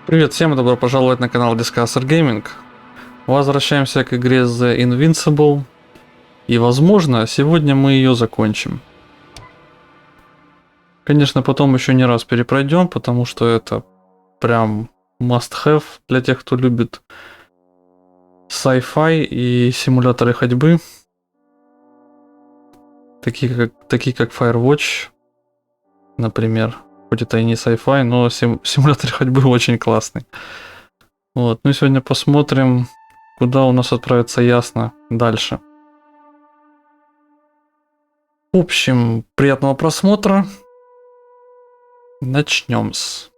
Привет всем, добро пожаловать на канал Discussor Gaming. Возвращаемся к игре The Invincible. И возможно, сегодня мы ее закончим. Конечно, потом еще не раз перепройдем, потому что это прям must-have для тех, кто любит sci-fi и симуляторы ходьбы. Такие как Firewatch, например. Хоть это и не sci-fi, но симулятор ходьбы очень классный. Вот, ну и сегодня посмотрим, куда у нас отправится Ясно дальше. В общем, приятного просмотра. Начнем-с.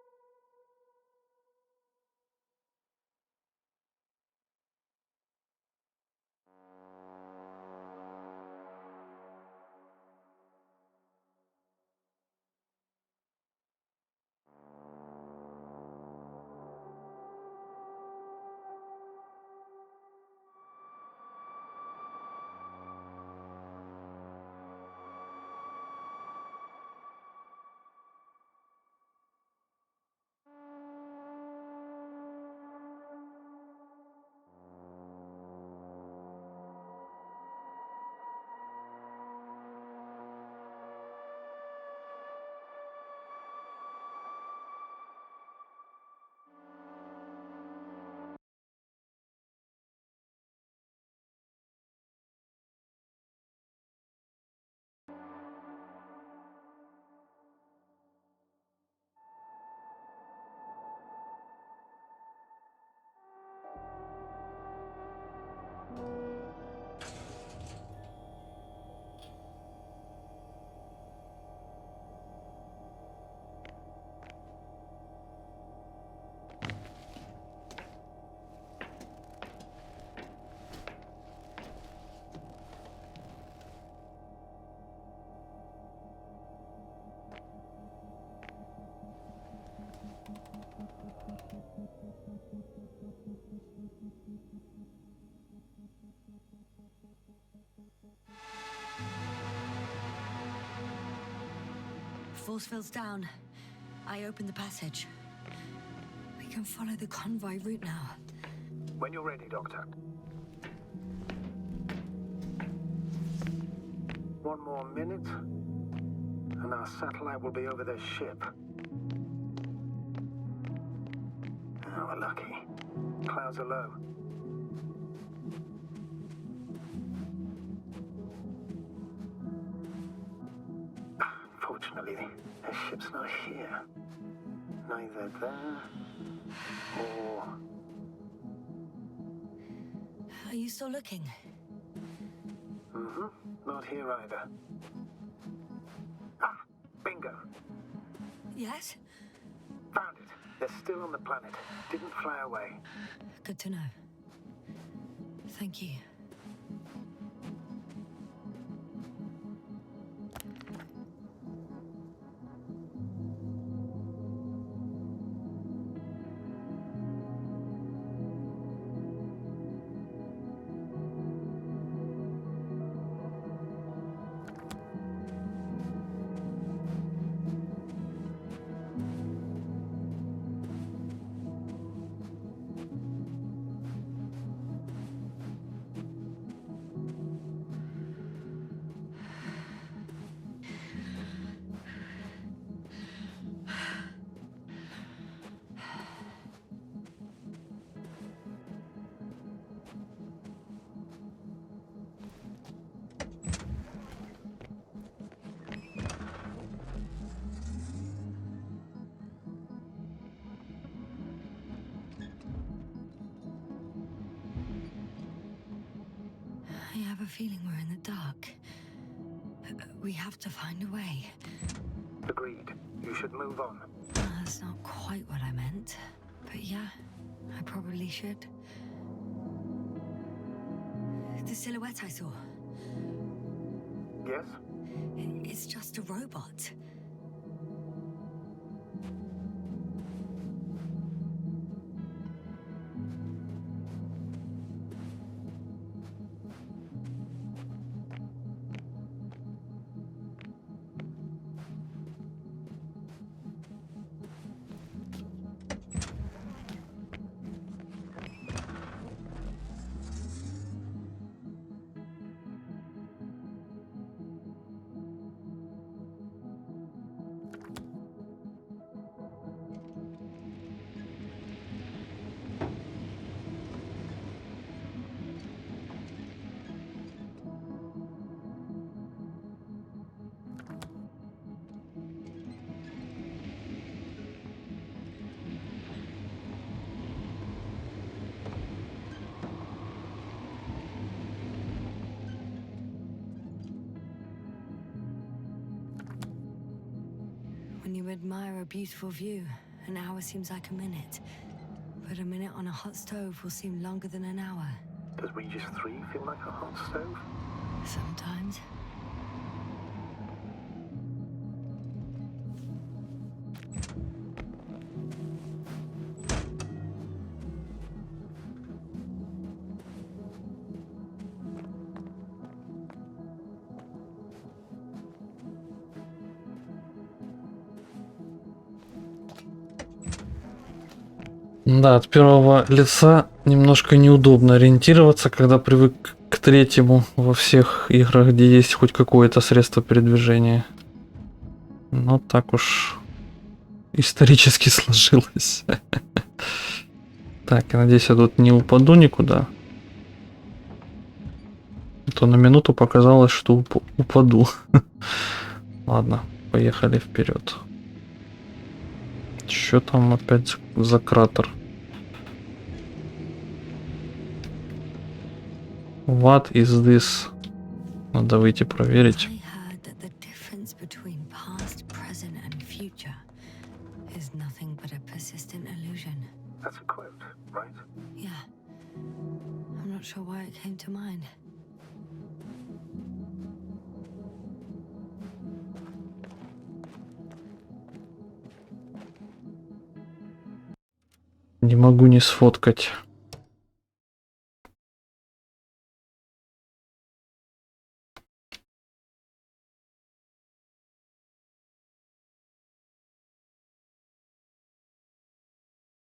Force field's down. I open the passage. We can follow the convoy route now. When you're ready, Doctor. One more minute, and our satellite will be over their ship. Oh, we're lucky. Clouds are low. Fortunately, their ship's not here. Neither there or... Are you still looking? Mm-hmm. Not here either. Ah, bingo. Yes? Found it. They're still on the planet. Didn't fly away. Good to know. Thank you. I have a feeling we're in the dark. We have to find a way. Agreed. You should move on. That's not quite what I meant. But yeah, I probably should. The silhouette I saw. Yes? It's just a robot. When you admire a beautiful view, an hour seems like a minute. But a minute on a hot stove will seem longer than an hour. Does Regis 3 feel like a hot stove? Sometimes. Да, от первого лица немножко неудобно ориентироваться, когда привык к третьему во всех играх, где есть хоть какое-то средство передвижения. Но так уж исторически сложилось. Так, я надеюсь, я тут не упаду никуда. А то на минуту показалось, что упаду. Ладно, поехали вперед. Что там опять за кратер? What is this? Надо выйти проверить. I heard that the difference between past, present, and future is nothing but a persistent illusion. That's a quote, right? Yeah. I'm not sure why it came to mind. Не могу не сфоткать.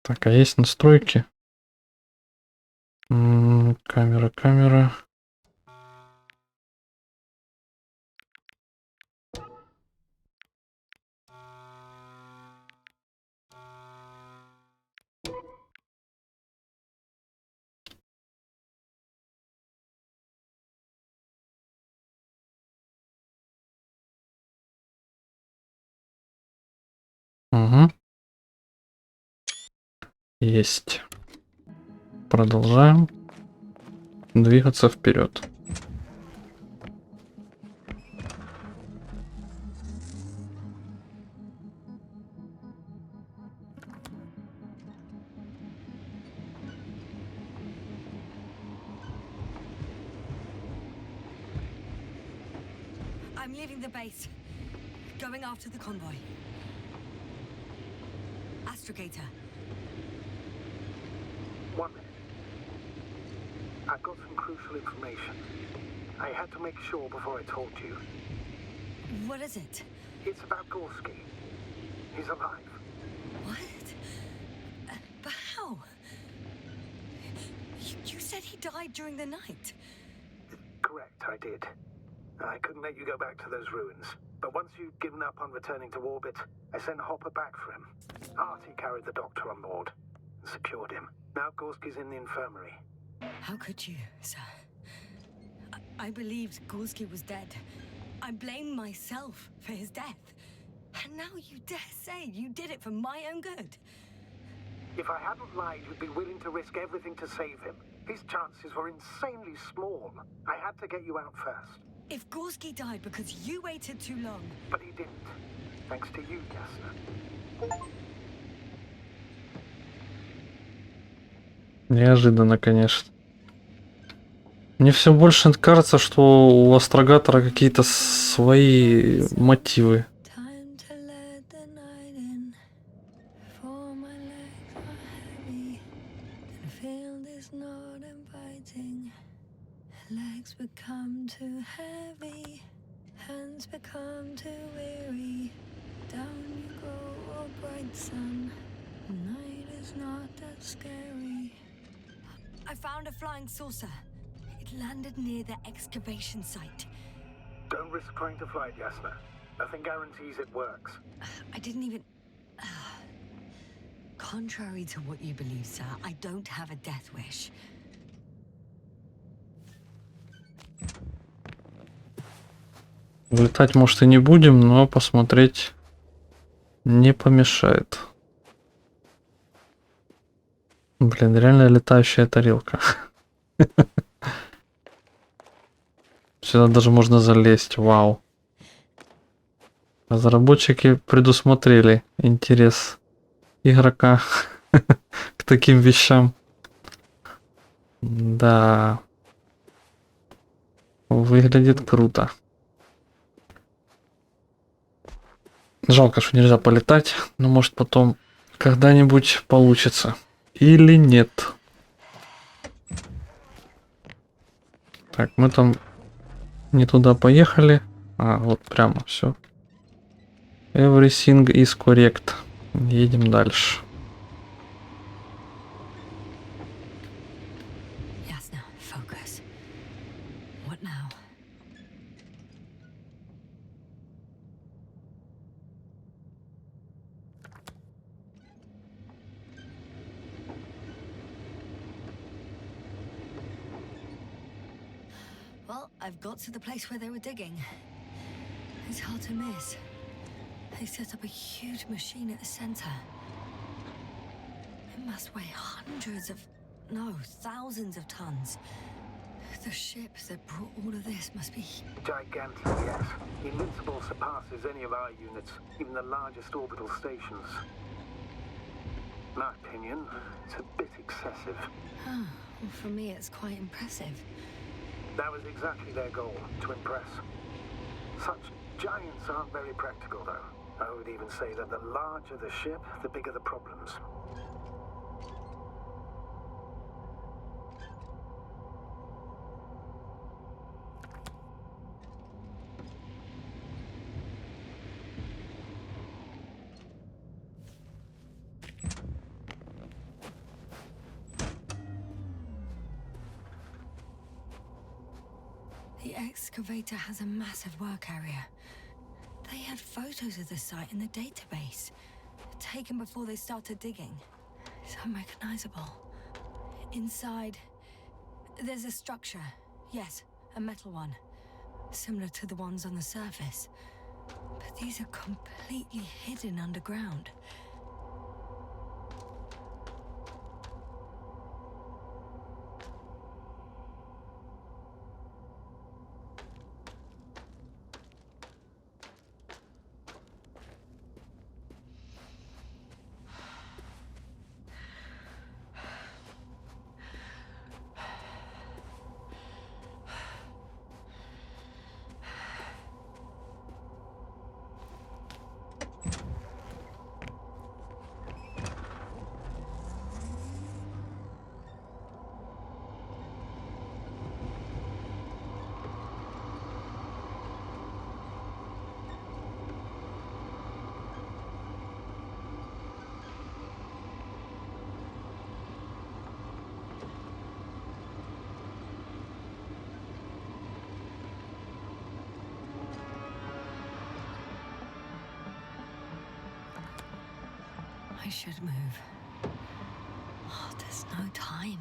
Так, а есть настройки? Камера. Угу. Есть. Продолжаем двигаться вперед. I'm leaving the base. Going after the convoy. Astrogator. 1 minute. I've got some crucial information. I had to make sure before I told you. What is it? It's about Gorski. He's alive. What? But how? You said he died during the night. Correct, I did. I couldn't let you go back to those ruins. But once you'd given up on returning to orbit, I sent Hopper back for him. Artie carried the doctor on board and secured him. Now Gorski's in the infirmary. How could you, sir? I believed Gorski was dead. I blame myself for his death. And now you dare say you did it for my own good. If I hadn't lied, you'd be willing to risk everything to save him. His chances were insanely small. I had to get you out first. If Gorski died because you waited too long... But he didn't. Thanks to you, Jasna. Неожиданно, конечно. Мне все больше кажется, что у астрогатора какие-то свои мотивы. Time to let the night in, for my legs are heavy, and field is not inviting. Legs become too heavy, hands become too weary. Down you go, oh bright sun, night is not that scary. I found a flying saucer. It landed near the excavation site. Don't risk trying to fly, Jasna. Nothing guarantees it works. I didn't even... Contrary to what you believe, sir, I don't have a death wish. Летать, может, и не будем, но посмотреть не помешает. Блин, реально летающая тарелка. Сюда даже можно залезть, вау. Разработчики предусмотрели интерес игрока к таким вещам. Да. Выглядит круто. Жалко, что нельзя полетать, но может потом когда-нибудь получится. Или нет. Так, мы там не туда поехали. А, вот прямо все. Everything is correct. Едем дальше. Ясно. Focus. What now? Well, I've got to the place where they were digging. It's hard to miss. They set up a huge machine at the center. It must weigh thousands of tons. The ship that brought all of this must be... Gigantic, yes. Invincible surpasses any of our units, even the largest orbital stations. In my opinion, it's a bit excessive. Well, for me, it's quite impressive. That was exactly their goal, to impress. Such giants aren't very practical, though. I would even say that the larger the ship, the bigger the problems. The excavator has a massive work area. They had photos of the site in the database, taken before they started digging. It's unrecognizable. Inside, there's a structure. Yes, a metal one. Similar to the ones on the surface. But these are completely hidden underground. I should move. Oh, there's no time.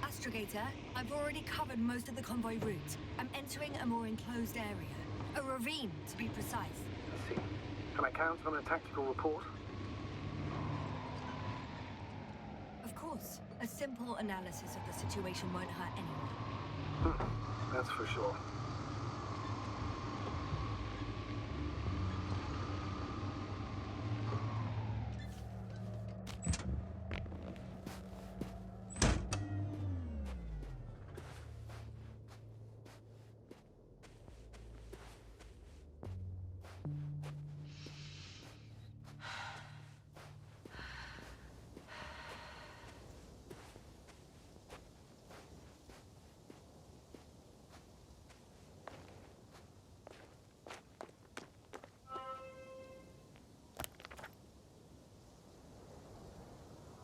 Astrogator, I've already covered most of the convoy route. I'm entering a more enclosed area. A ravine, to be precise. I see. Can I count on a tactical report? Of course. A simple analysis of the situation won't hurt anyone. That's for sure.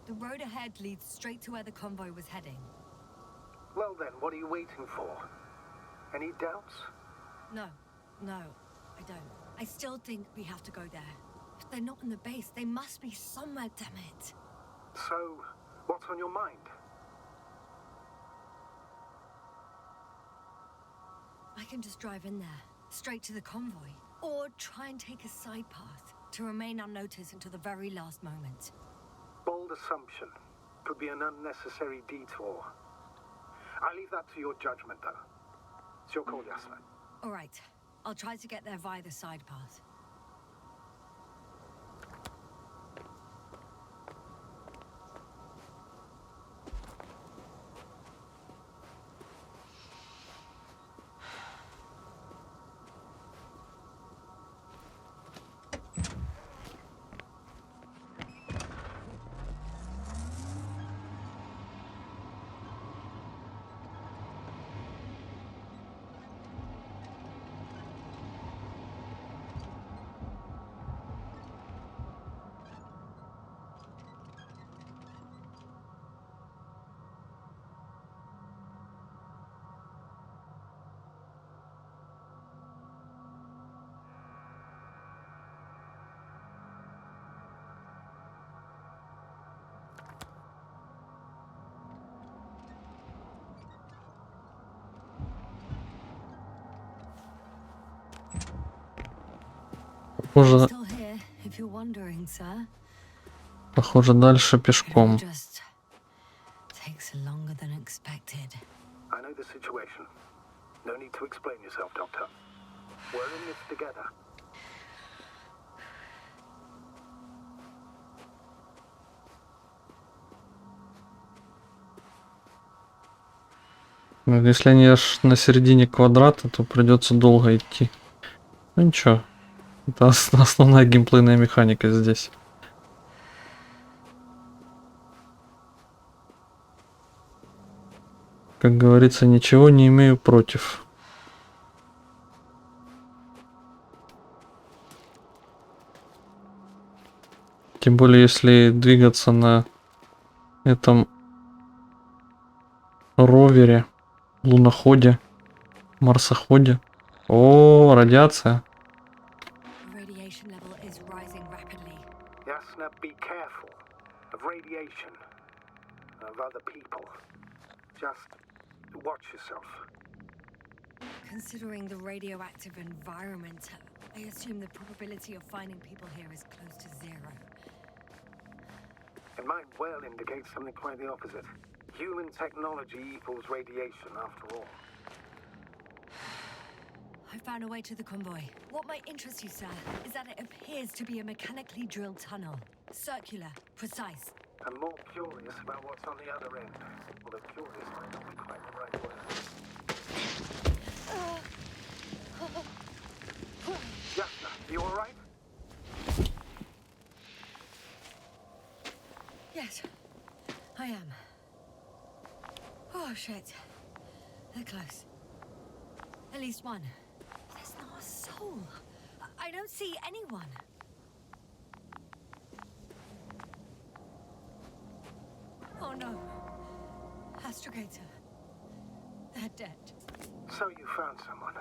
The road ahead leads straight to where the convoy was heading. Well then, what are you waiting for? Any doubts? No, I don't. I still think we have to go there. If they're not in the base, they must be somewhere, damn it. So, what's on your mind? I can just drive in there, straight to the convoy, or try and take a side path to remain unnoticed until the very last moment. Bold assumption. Could be an unnecessary detour. I leave that to your judgment, though. It's your call, Yasna. All right, I'll try to get there via the side path. Похоже, Still here, if you're wondering, sir. похоже, дальше It all пешком. just takes longer than expected. I know the situation. No need to explain yourself, Doctor. We're in this together. Ну, если они аж на середине квадрата, то придется долго идти. Ну ничего. Это основная геймплейная механика здесь. Как говорится, ничего не имею против. Тем более, если двигаться на этом ровере, луноходе, марсоходе. О, радиация. Radiation level is rising rapidly. Yasna, be careful of radiation, of other people. Just watch yourself. Considering the radioactive environment, I assume the probability of finding people here is close to zero. It might well indicate something quite the opposite. Human technology equals radiation, after all. I found a way to the convoy. What might interest you, sir, is that it appears to be a mechanically drilled tunnel. Circular, precise. I'm more curious about what's on the other end. Although curious might not be quite the right word. Yasna, you alright? Yes, I am. Oh, shit. They're close. At least one. There's not a soul. I don't see anyone. Oh no. Astrogator. They're dead. So you found someone.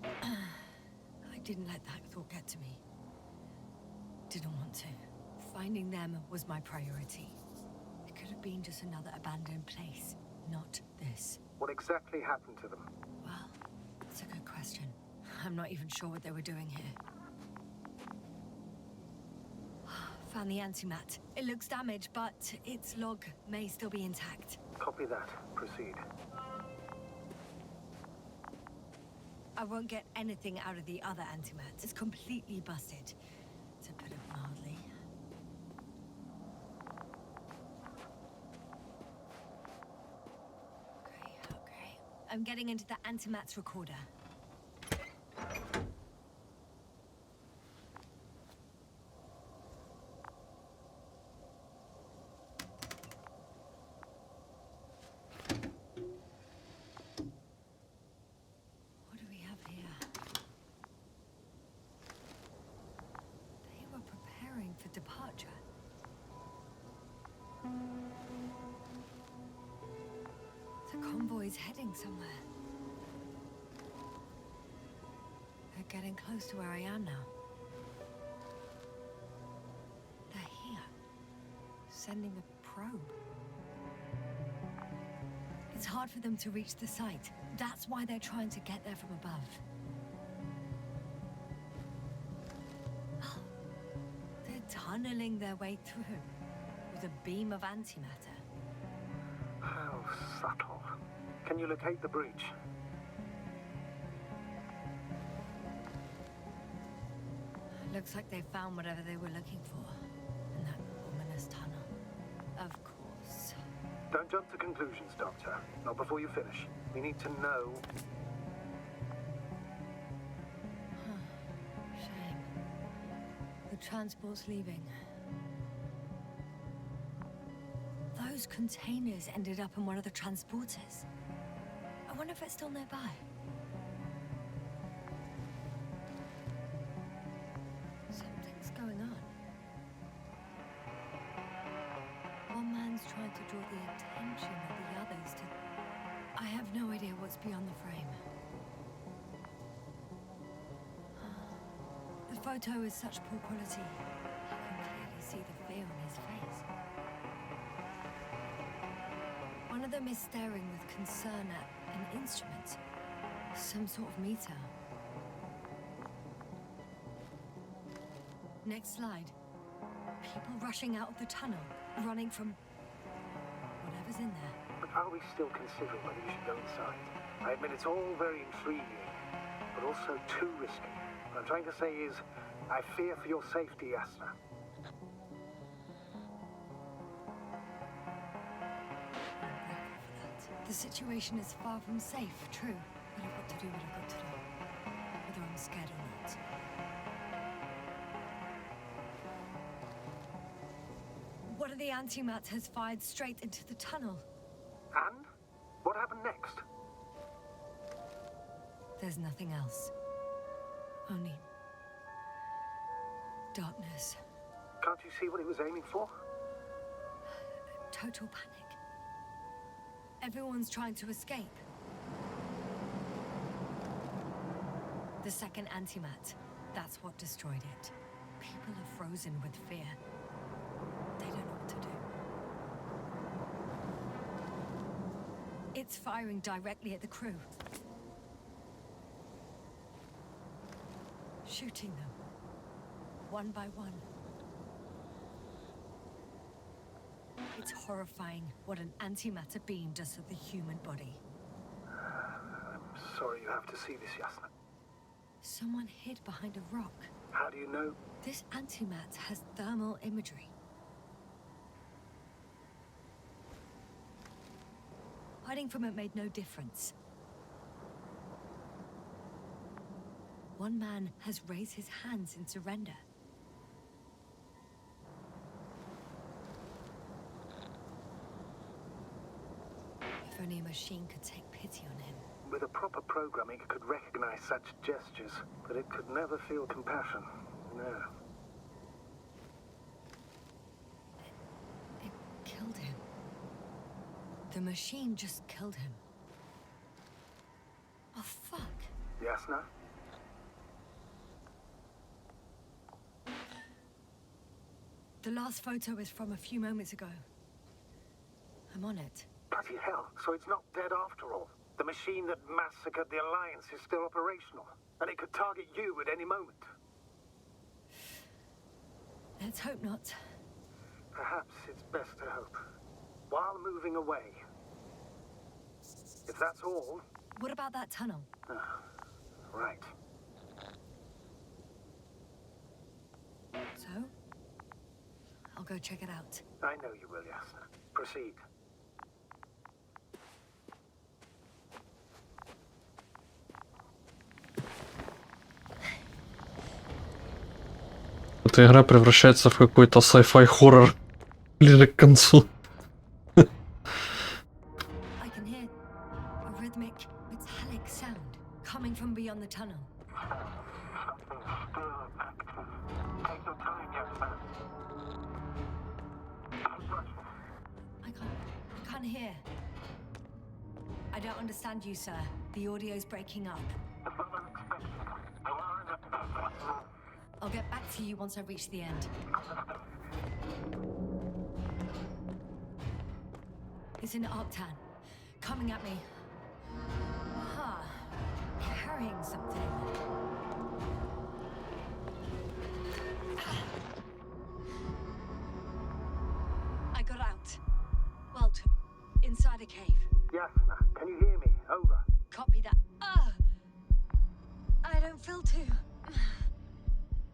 I didn't let that thought get to me. Didn't want to. Finding them was my priority. It could have been just another abandoned place, not this. What exactly happened to them? Well, that's a good question. I'm not even sure what they were doing here. Found the antimat. It looks damaged, but its log may still be intact. Copy that. Proceed. I won't get anything out of the other antimat. It's completely busted, to put it mildly. Okay. I'm getting into the antimat's recorder. What do we have here? They were preparing for departure. The convoy's heading somewhere. They're getting close to where I am now. They're here, sending a probe. It's It's hard for them to reach the site. That's why they're trying to get there from above. Oh, they're tunneling their way through with a beam of antimatter. How subtle. Can you locate the breach? Looks like they found whatever they were looking for in that ominous tunnel. Of course. Don't jump to conclusions, Doctor. Not before you finish. We need to know. Shame. The transport's leaving. Those containers ended up in one of the transporters. I wonder if it's still nearby. Something's going on. One man's trying to draw the attention of the others to... I have no idea what's beyond the frame. The photo is such poor quality. You can clearly see the fear on his face. One of them is staring with concern at an instrument. Some sort of meter. Next slide. People rushing out of the tunnel, running from whatever's in there. But are we still considering whether you should go inside? I admit it's all very intriguing, but also too risky. What I'm trying to say is, I fear for your safety, Yasna. The situation is far from safe, true. But I've got to do what I've got to do. Whether I'm scared or not. One of the antimats has fired straight into the tunnel. And? What happened next? There's nothing else. Only... darkness. Can't you see what it was aiming for? Total panic. Everyone's trying to escape. The second antimat, that's what destroyed it. People are frozen with fear. They don't know what to do. It's firing directly at the crew. Shooting them. One by one. It's horrifying what an antimatter beam does to the human body. I'm sorry you have to see this, Yasna. Someone hid behind a rock. How do you know? This antimat has thermal imagery. Hiding from it made no difference. One man has raised his hands in surrender. If only a machine could take pity on him. With a proper programming, it could recognize such gestures, but it could never feel compassion. No. It killed him. The machine just killed him. Oh, fuck. Yasna? The last photo is from a few moments ago. I'm on it. Bloody hell, so it's not dead after all. The machine that massacred the Alliance is still operational, and it could target you at any moment. Let's hope not. Perhaps it's best to hope. While moving away. If that's all... What about that tunnel? Right. So? I'll go check it out. I know you will, Yasna. Proceed. Эта игра превращается в какой-то sci-fi хоррор ближе к концу. I can hear a rhythmic, metallic sound coming from beyond the tunnel. Take your time, Yasna. I can't hear. I don't understand you, sir. The audio's breaking up. I'll get back to you once I reach the end. It's in Arctan. coming at me. Huh. Carrying something. I got out. Well, inside a cave. Yasna, can you hear me? Over. Copy that. I don't feel too...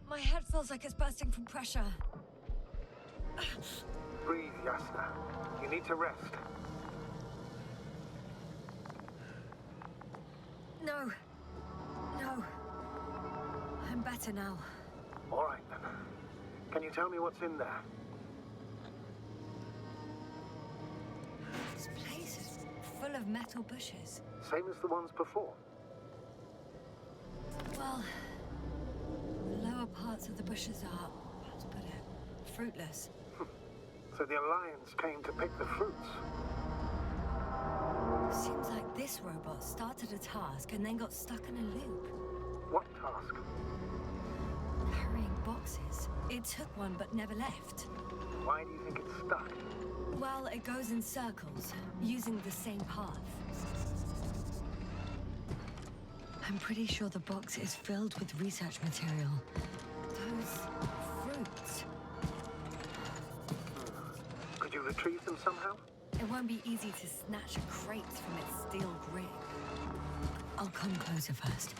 My head feels like it's bursting from pressure. Breathe, Yasna. You need to rest. No. No. I'm better now. All right, then. Can you tell me what's in there? This place is full of metal bushes. Same as the ones before. Well, the lower parts of the bushes are, how to put it, fruitless. So the Alliance came to pick the fruits. Seems like this robot started a task and then got stuck in a loop. What task? Carrying boxes. It took one but never left. Why do you think it's stuck? Well, it goes in circles, using the same path. I'm pretty sure the box is filled with research material. Those fruits. Could you retrieve them somehow? It won't be easy to snatch a crate from its steel grip. I'll come closer first.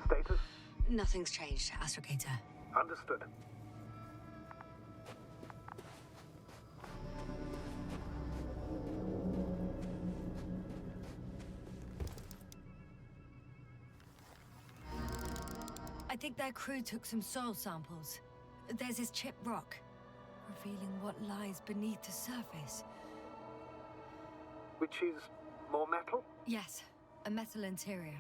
Status? Nothing's changed, Astrogator. Understood. I think their crew took some soil samples. There's this chipped rock, revealing what lies beneath the surface. Which is more metal? Yes, a metal interior.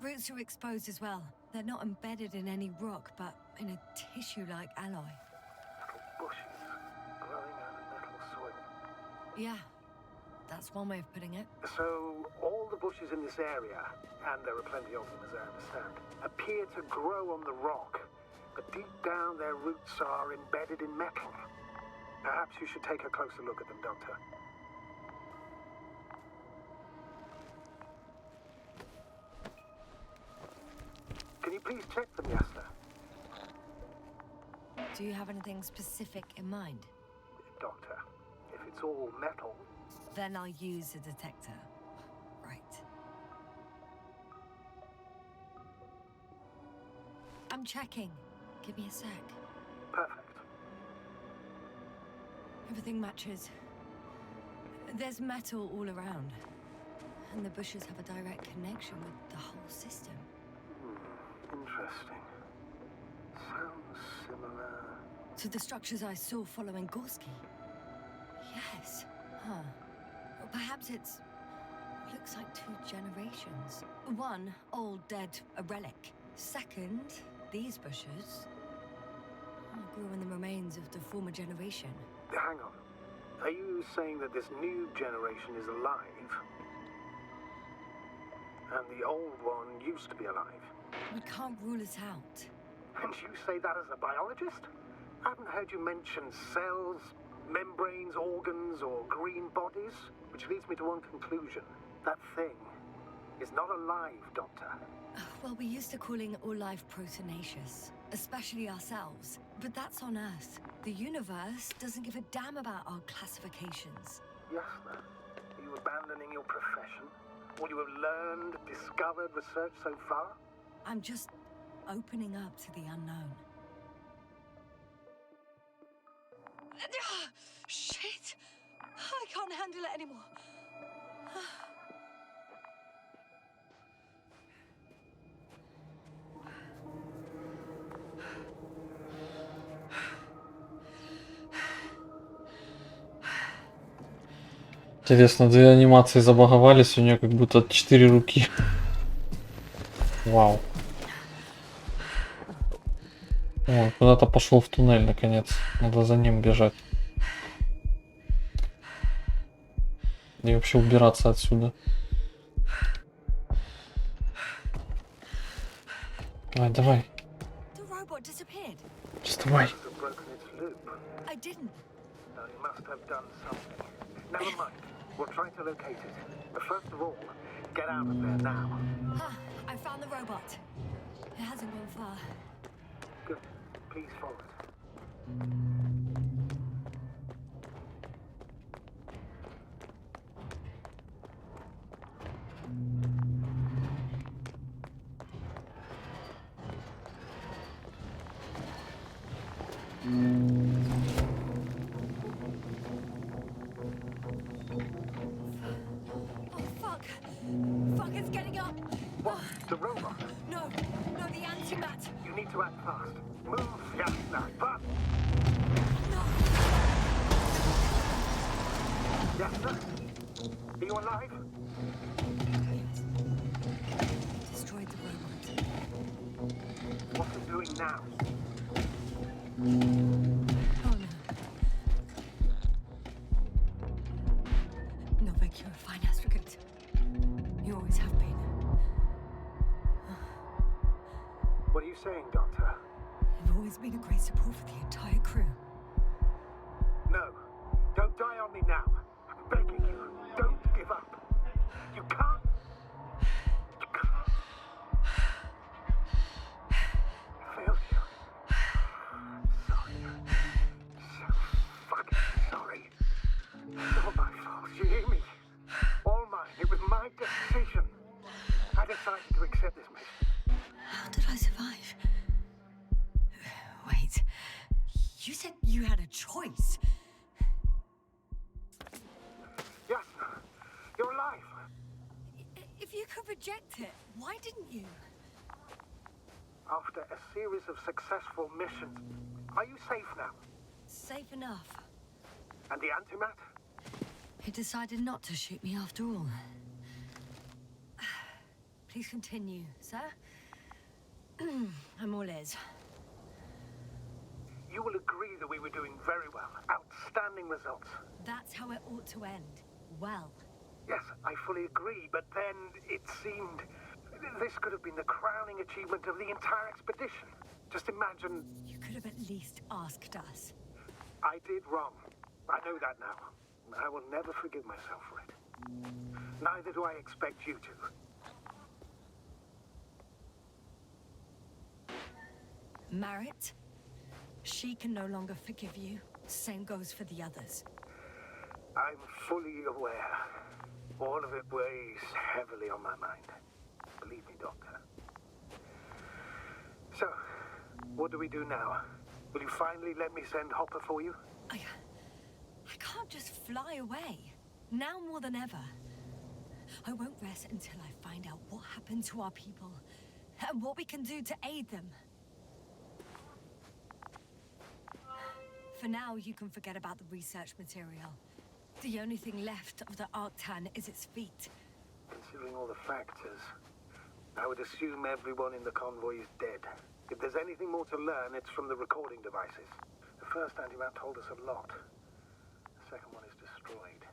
Roots are exposed as well. They're not embedded in any rock, but in a tissue-like alloy. Little bushes growing out of metal soil. Yeah, that's one way of putting it. So, all the bushes in this area, and there are plenty of them as I understand, appear to grow on the rock, but deep down their roots are embedded in metal. Perhaps you should take a closer look at them, Doctor. Can you please check them, Yasna? Do you have anything specific in mind? Doctor, if it's all metal... Then I'll use a detector. Right. I'm checking. Give me a sec. Perfect. Everything matches. There's metal all around. And the bushes have a direct connection with the whole system. Interesting. Sounds similar... To the structures I saw following Gorski. Yes. Huh. Or perhaps it's... looks like 2 generations. One, old, dead, a relic. Second, these bushes grew in the remains of the former generation. Hang on. Are you saying that this new generation is alive? And the old one used to be alive? We can't rule it out. And you say that as a biologist? I haven't heard you mention cells, membranes, organs, or green bodies, which leads me to one conclusion. That thing is not alive, Doctor. Well, we're used to calling all life proteinaceous, especially ourselves. But that's on Earth. The universe doesn't give a damn about our classifications. Yasna, are you abandoning your profession? All you have learned, discovered, researched so far? I'm just opening up to the unknown. Shit! I can't handle it anymore. Интересно, две анимации забаговались, у нее как будто 4 руки. Вау. О, куда-то пошел в туннель, наконец. Надо за ним бежать. И вообще убираться отсюда. Давай, давай. The robot disappeared. Вставай. Must have broken its loop. I didn't. No, you must have done something. Never mind. We'll try to locate it. But first of all, get out of there now. I found the robot. It hasn't gone far. Good. Please follow it. Oh, fuck. Fuck, it's getting up. What? The robot? No, the antimat. You need to act fast. Move, Yasna. Fast. No. Yasna? Are you alive? Destroyed the robot. What's it doing now? Oh, no. No vacuum fine aggregate. You always have been. What are you saying, Doctor? You've always been a great support for the entire crew. No. Don't die on me now. I'm begging you. Don't give up. You can't. You can't. I failed you. Sorry. So fucking sorry. It's all my fault. You hear me? All mine. It was my decision. I decided to accept this mission. How did I survive? Wait. You said you had a choice. Yasna, you're alive. If you could reject it, why didn't you? After a series of successful missions, are you safe now? Safe enough. And the antimat? He decided not to shoot me after all. Please continue, sir. I'm all ears. You will agree that we were doing very well. Outstanding results. That's how it ought to end. Well. Yes, I fully agree, but then it seemed this could have been the crowning achievement of the entire expedition. Just imagine. You could have at least asked us. I did wrong. I know that now. I will never forgive myself for it. Neither do I expect you to. Marit, she can no longer forgive you. Same goes for the others. I'm fully aware. All of it weighs heavily on my mind. Believe me, Doctor. So, what do we do now? Will you finally let me send Hopper for you? I can't just fly away. Now more than ever. I won't rest until I find out what happened to our people and what we can do to aid them. For now, you can forget about the research material. The only thing left of the Arctan is its feet. Considering all the factors, I would assume everyone in the convoy is dead. If there's anything more to learn, it's from the recording devices. The first antimat told us a lot. The second one is destroyed.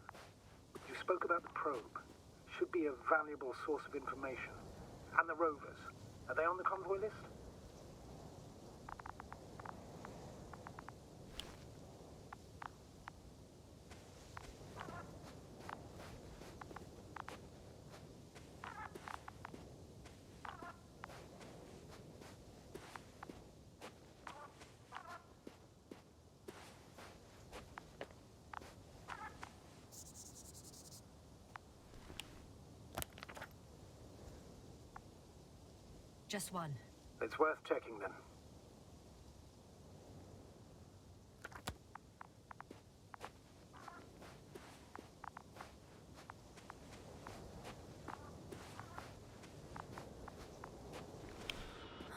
You spoke about the probe. Should be a valuable source of information. And the rovers. Are they on the convoy list? Just one. It's worth checking then.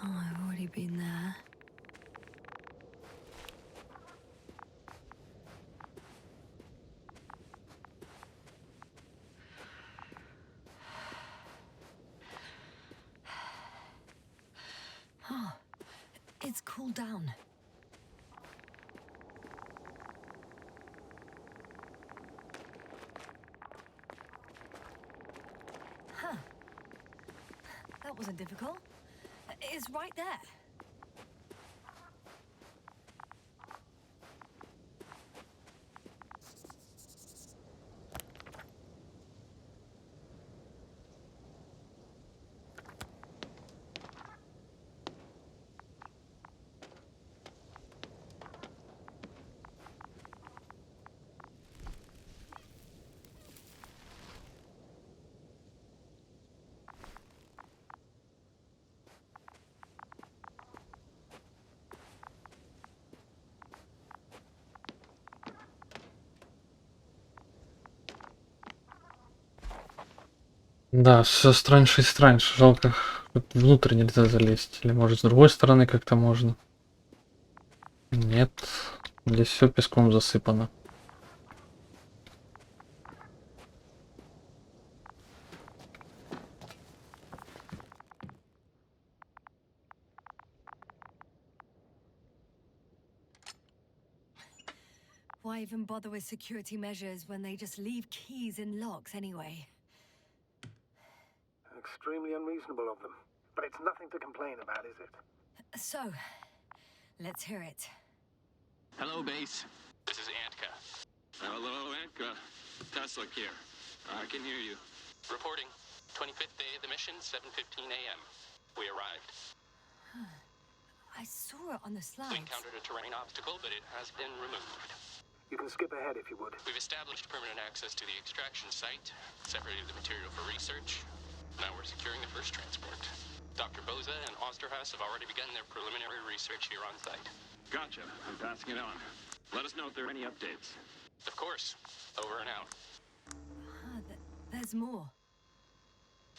Oh, I've already been there. Oh, it's cooled down. Huh. That wasn't difficult. It's right there. Да, все страньше и страньше. Жалко, вот внутрь нельзя залезть. Или может с другой стороны как-то можно. Нет. Здесь все песком засыпано. Why even bother with security measures when they just leave keys in locks anyway? Extremely unreasonable of them. But it's nothing to complain about, is it? So, let's hear it. Hello, base. This is Antka. Hello, Antka. Tesla here. I can hear you. Reporting. 25th day of the mission, 7:15 a.m. We arrived. I saw it on the We slides. encountered a terrain obstacle, but it has been removed. You can skip ahead if you would. We've established permanent access to the extraction site, separated the material for research. Now we're securing the first transport. Dr. Boza and Osterhaus have already begun their preliminary research here on site. Gotcha. I'm passing it on. Let us know if there are any updates. Of course. Over and out. There's more.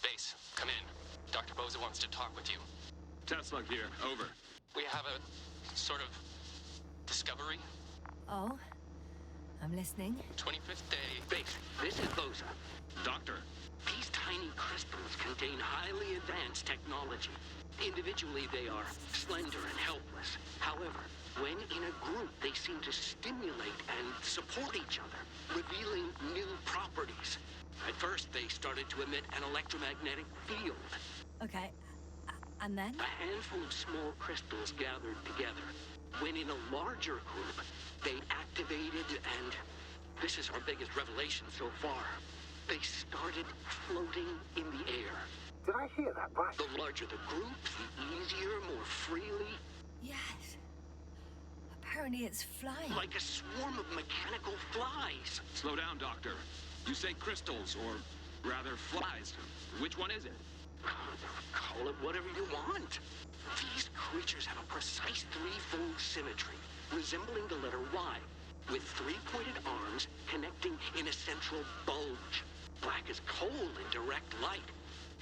Base, come in. Dr. Boza wants to talk with you. Tesla here. Over. We have a sort of discovery. Oh, I'm listening. 25th day. Base, this is Boza. Doctor, these tiny crystals contain highly advanced technology. Individually, they are slender and helpless. However, when in a group, they seem to stimulate and support each other, revealing new properties. At first, they started to emit an electromagnetic field. Okay, and then? A handful of small crystals gathered together. When in a larger group, they activated and... this is our biggest revelation so far. They started floating in the air. Did I hear that right? The larger the group, the easier, more freely. Yes. Apparently it's flying. Like a swarm of mechanical flies. Slow down, Doctor. You say crystals, or rather flies. Which one is it? Call it whatever you want. These creatures have a precise threefold symmetry, resembling the letter Y, with three-pointed arms connecting in a central bulge. Black as coal in direct light,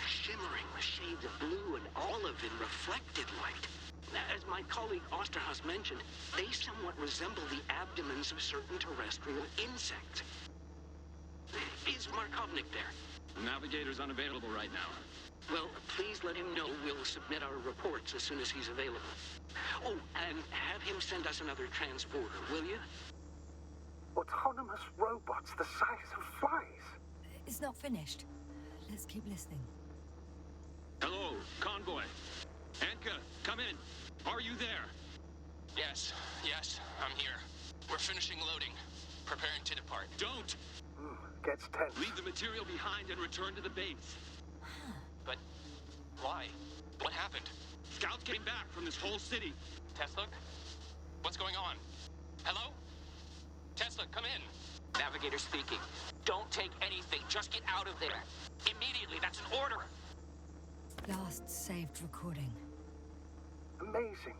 shimmering with shades of blue and olive in reflected light. As my colleague Osterhaus mentioned, they somewhat resemble the abdomens of certain terrestrial insects. Is Markovnik there? The navigator's unavailable right now. Well, please let him know we'll submit our reports as soon as he's available. Oh, and have him send us another transporter, will you? Autonomous robots the size of flies. It's not finished. Let's keep listening. Hello, convoy. Antka, come in. Are you there? Yes, I'm here. We're finishing loading. Preparing to depart. Don't! Gets tense. Leave the material behind and return to the base. But why? What happened? Scouts came back from this whole city. Tesla? What's going on? Hello? Tesla, come in. Navigator speaking. Don't take anything. Just get out of there. Immediately. That's an order. Last saved recording. Amazing.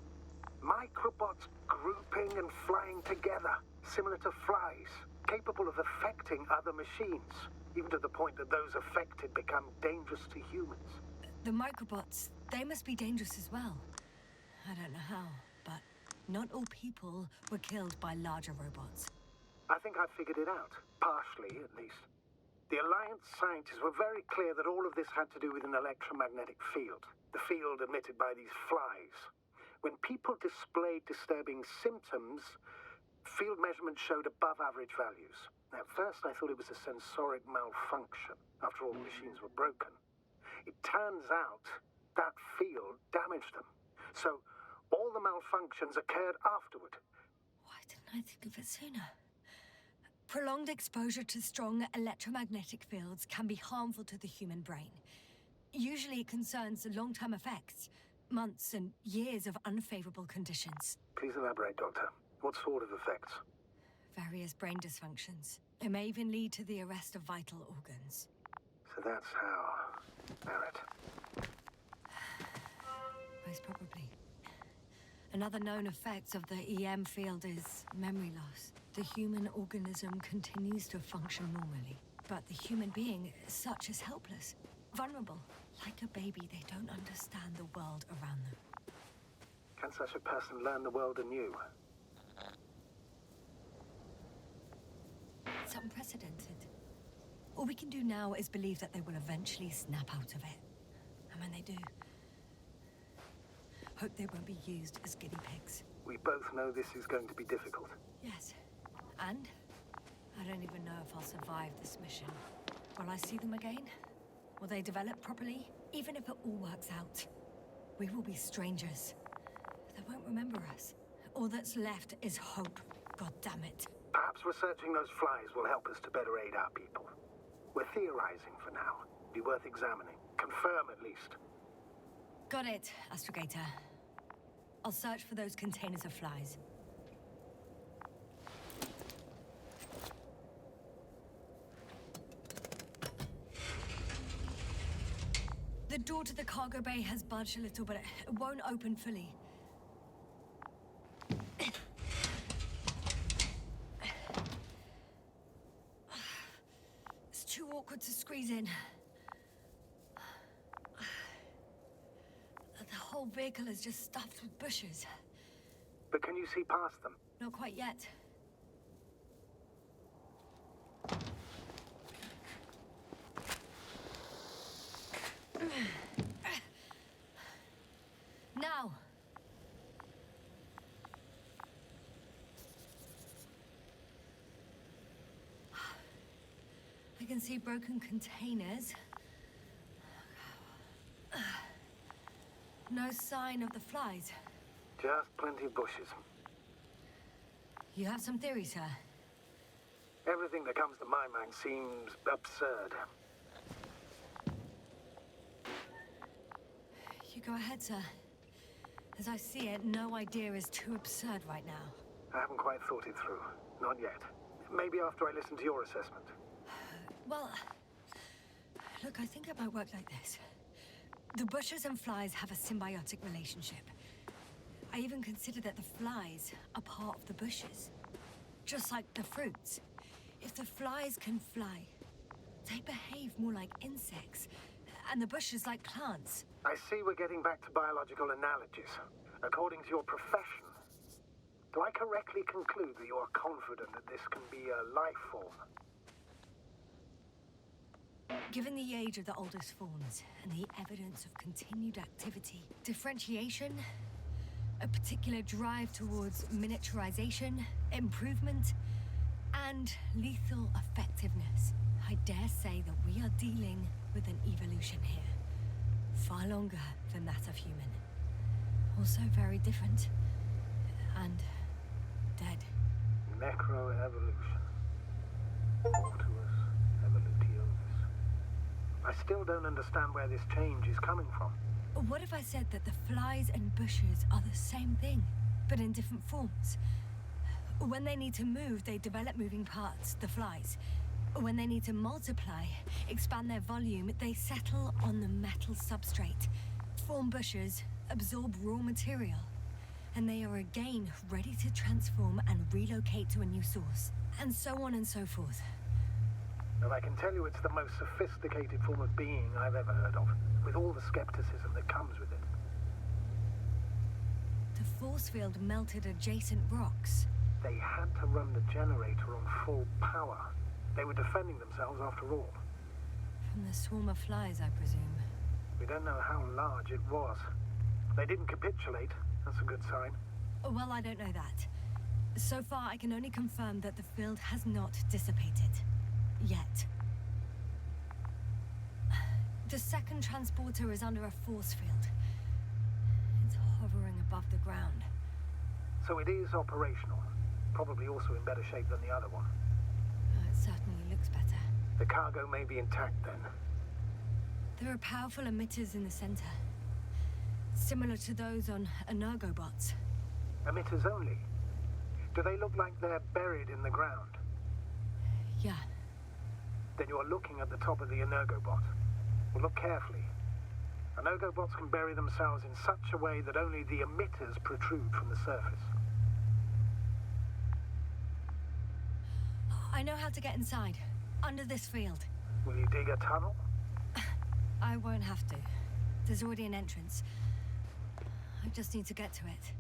Microbots grouping and flying together, similar to flies, capable of affecting other machines, even to the point that those affected become dangerous to humans. The microbots, they must be dangerous as well. I don't know how, but not all people were killed by larger robots. I think I figured it out, partially at least. The Alliance scientists were very clear that all of this had to do with an electromagnetic field, the field emitted by these flies. When people displayed disturbing symptoms, field measurements showed above average values. At first I thought it was a sensoric malfunction, after all the machines were broken. It turns out that field damaged them. So all the malfunctions occurred afterward. Why didn't I think of it sooner? Prolonged exposure to strong electromagnetic fields can be harmful to the human brain. Usually it concerns the long-term effects, months and years of unfavorable conditions. Please elaborate, Doctor. What sort of effects? Various brain dysfunctions. It may even lead to the arrest of vital organs. So that's how... Barrett. Most probably. Another known effect of the EM field is memory loss. The human organism continues to function normally, but the human being as such is helpless, vulnerable. Like a baby, they don't understand the world around them. Can such a person learn the world anew? It's unprecedented. All we can do now is believe that they will eventually snap out of it. And when they do, hope they won't be used as guinea pigs. We both know this is going to be difficult. Yes. And I don't even know if I'll survive this mission. Will I see them again? Will they develop properly? Even if it all works out, we will be strangers. They won't remember us. All that's left is hope. God damn it. Perhaps researching those flies will help us to better aid our people. We're theorizing for now. Be worth examining. Confirm at least. Got it, Astrogator. I'll search for those containers of flies. The door to the cargo bay has budged a little, but it won't open fully. It's too awkward to squeeze in. The whole vehicle is just stuffed with bushes. But can you see past them? Not quite yet. Now! I can see broken containers. No sign of the flies. Just plenty of bushes. You have some theories, sir? Everything that comes to my mind seems absurd. You go ahead, sir. As I see it, no idea is too absurd right now. I haven't quite thought it through. Not yet. Maybe after I listen to your assessment. Well, look, I think it might work like this. The bushes and flies have a symbiotic relationship. I even consider that the flies are part of the bushes. Just like the fruits. If the flies can fly, they behave more like insects, and the bushes like plants. I see we're getting back to biological analogies. According to your profession, do I correctly conclude that you are confident that this can be a life form? Given the age of the oldest forms and the evidence of continued activity, differentiation, a particular drive towards miniaturization, improvement, and lethal effectiveness, I dare say that we are dealing with an evolution here. Far longer than that of human. Also very different. And dead. Necroevolution. Mortuus evolutionis. I still don't understand where this change is coming from. What if I said that the flies and bushes are the same thing, but in different forms? When they need to move, they develop moving parts, the flies. When they need to multiply, expand their volume, they settle on the metal substrate, form bushes, absorb raw material, and they are again ready to transform and relocate to a new source, and so on and so forth. And I can tell you it's the most sophisticated form of being I've ever heard of, with all the skepticism that comes with it. The force field melted adjacent rocks. They had to run the generator on full power. They were defending themselves after all. From the swarm of flies, I presume. We don't know how large it was. They didn't capitulate. That's a good sign. Well, I don't know that. So far, I can only confirm that the field has not dissipated. Yet. The second transporter is under a force field. It's hovering above the ground. So it is operational. Probably also in better shape than the other one. It certainly looks better. The cargo may be intact then. There are powerful emitters in the center. Similar to those on Energobots. Emitters only? Do they look like they're buried in the ground? Yeah. Then you're looking at the top of the Energobot. Well, look carefully. Energobots can bury themselves in such a way that only the emitters protrude from the surface. I know how to get inside. Under this field. Will you dig a tunnel? I won't have to. There's already an entrance. I just need to get to it.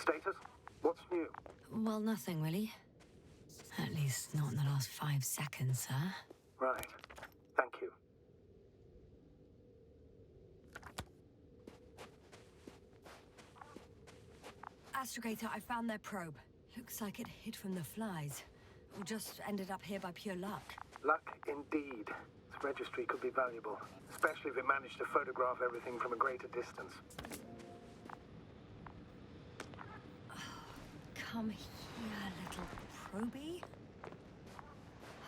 Status? What's new? Well, nothing really. At least not in the last 5 seconds, sir. Right. Thank you. Astrogator, I found their probe. Looks like it hid from the flies. Or just ended up here by pure luck. Luck indeed. This registry could be valuable, especially if it managed to photograph everything from a greater distance. Come here, little probie.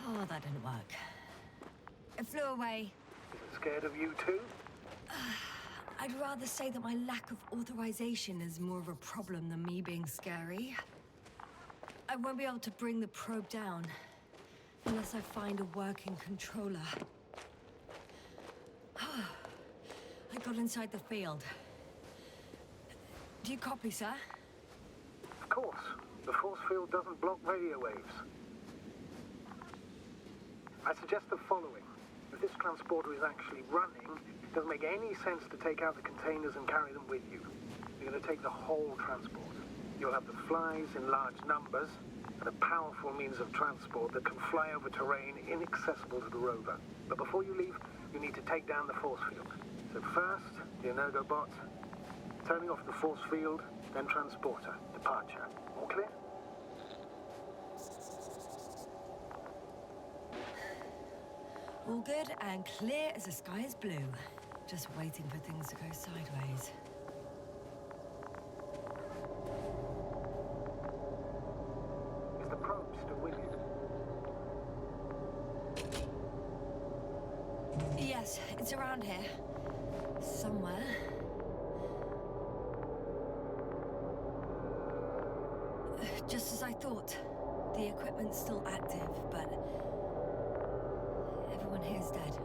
Oh, that didn't work. It flew away. Is it scared of you too? I'd rather say that my lack of authorization is more of a problem than me being scary. I won't be able to bring the probe down unless I find a working controller. I got inside the field. Do you copy, sir? Of course. The force field doesn't block radio waves. I suggest the following. If this transporter is actually running, it doesn't make any sense to take out the containers and carry them with you. You're going to take the whole transport. You'll have the flies in large numbers, and a powerful means of transport that can fly over terrain inaccessible to the rover. But before you leave, you need to take down the force field. So first, the Energobot, turning off the force field, then transporter, departure. All clear? All good and clear as the sky is blue. Just waiting for things to go sideways. Is the probe still with you? Yes, it's around here. Somewhere. Just as I thought. The equipment's still active, but everyone here is dead.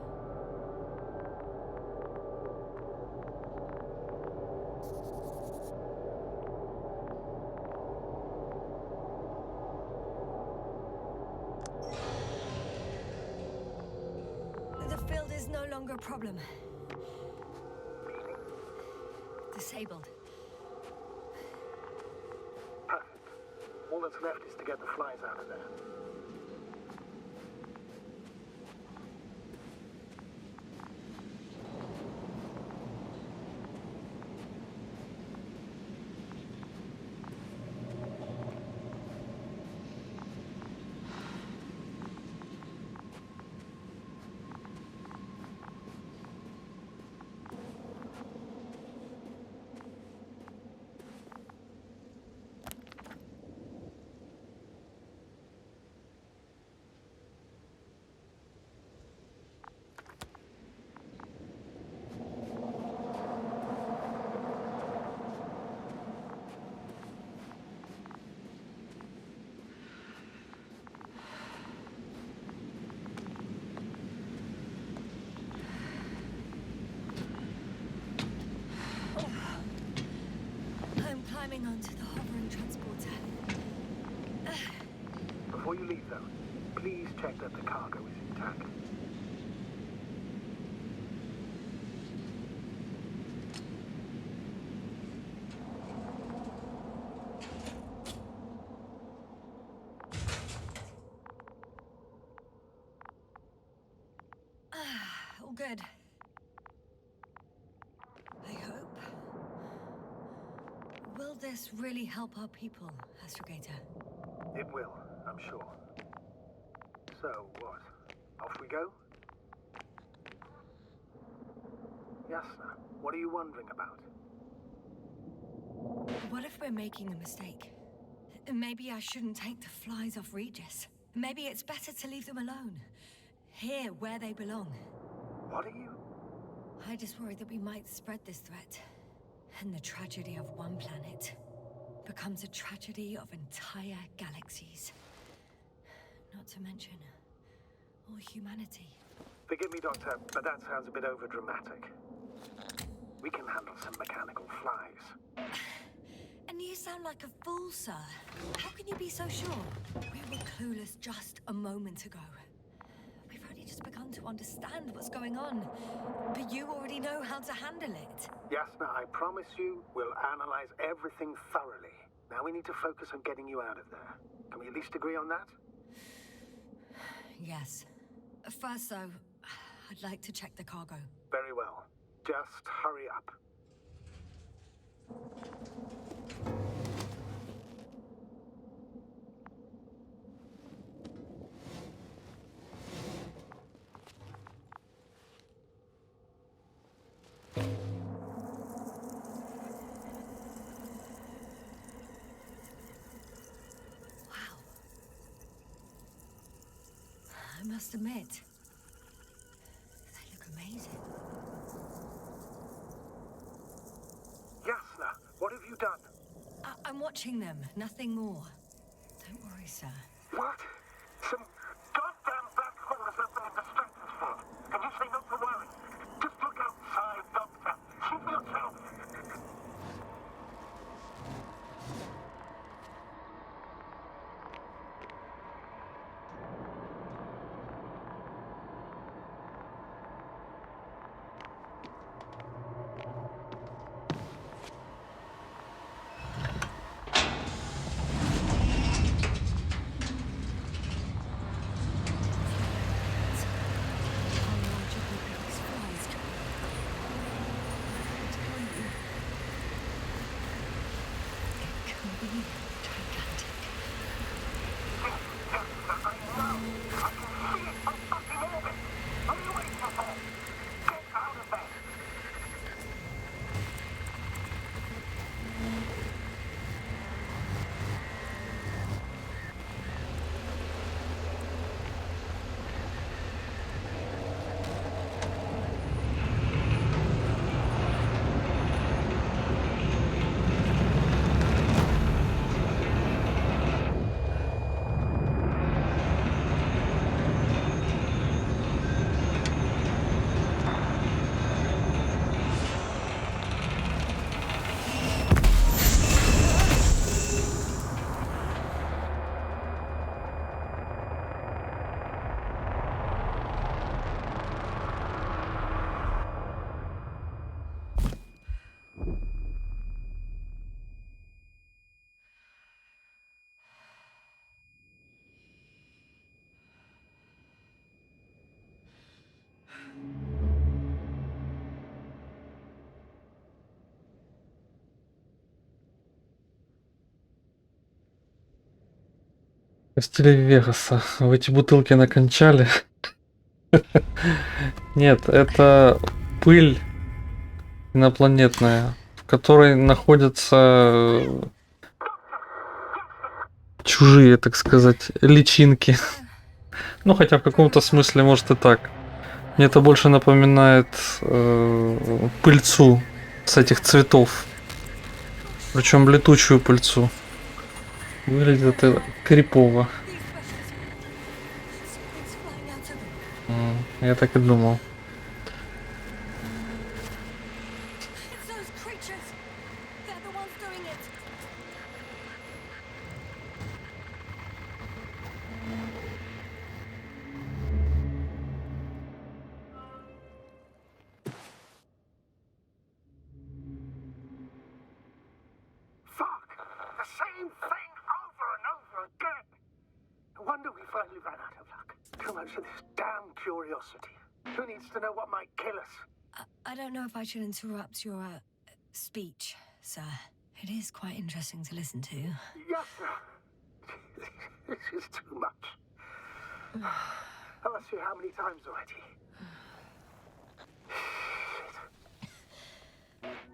no longer a problem. Disabled. Perfect. All that's left is to get the flies out of there. I'm climbing onto the hovering transporter. Before you leave, though, please check that the cargo is intact. All good. I hope. Will this really help our people, Astrogator? It will, I'm sure. So, what? Off we go? Yasna, what are you wondering about? What if we're making a mistake? Maybe I shouldn't take the flies off Regis. Maybe it's better to leave them alone. Here, where they belong. What are you? I just worry that we might spread this threat. And the tragedy of one planet becomes a tragedy of entire galaxies. Not to mention, all humanity. Forgive me, Doctor, but that sounds a bit overdramatic. We can handle some mechanical flies. And you sound like a fool, sir. How can you be so sure? We were clueless just a moment ago. We've only just begun to understand what's going on. But you already know how to handle it. Yasna, I promise you, we'll analyze everything thoroughly. Now we need to focus on getting you out of there. Can we at least agree on that? Yes. First, though, I'd like to check the cargo. Very well. Just hurry up. Wow. I must admit, they look amazing. Yasna, what have you done? I'm watching them, nothing more. Don't worry, sir. What? Some goddamn black hole has opened in the stratosphere. And you say not to worry. Just look outside, Doctor. See for yourself. В стиле Вегаса. Вы эти бутылки накончали? Нет, это пыль инопланетная, в которой находятся чужие, так сказать, личинки. Ну, хотя в каком-то смысле, может, и так. Мне это больше напоминает пыльцу с этих цветов. Причем летучую пыльцу. Выглядит это крипово. Something's flying out of them. Я так и думал. It's those creatures. They're the ones doing it. Fuck! The same thing over and over again! No wonder we finally ran out of luck. Too much of this damn curiosity. Who needs to know what might kill us? I don't know if I should interrupt your speech, sir. It is quite interesting to listen to. Yes, sir. This is too much. I've asked you how many times already.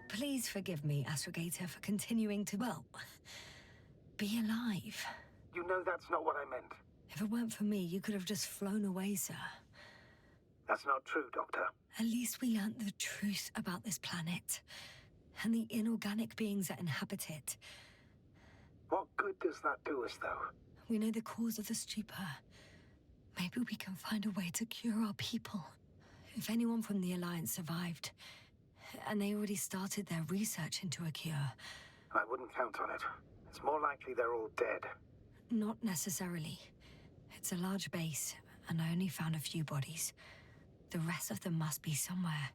Please forgive me, Astrogator, for continuing to, well, be alive. You know that's not what I meant. If it weren't for me, you could have just flown away, sir. That's not true, Doctor. At least we learnt the truth about this planet and the inorganic beings that inhabit it. What good does that do us, though? We know the cause of the stupor. Maybe we can find a way to cure our people. If anyone from the Alliance survived, and they already started their research into a cure. I wouldn't count on it. It's more likely they're all dead. Not necessarily. It's a large base, and I only found a few bodies. The rest of them must be somewhere.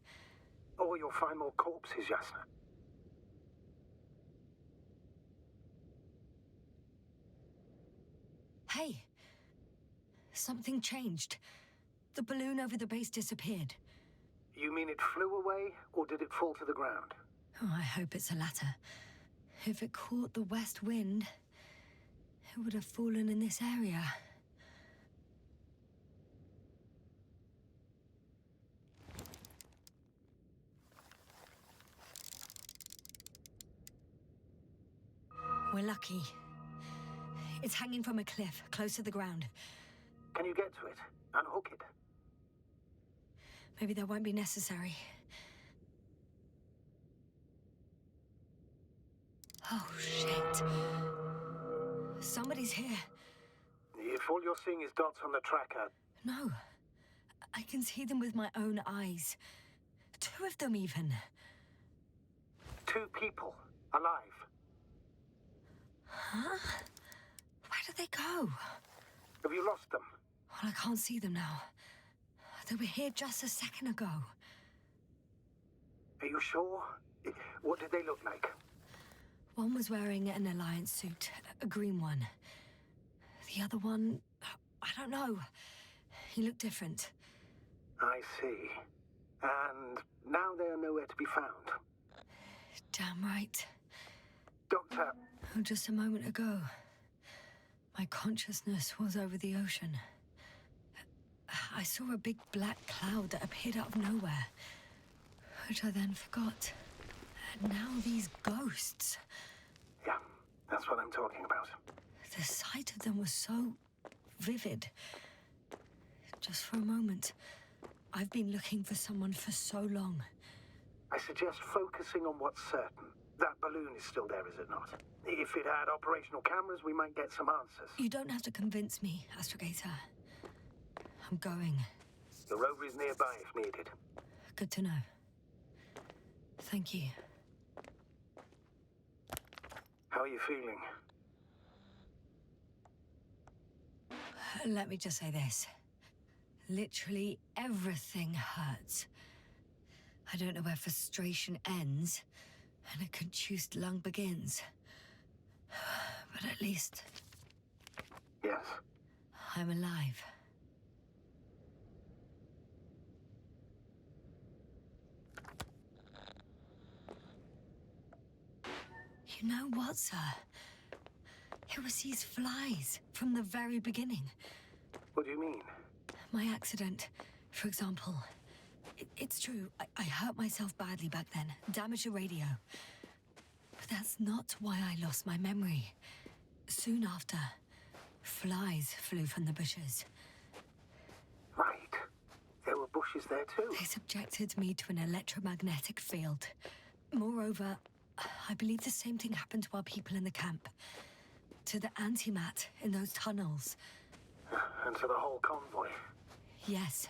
Or you'll find more corpses, Yasna. Hey! Something changed. The balloon over the base disappeared. You mean it flew away, or did it fall to the ground? Oh, I hope it's the latter. If it caught the west wind, it would have fallen in this area. We're lucky. It's hanging from a cliff, close to the ground. Can you get to it? Unhook it? Maybe that won't be necessary. Oh, shit. Somebody's here. If all you're seeing is dots on the tracker, No. I can see them with my own eyes. 2 of them, even. 2 people, alive. Huh? Where did they go? Have you lost them? Well, I can't see them now. They were here just a second ago. Are you sure? What did they look like? One was wearing an Alliance suit, a green one. The other one, I don't know. He looked different. I see. And now they are nowhere to be found. Damn right. Doctor, Oh, just a moment ago, my consciousness was over the ocean. I saw a big black cloud that appeared out of nowhere, which I then forgot. And now these ghosts. yeah, that's what I'm talking about. The sight of them was so vivid. Just for a moment. I've been looking for someone for so long. I suggest focusing on what's certain. That balloon is still there, is it not? If it had operational cameras, we might get some answers. You don't have to convince me, Astrogator. I'm going. The rover is nearby if needed. Good to know. Thank you. How are you feeling? Let me just say this. Literally everything hurts. I don't know where frustration ends and a contused lung begins. But at least Yes. I'm alive. You know what, sir? It was these flies from the very beginning. What do you mean? My accident, for example. It's true, I hurt myself badly back then, damaged a radio. But that's not why I lost my memory. Soon after, flies flew from the bushes. Right. There were bushes there too. They subjected me to an electromagnetic field. Moreover, I believe the same thing happened to our people in the camp. To the antimat in those tunnels. And to the whole convoy. Yes.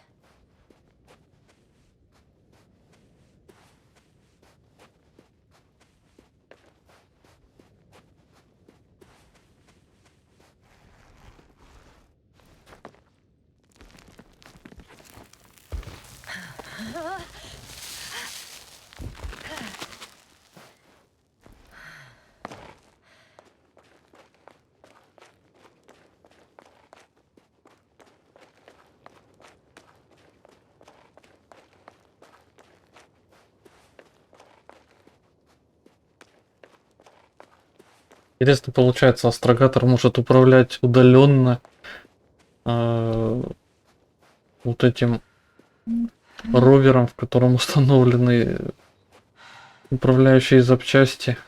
Интересно, получается, астрогатор может управлять удаленно вот этим ровером, в котором установлены управляющие запчасти.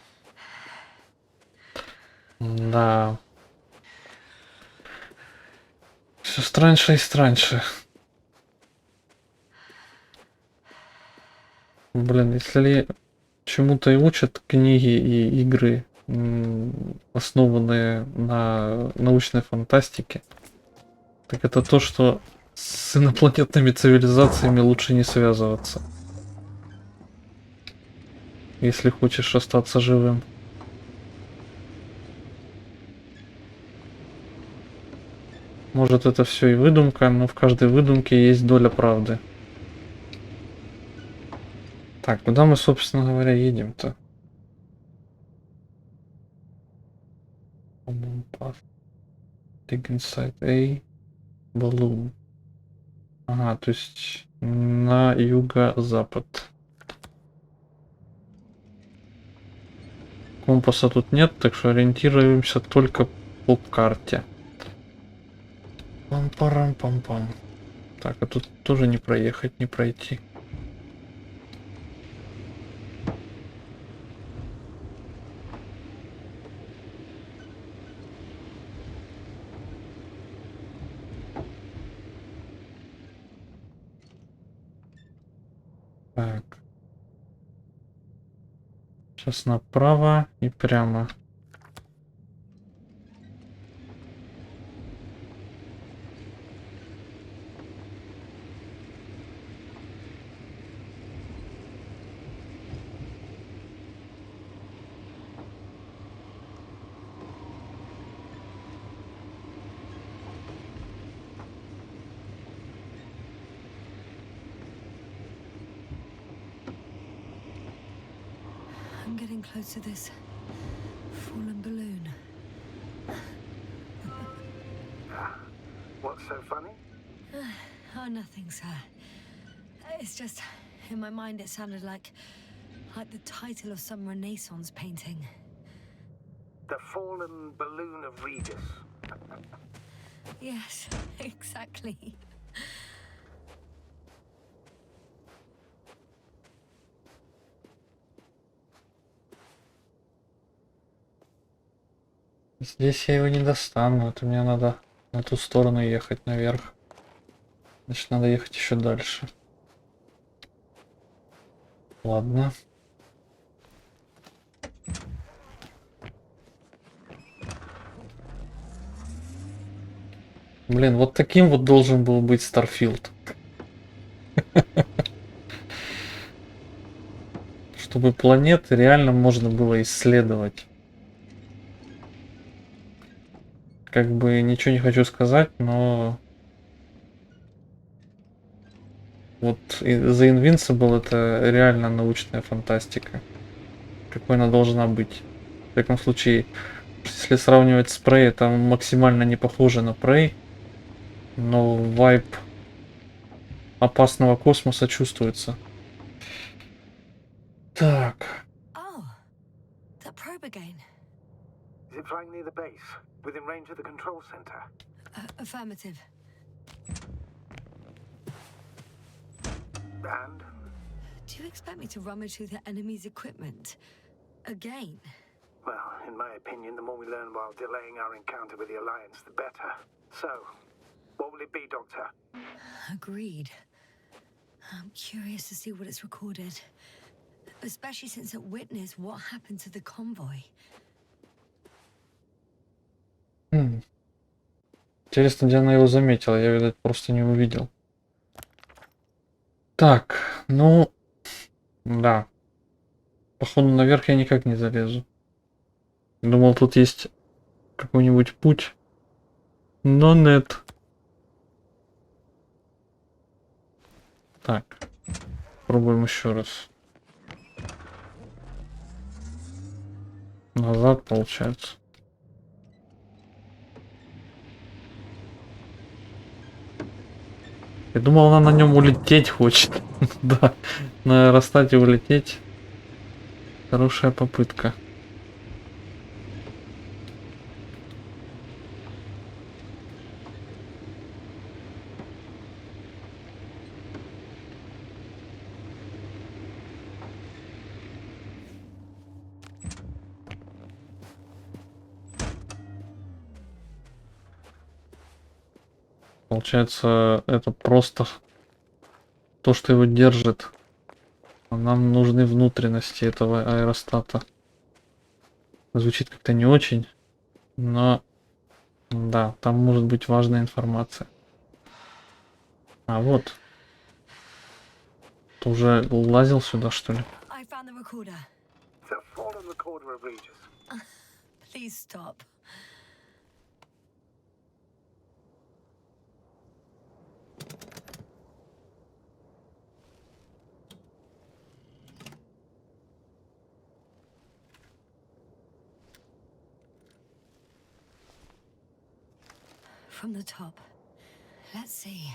Да. Все страньше и страньше. Блин, если чему-то и учат книги и игры, основанные на научной фантастике, так это то, что с инопланетными цивилизациями лучше не связываться, если хочешь остаться живым. Может, это все и выдумка, но в каждой выдумке есть доля правды. Так, куда мы, собственно говоря, едем-то? Dig inside A balloon. Ага, то есть на юго-запад. Компаса тут нет, так что ориентируемся только по карте. Пам-парам-пам-пам. Так, а тут тоже не проехать, не пройти. Так. Сейчас направо и прямо. I'm getting close to this fallen balloon. What's so funny? Oh, nothing, sir. It's just, in my mind it sounded like the title of some Renaissance painting. The fallen balloon of Regis. Yes, exactly. Здесь я его не достану, это мне надо на ту сторону ехать наверх. Значит, надо ехать еще дальше. Ладно. Блин, вот таким вот должен был быть Старфилд. Чтобы планеты реально можно было исследовать. Как бы ничего не хочу сказать, но вот The Invincible это реально научная фантастика. Какой она должна быть. В таком случае, если сравнивать с Prey, это максимально не похоже на Prey, но вайб опасного космоса чувствуется. Так. Oh, that probe again. Is it flying near the base, within range of the control center? Affirmative. And? Do you expect me to rummage through the enemy's equipment? Again? Well, in my opinion, the more we learn while delaying our encounter with the Alliance, the better. So, what will it be, Doctor? Agreed. I'm curious to see what it's recorded. Especially since it witnessed what happened to the convoy. Интересно, где она его заметила. Я, видать, просто не увидел. Так, ну... Да. Походу, наверх я никак не залезу. Думал, тут есть какой-нибудь путь. Но нет. Так. Пробуем еще раз. Назад, получается. Я думал, она на нем улететь хочет. Да, на аэростате улететь. Хорошая попытка. Получается, это просто то, что его держит. А нам нужны внутренности этого аэростата. Звучит как-то не очень, но да, там может быть важная информация. А вот. Ты уже лазил сюда, что ли? I found the recorder. The fallen recorder of Regis. Please stop. From the top. Let's see.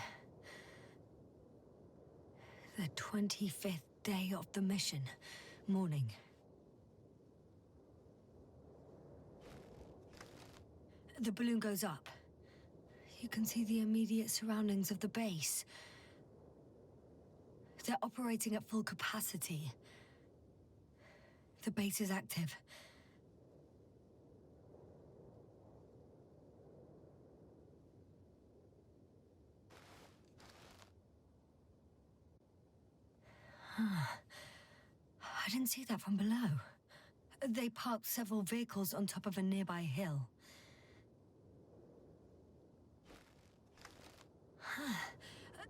The 25th day of the mission. Morning. The balloon goes up. You can see the immediate surroundings of the base. They're operating at full capacity. The base is active. I didn't see that from below. They parked several vehicles on top of a nearby hill.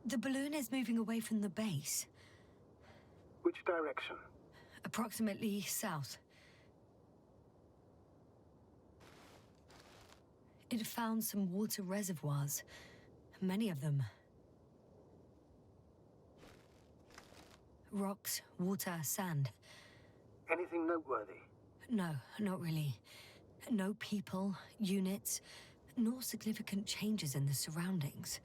The balloon is moving away from the base. Which direction? Approximately south. It found some water reservoirs. Many of them. Rocks, water, sand. Anything noteworthy? No, not really. No people, units, nor significant changes in the surroundings.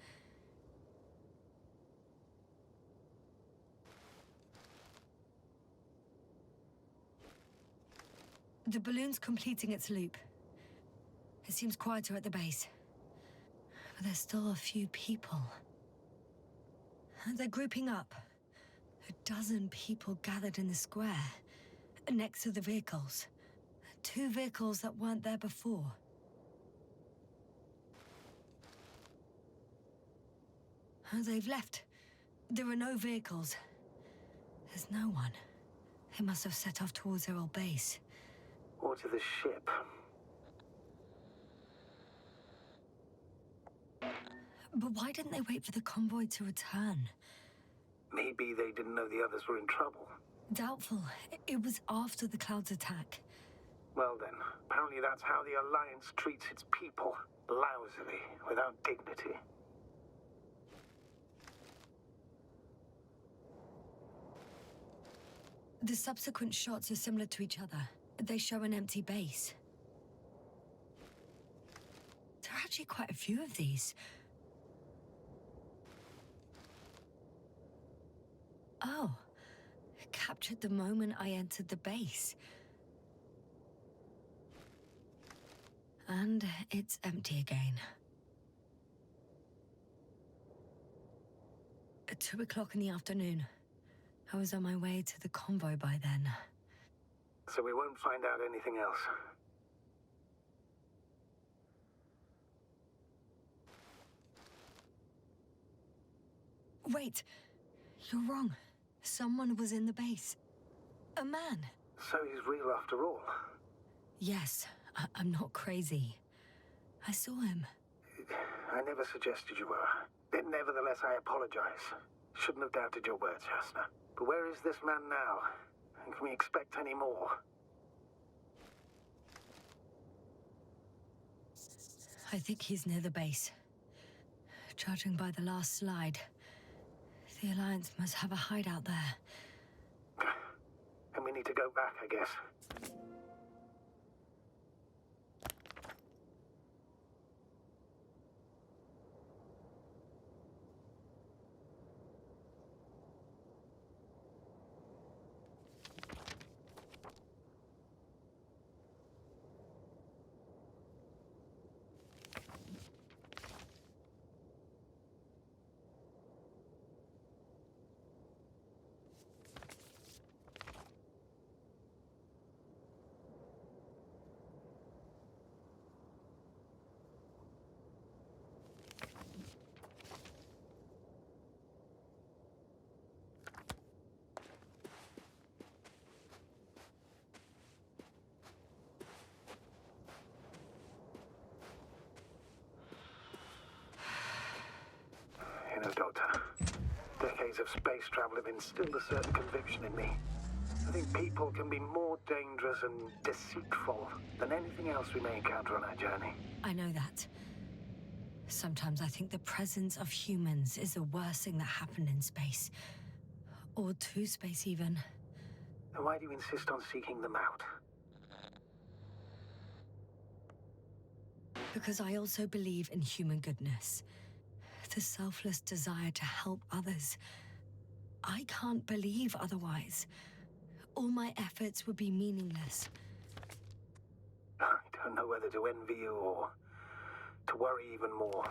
The balloon's completing its loop. It seems quieter at the base. But there's still a few people. They're grouping up. A dozen people gathered in the square, next to the vehicles. 2 vehicles that weren't there before. They've left. There are no vehicles. There's no one. They must have set off towards their old base. Or to the ship? But why didn't they wait for the convoy to return? Maybe they didn't know the others were in trouble. Doubtful. It was after the Cloud's attack. Well then, apparently that's how the Alliance treats its people. Lousily, without dignity. The subsequent shots are similar to each other. They show an empty base. There are actually quite a few of these. Oh, captured the moment I entered the base. And it's empty again. At 2 o'clock in the afternoon. I was on my way to the convoy by then. So we won't find out anything else. Wait, you're wrong. Someone was in the base. A man. So he's real after all. Yes, I'm not crazy. I saw him. I never suggested you were. Nevertheless, I apologize. Shouldn't have doubted your words, Jasna. But where is this man now? And can we expect any more? I think he's near the base. Judging by the last slide, the Alliance must have a hideout there. And we need to go back, I guess. You know, Doctor, decades of space travel have instilled a certain conviction in me. I think people can be more dangerous and deceitful than anything else we may encounter on our journey. I know that. Sometimes I think the presence of humans is the worst thing that happened in space. Or to space, even. Then why do you insist on seeking them out? Because I also believe in human goodness. The selfless desire to help others. I can't believe otherwise. All my efforts would be meaningless. I don't know whether to envy you or to worry even more.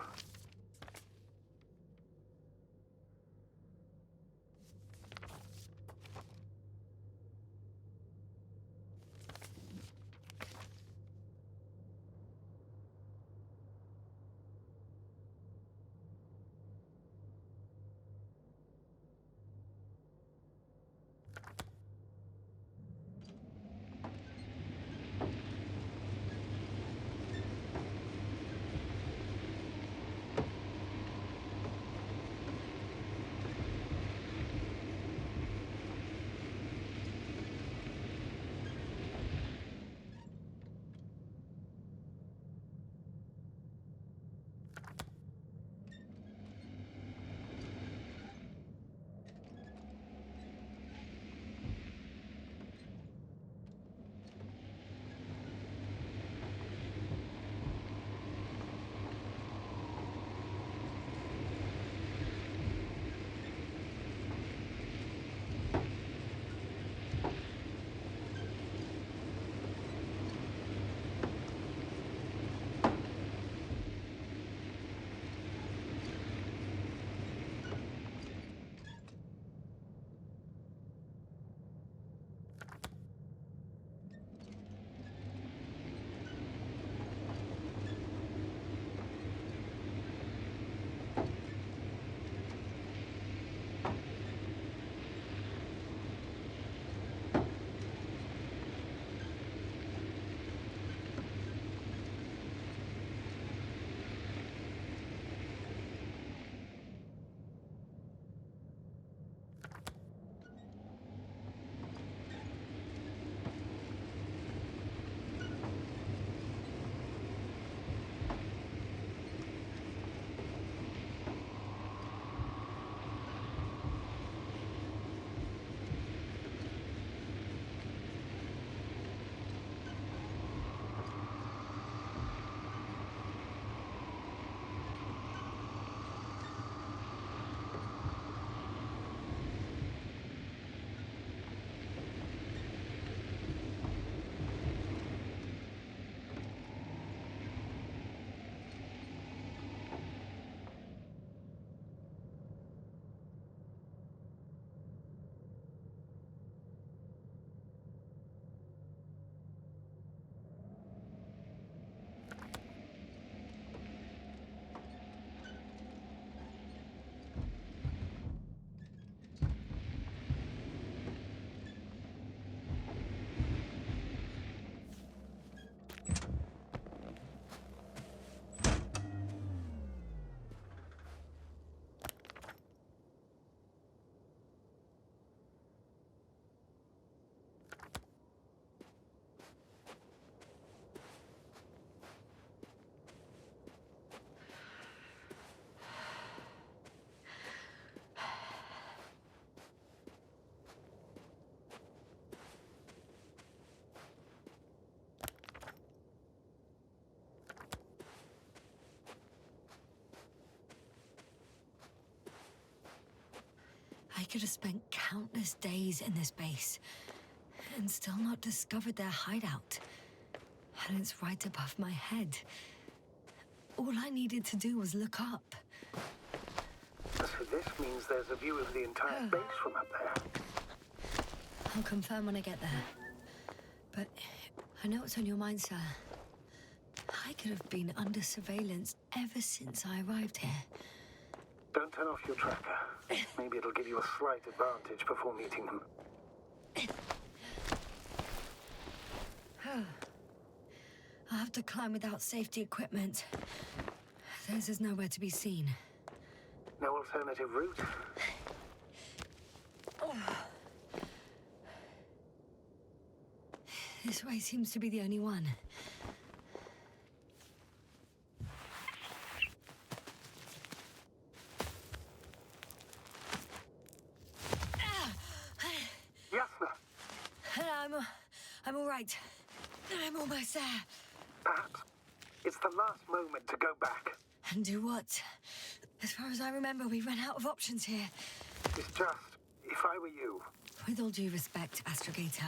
could have spent countless days in this base and still not discovered their hideout. And it's right above my head. All I needed to do was look up. So this means there's a view of the entire base from up there. I'll confirm when I get there. But I know what's on your mind, sir. I could have been under surveillance ever since I arrived here. Don't turn off your tracker. Maybe it'll give you a slight advantage before meeting them. I'll have to climb without safety equipment. Theirs is nowhere to be seen. No alternative route? This way seems to be the only one. Yasna! I'm all right. I'm almost there. Perhaps it's the last moment to go back. And do what? As far as I remember, we ran out of options here. It's just, if I were you. With all due respect, Astrogator,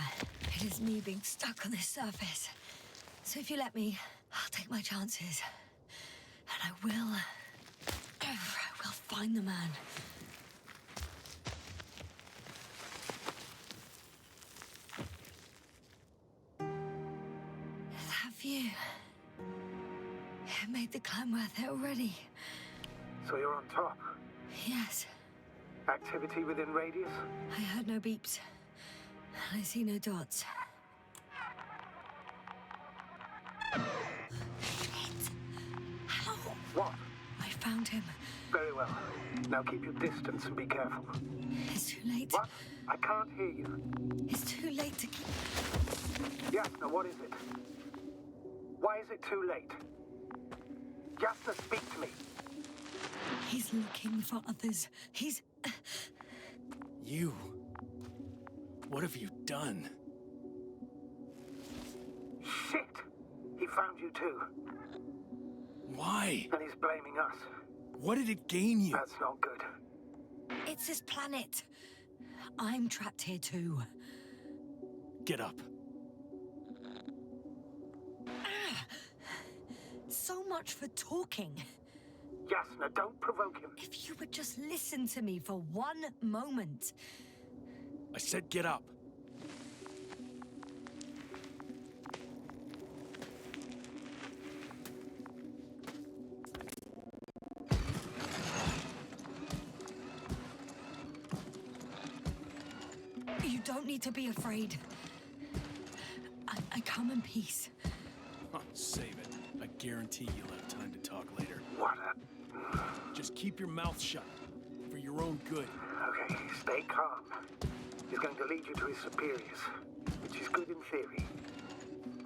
it is me being stuck on this surface. So if you let me, I'll take my chances. And I will find the man. That view. It made the climb worth it already. So you're on top. Yes. Activity within radius? I heard no beeps. I see no dots. Shit! How? What? I found him. Very well. Now keep your distance and be careful. It's too late. What? I can't hear you. It's too late to keep... Yasna, what is it? Why is it too late? Yasna, speak to me. He's looking for others. He's... You... What have you done? Shit! He found you too. Why? And he's blaming us. What did it gain you? That's not good. It's his planet. I'm trapped here too. Get up. So much for talking. Yasna, don't provoke him. If you would just listen to me for one moment. I said get up. You don't need to be afraid. I come in peace. Huh, save it. I guarantee you'll have time to talk later. What a... Just keep your mouth shut. For your own good. Okay, stay calm. He's going to lead you to his superiors, which is good in theory.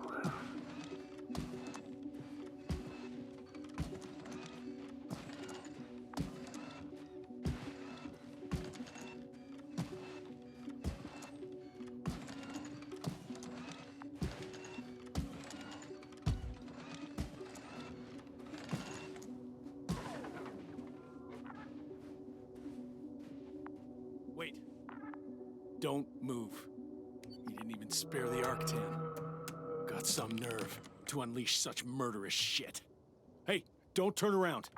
Although... Wait. Don't move. You didn't even spare the Arctan. Got some nerve to unleash such murderous shit. Hey, don't turn around.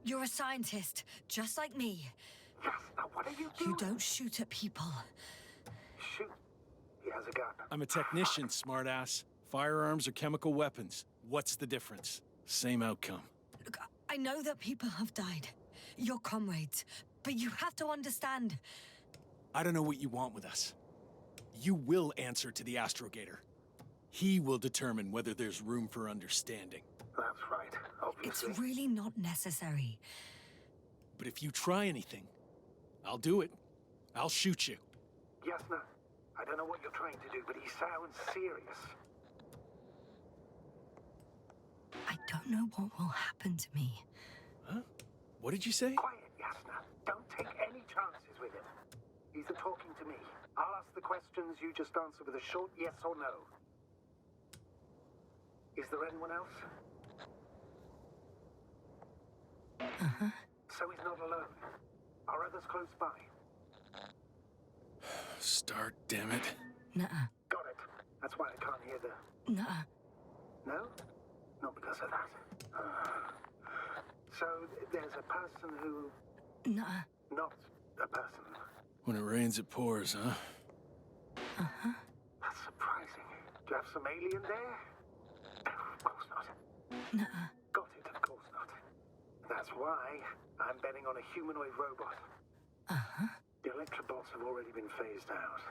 You're a scientist, just like me. Yasna, what are you doing? You don't shoot at people. Shoot. He has a gun. I'm a technician, smartass. Firearms or chemical weapons. What's the difference? Same outcome. Look, I know that people have died. Your comrades. But you have to understand. I don't know what you want with us. You will answer to the Astrogator. He will determine whether there's room for understanding. That's right, obviously. It's really not necessary. But if you try anything, I'll do it. I'll shoot you. Yasna, I don't know what you're trying to do, but he sounds serious. I don't know what will happen to me. Huh? What did you say? Quiet, Yasna. Don't take any chances with him. He's talking to me. I'll ask the questions, you just answer with a short yes or no. Is there anyone else? So he's not alone. Are others close by? Start, damn it. Nuh-uh. Got it. That's why I can't hear the... Nuh-uh. No? Not because of that. So there's a person who... Nuh-uh. Not a person. When it rains, it pours, huh? That's surprising. Do you have some alien there? Of course not. Nuh-uh. Got it, of course not. That's why I'm betting on a humanoid robot. The Electrobots have already been phased out.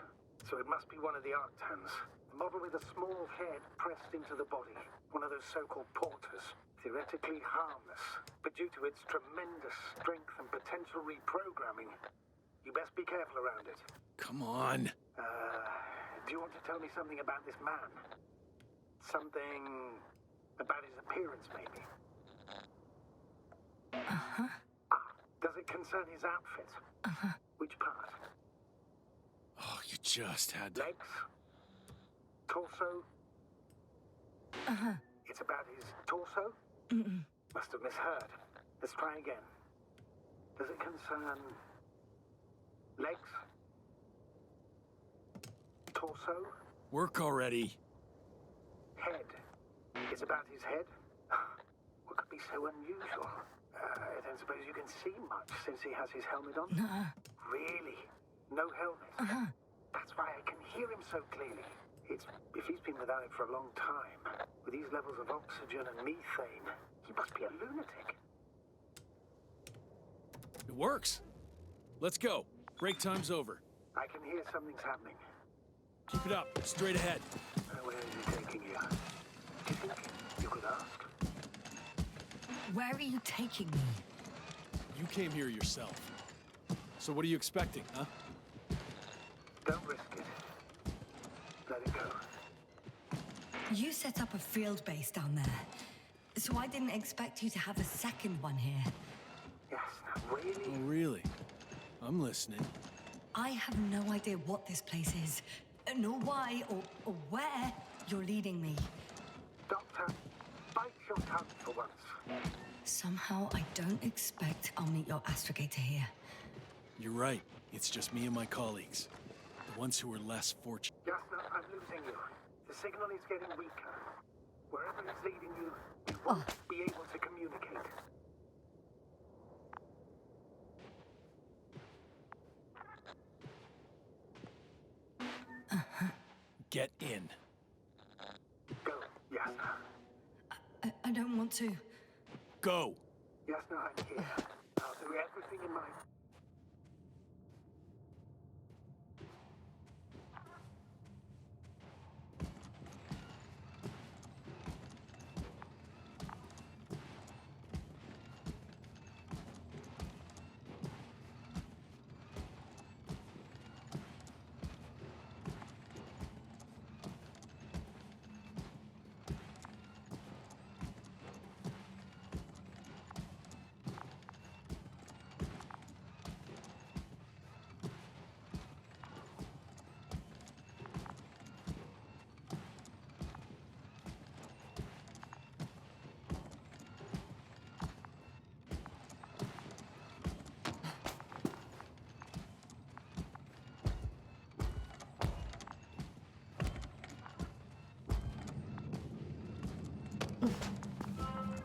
So it must be one of the Arctans. The model with a small head pressed into the body. One of those so-called porters. Theoretically harmless. But due to its tremendous strength and potential reprogramming, you best be careful around it. Come on. Do you want to tell me something about this man? Something about his appearance, maybe? Does it concern his outfit? Which part? Oh, you just had to... Legs? Torso? It's about his torso? Must have misheard. Let's try again. Does it concern... legs? Torso? Work already. Head. It's about his head? What could be so unusual? I don't suppose you can see much since he has his helmet on? Really? No helmet? That's why I can hear him so clearly. It's if he's been without it for a long time, with these levels of oxygen and methane, he must be a lunatic. It works. Let's go. Break time's over. I can hear something's happening. Keep it up. Straight ahead. Where is he taking you? Do you think you could ask? Where are you taking me? You came here yourself. So what are you expecting, huh? Don't risk it. Let it go. You set up a field base down there, so I didn't expect you to have a second one here. Yes, now really? Oh, really? I'm listening. I have no idea what this place is, nor why or where you're leading me. Doctor, bite your tongue for once. Somehow I don't expect I'll meet your astrogator here. You're right. It's just me and my colleagues. The ones who are less fortunate. Jasna, I'm losing you. The signal is getting weaker. Wherever it's leading you, you won't be able to communicate. Get in. Go, Jasna. I don't want to. Go! Jasna, I'm here. I'll do everything in my...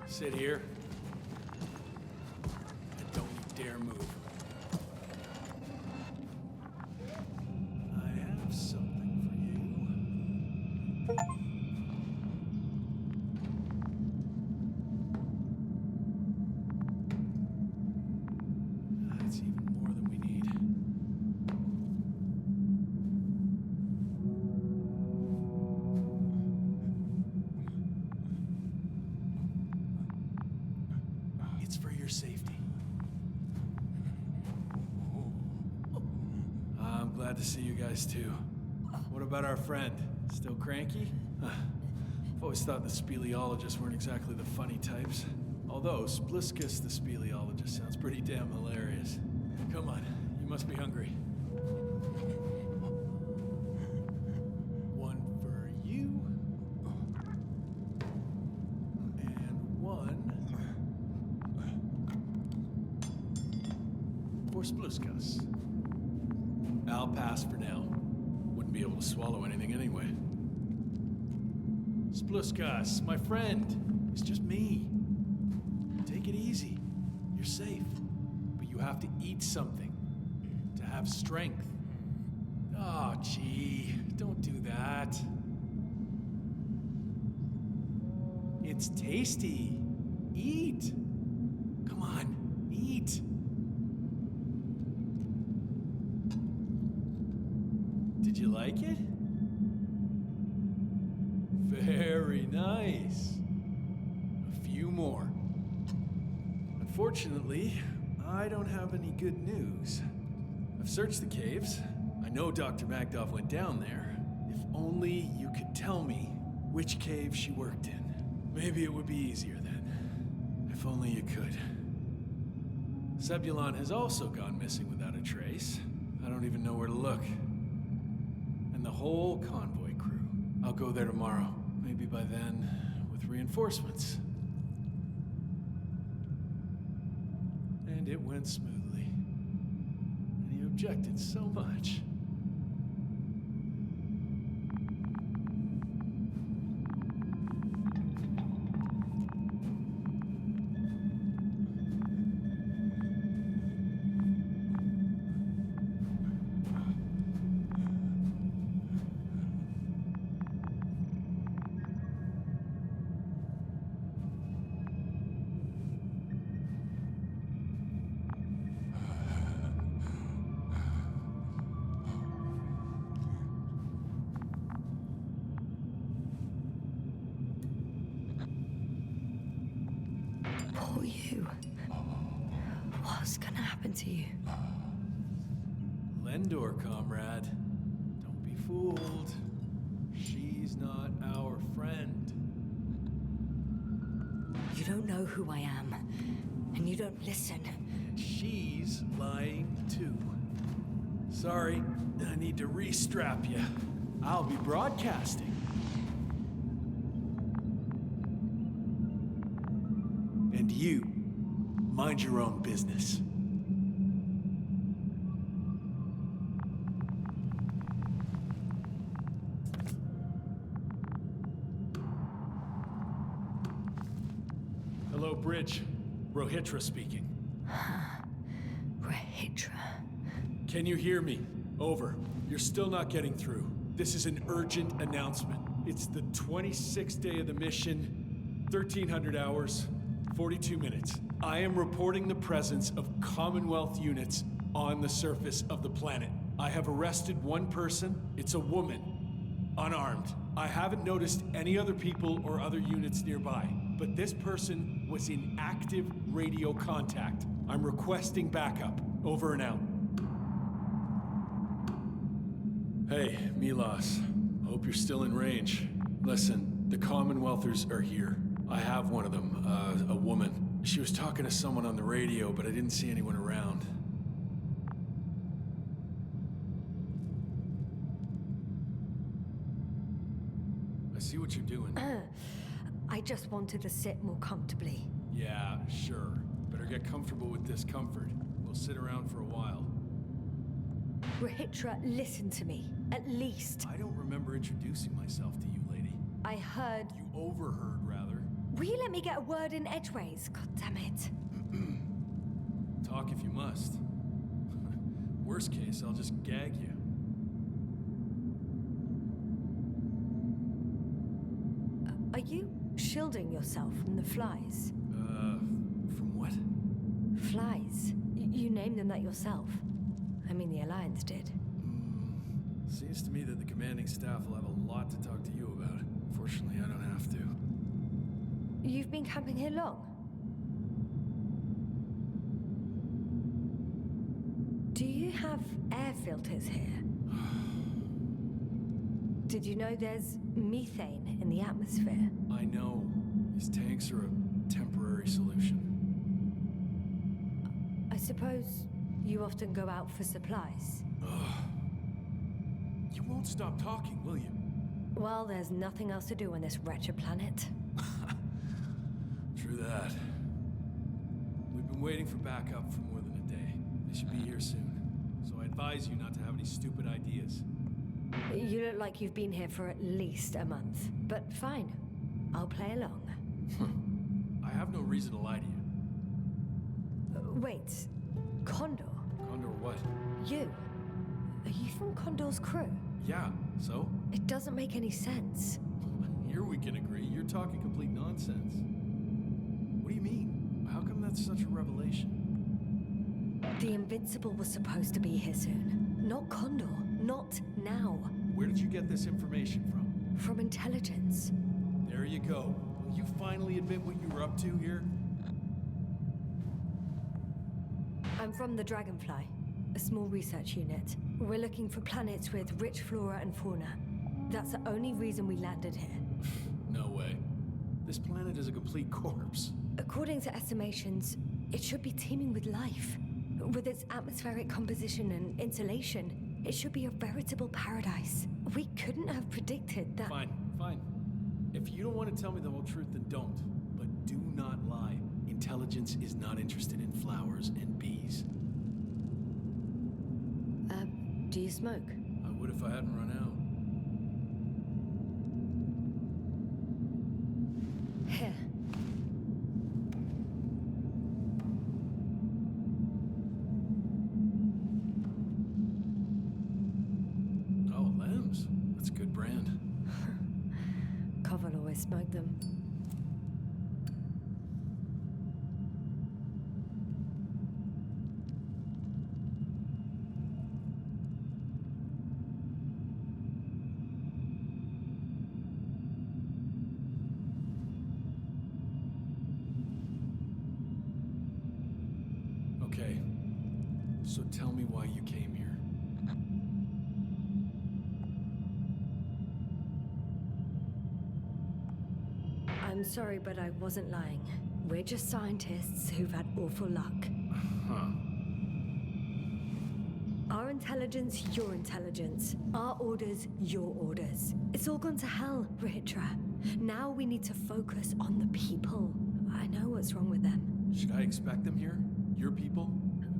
Sit here. And don't you dare move. I have something for you. That's even more than we need. It's for your safety. I'm glad to see you guys too. What about our friend? Still cranky? I've always thought the speleologists weren't exactly the funny types. Although Spliscus the speleologist sounds pretty damn hilarious. Come on, you must be hungry. One for you. And one for Spluskas. I'll pass for now. Wouldn't be able to swallow anything anyway. Spluskas, my friend. It's just me. Take it easy. You're safe. But you have to eat something to have strength. Oh, gee. Don't do that. It's tasty. Eat. Come on, eat. Did you like it? Very nice. A few more. Unfortunately, I don't have any good news. I've searched the caves. I know Dr. Magdov went down there. If only you could tell me which cave she worked in. Maybe it would be easier then. If only you could. Zebulon has also gone missing without a trace. I don't even know where to look. And the whole convoy crew. I'll go there tomorrow. Maybe by then, with reinforcements. And it went smoothly. And he objected so much. Poor you. What's gonna happen to you? Lendor, comrade. Don't be fooled. She's not our friend. You don't know who I am, and you don't listen. She's lying too. Sorry, I need to restrap you. I'll be broadcasting. And you, mind your own business. Hello, Bridge. Rohitra speaking. Rohitra. Can you hear me? Over. You're still not getting through. This is an urgent announcement. It's the 26th day of the mission, 1300 hours, 42 minutes. I am reporting the presence of Commonwealth units on the surface of the planet. I have arrested one person. It's a woman, unarmed. I haven't noticed any other people or other units nearby, but this person was in active radio contact. I'm requesting backup. Over and out. Hey, Milos. Hope you're still in range. Listen, the Commonwealthers are here. I have one of them, a woman. She was talking to someone on the radio, but I didn't see anyone around. I see what you're doing. I just wanted to sit more comfortably. Yeah, sure. Better get comfortable with discomfort. We'll sit around for a while. Rohitra, listen to me. At least. I don't remember introducing myself to you, lady. I heard. You overheard, rather. Will you let me get a word in edgeways? God damn it. Talk if you must. Worst case, I'll just gag you. Are you shielding yourself from the flies? From what? Flies? You named them that yourself. I mean, the Alliance did. Seems to me that the commanding staff will have a lot to talk to you about. Fortunately, I don't have to. You've been camping here long? Do you have air filters here? Did you know there's methane in the atmosphere? I know. These tanks are a temporary solution. I suppose you often go out for supplies. You won't stop talking, will you? Well, there's nothing else to do on this wretched planet. True that. We've been waiting for backup for more than a day. They should be here soon. So I advise you not to have any stupid ideas. You look like you've been here for at least a month. But fine. I'll play along. I have no reason to lie to you. Wait. Condor? Condor what? You? Are you from Condor's crew? Yeah, so? It doesn't make any sense. Here we can agree. You're talking complete nonsense. What do you mean? How come that's such a revelation? The Invincible was supposed to be here soon. Not Condor. Not now. Where did you get this information from? From intelligence. There you go. Will you finally admit what you were up to here? I'm from the Dragonfly, a small research unit. We're looking for planets with rich flora and fauna. That's the only reason we landed here. No way. This planet is a complete corpse. According to estimations, it should be teeming with life. With its atmospheric composition and insulation, it should be a veritable paradise. We couldn't have predicted that. Fine, fine. If you don't want to tell me the whole truth, then don't. But do not lie. Intelligence is not interested in flowers and bees. Do you smoke? I would if I hadn't run out. Here. Oh, Lambs. That's a good brand. Koval always smoked them. Okay. So tell me why you came here. I'm sorry, but I wasn't lying. We're just scientists who've had awful luck. Huh. Our intelligence, your intelligence. Our orders, your orders. It's all gone to hell, Ritra. Now we need to focus on the people. I know what's wrong with them. Should I expect them here? Your people?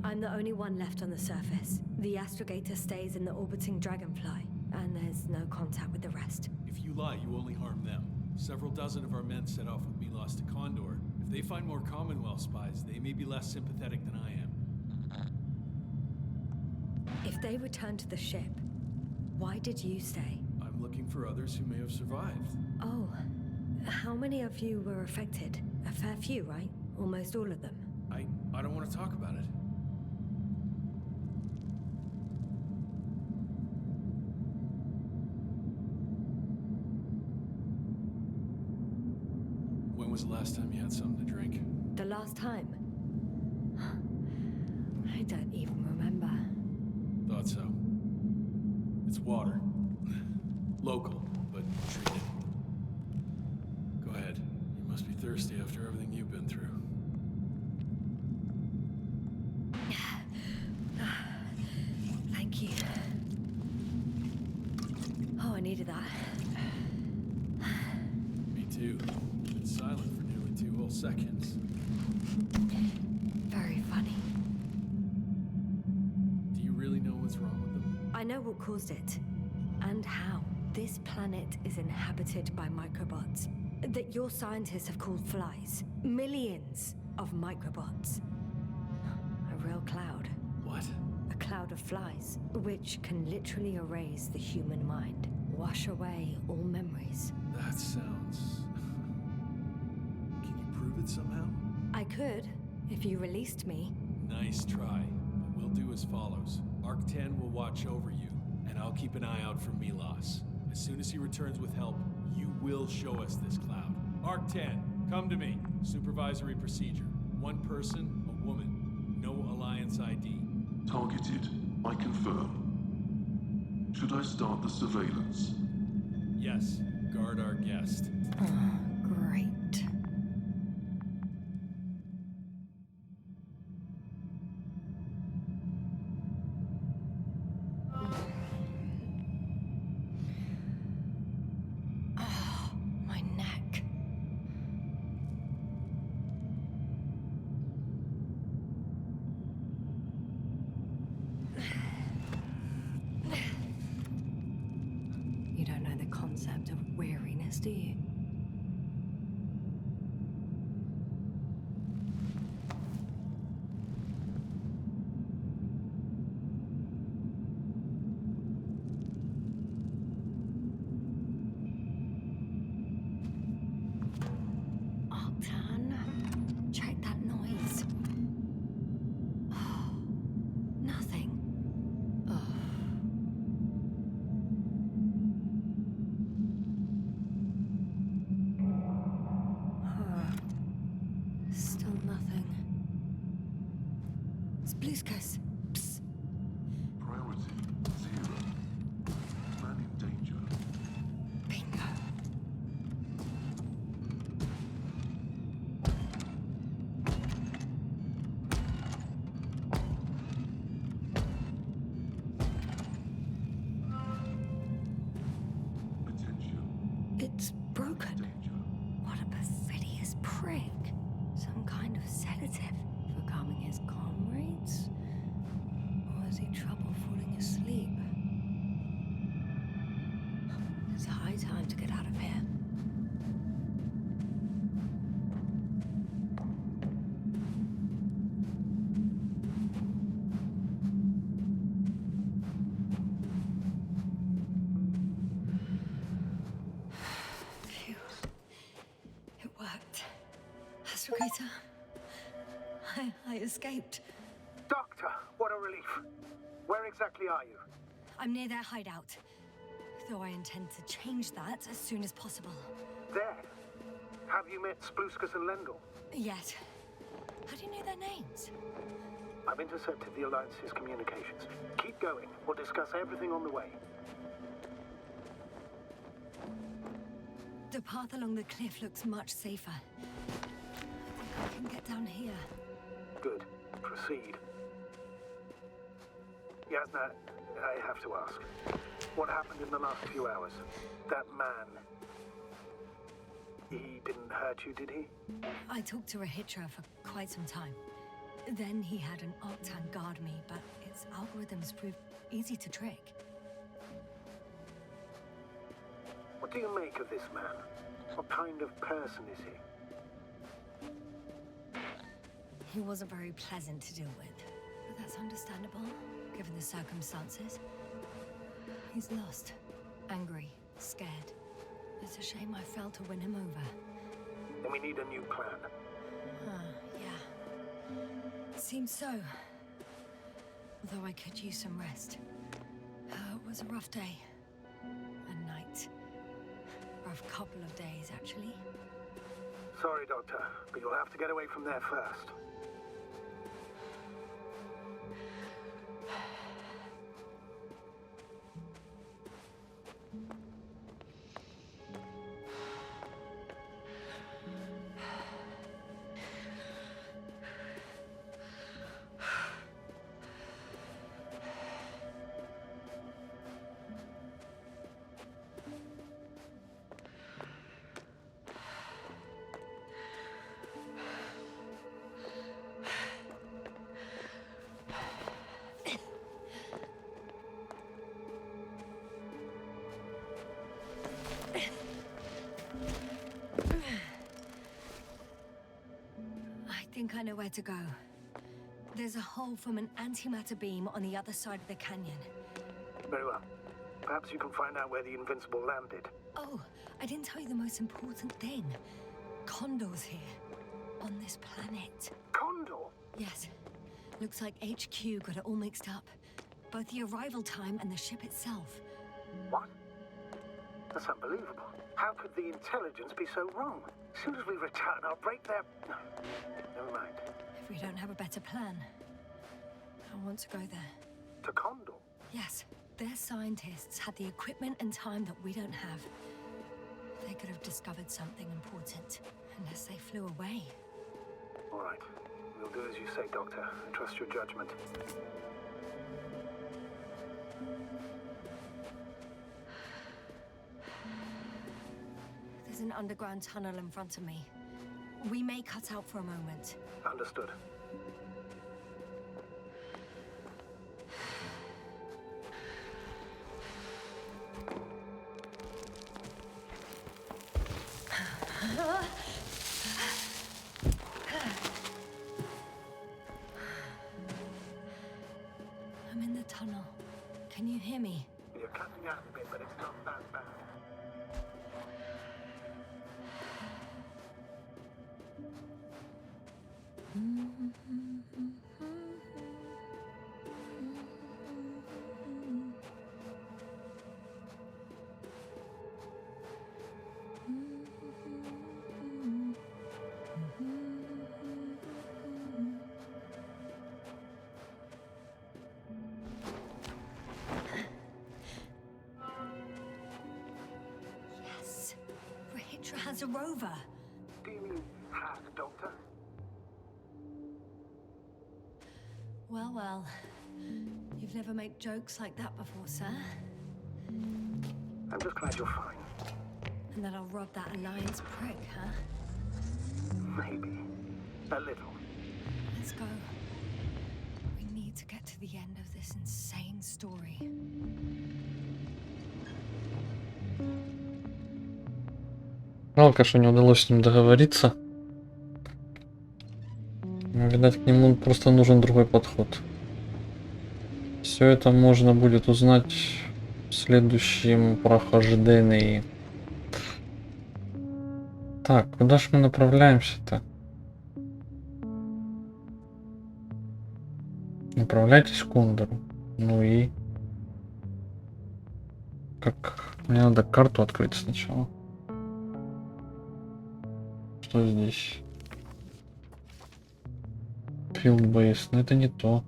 I'm the only one left on the surface. The astrogator stays in the orbiting dragonfly, and there's no contact with the rest. If you lie, you only harm them. Several dozen of our men set off with Milos to Condor. If they find more Commonwealth spies, they may be less sympathetic than I am. If they return to the ship, why did you stay? I'm looking for others who may have survived. Oh, how many of you were affected? A fair few, right? Almost all of them. I don't want to talk about it. When was the last time you had something to drink? The last time? I don't even remember. Thought so. It's water. Local, but treated. Go ahead. You must be thirsty after everything you've been through. Thank you. Oh, I needed that. Me too. Been silent for nearly 2 whole seconds. Very funny. Do you really know what's wrong with them? I know what caused it. And how. This planet is inhabited by microbots that your scientists have called flies. Millions of microbots. A real cloud. What? A cloud of flies, which can literally erase the human mind. Wash away all memories. That sounds... Can you prove it somehow? I could, if you released me. Nice try, but we'll do as follows. Arc 10 will watch over you, and I'll keep an eye out for Milos. As soon as he returns with help, you will show us this cloud. Arc 10, come to me. Supervisory procedure. One person, a woman. No Alliance ID. Targeted. I confirm. Should I start the surveillance? Yes, guard our guest. Great. Oh, my neck. this, do you? Octane, check that noise. Oh, nothing. Oh. Still nothing. Spluskas. Psst. Priority 0. Man in danger. Bingo. Attention. It's broken. Danger. What a perfidious prick. Some kind of sedative for calming his comrades? Or has he trouble falling asleep? It's high time to get out of here. Phew. It worked. Astragator. I escaped. Doctor, what a relief. Where exactly are you? I'm near their hideout. Though I intend to change that as soon as possible. There. Have you met Spluskas and Lendl? Yet. How do you know their names? I've intercepted the Alliance's communications. Keep going. We'll discuss everything on the way. The path along the cliff looks much safer. I think I can get down here. Good. Proceed. Yasna, I have to ask. What happened in the last few hours? That man... He didn't hurt you, did he? I talked to Rahitra for quite some time. Then he had an Octane guard me, but its algorithms proved easy to trick. What do you make of this man? What kind of person is he? He wasn't very pleasant to deal with. But that's understandable, given the circumstances. He's lost. Angry. Scared. It's a shame I failed to win him over. Then we need a new plan. Yeah. Seems so. Although I could use some rest. It was a rough day. A night. Rough couple of days, actually. Sorry, Doctor, but you'll have to get away from there first. I think I know where to go. There's a hole from an antimatter beam on the other side of the canyon. Very well. Perhaps you can find out where the Invincible landed. Oh, I didn't tell you the most important thing. Condor's here. On this planet. Condor? Yes. Looks like HQ got it all mixed up. Both the arrival time and the ship itself. What? That's unbelievable. How could the intelligence be so wrong? As soon as we return, I'll break their... No, never mind. If we don't have a better plan, I want to go there. To Condor? Yes, their scientists had the equipment and time that we don't have. They could have discovered something important, unless they flew away. All right. We'll do as you say, Doctor. I trust your judgment. There's an underground tunnel in front of me. We may cut out for a moment. Understood. You're cutting out a bit, but it's not that bad. Yes, Rahitra has a rover. Do you mean hack, Doctor? Well, well. You've never made jokes like that before, sir. I'm just glad you're fine. And that I'll rob that Alliance prick, huh? Maybe. A little. Let's go. We need to get to the end of this insane story. Жалко, что не удалось с ним договориться. Видать, к нему просто нужен другой подход. Все это можно будет узнать в следующем прохождении. Так, куда ж мы направляемся-то? Направляйтесь к Кондору. Ну и... Как? Мне надо карту открыть сначала. Что здесь? Field Base. Но это не то.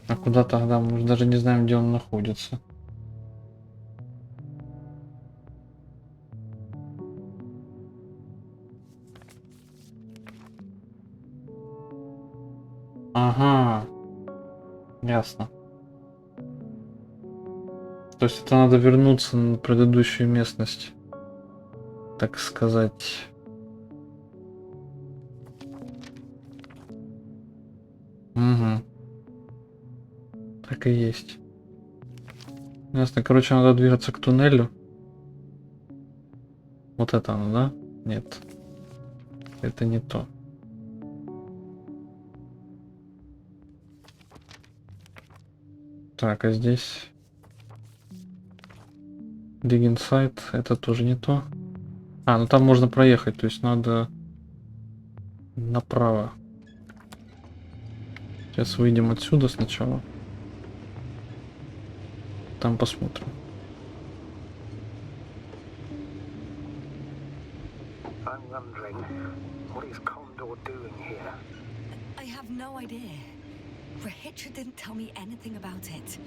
А куда тогда? Мы даже не знаем, где он находится. Ага. Ясно. То есть это надо вернуться на предыдущую местность. Так сказать. Угу. Так и есть. Ясно. Короче, надо двигаться к туннелю. Вот это оно, да? Нет. Это не то. Так, а здесь... Dig Inside. Это тоже не то. А, ну там можно проехать. То есть надо... направо. Сейчас выйдем отсюда сначала. Там посмотрим. I'm wondering, what is Condor doing here? I have no idea. Rahitra didn't tell me anything about it.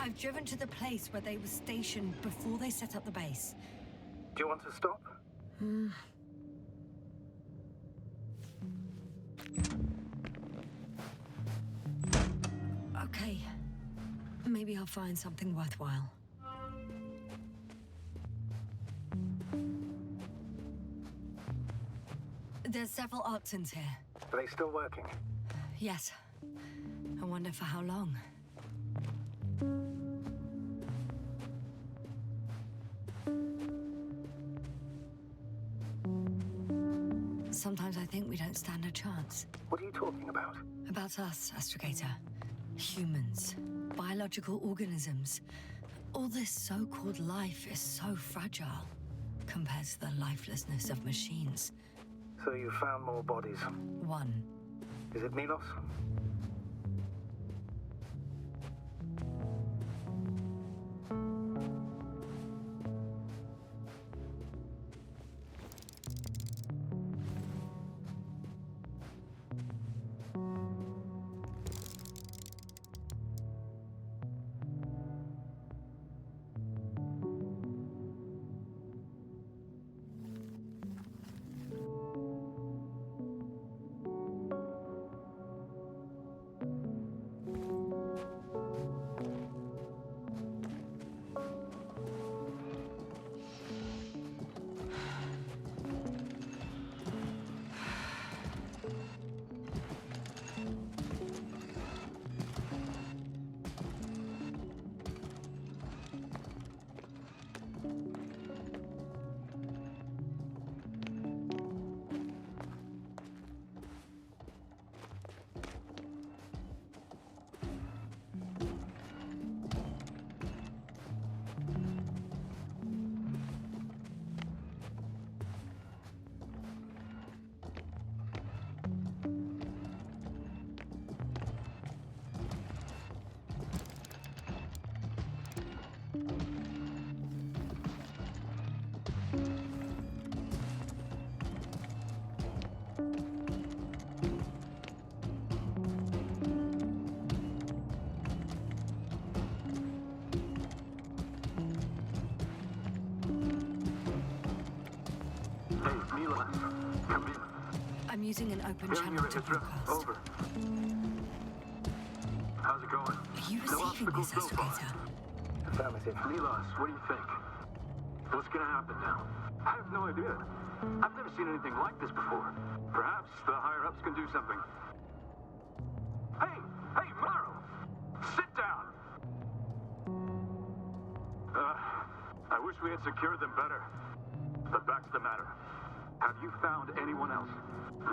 I've driven to the place where they were stationed before they set up the base. Do you want to stop? Okay. Maybe I'll find something worthwhile. There's several Arctons here. Are they still working? Yes. I wonder for how long. Sometimes I think we don't stand a chance. What are you talking about? About us, Astrogator. Humans. Biological organisms. All this so-called life is so fragile compared to the lifelessness of machines. So you found more bodies. One. Is it Milos? I'm using an open channel to broadcast. Over. How's it going? Are you receiving this, Astrogator? Affirmative. Milos, what do you think? What's gonna happen now? I have no idea. I've never seen anything like this before. Perhaps the higher-ups can do something. Hey! Hey, Maro! Sit down! I wish we had secured them better. But back to the matter. Have you found anyone else?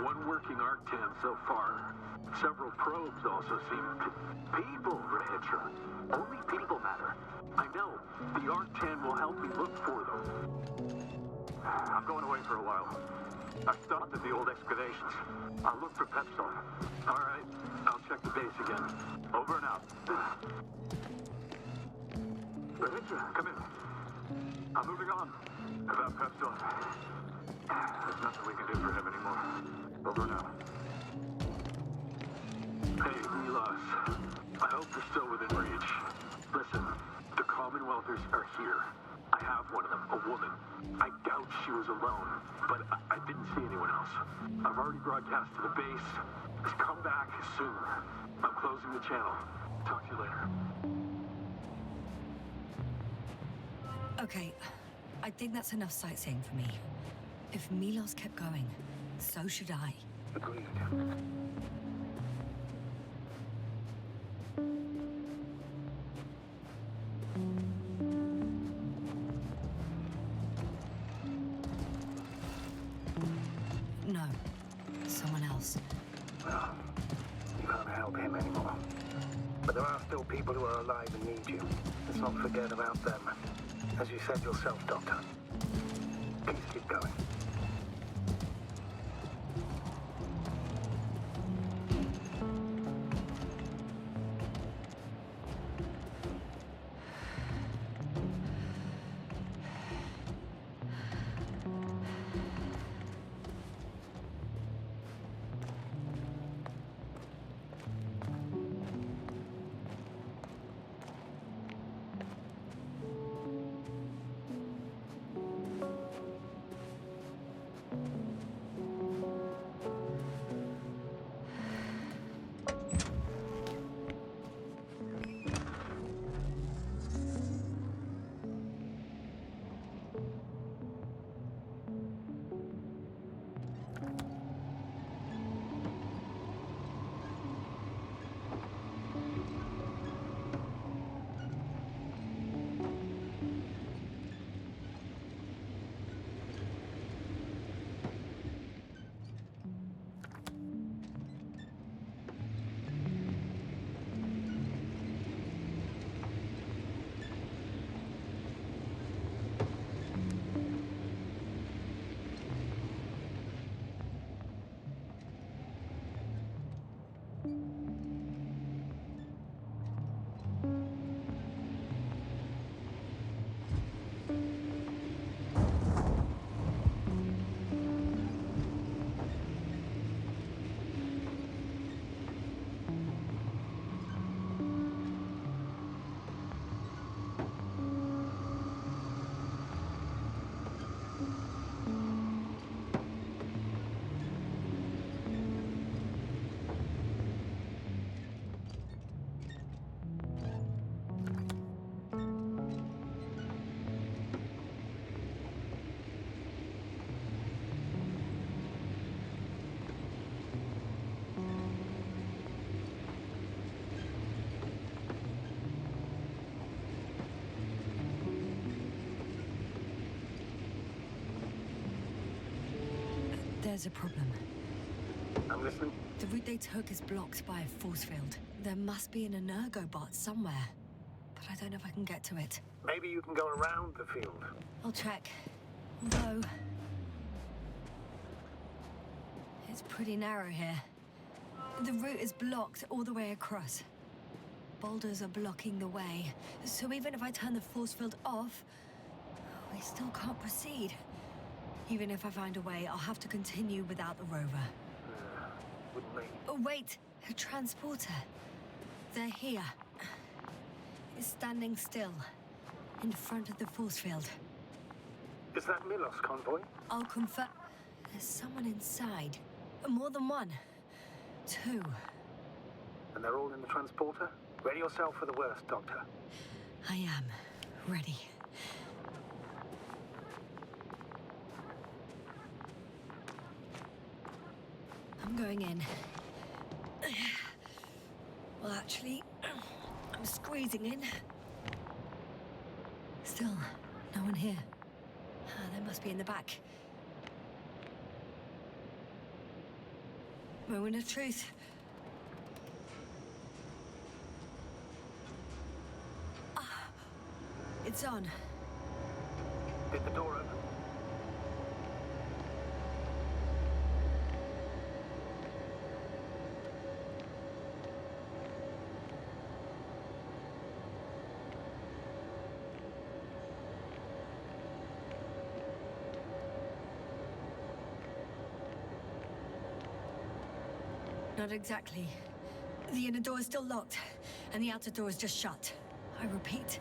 One working Arctan so far. Several probes also seem... People, Rahitra. Only people matter. I know. The Arctan will help me look for them. I'm going away for a while. I stopped at the old excavations. I'll look for Pepsol. All right. I'll check the base again. Over and out. Rahitra, come in. I'm moving on. About Pepsol. There's nothing we can do for him anymore. Over now. Hey, Milos. I hope you're still within reach. Listen, the Commonwealthers are here. I have one of them, a woman. I doubt she was alone, but I didn't see anyone else. I've already broadcast to the base. Just come back soon. I'm closing the channel. Talk to you later. Okay, I think that's enough sightseeing for me. If Milos kept going, so should I. Agreed. No, someone else. Well, you can't help him anymore. But there are still people who are alive and need you. Let's not forget about them. As you said yourself, Doctor. Please keep going. There's a problem. I'm listening. The route they took is blocked by a force field. There must be an energobot somewhere, but I don't know if I can get to it. Maybe you can go around the field. I'll check. Although... it's pretty narrow here. The route is blocked all the way across. Boulders are blocking the way, so even if I turn the force field off, we still can't proceed. Even if I find a way, I'll have to continue without the rover. Wouldn't they? Oh, wait! A transporter. They're here. It's standing still, in front of the force field. Is that Milos convoy? I'll confirm. There's someone inside. More than one. Two. And they're all in the transporter? Ready yourself for the worst, Doctor. I am. Ready. I'm going in. Well, actually, I'm squeezing in. Still, no one here. They must be in the back. Moment of truth. It's on. Did the door open? Not exactly. The inner door is still locked, and the outer door is just shut. I repeat,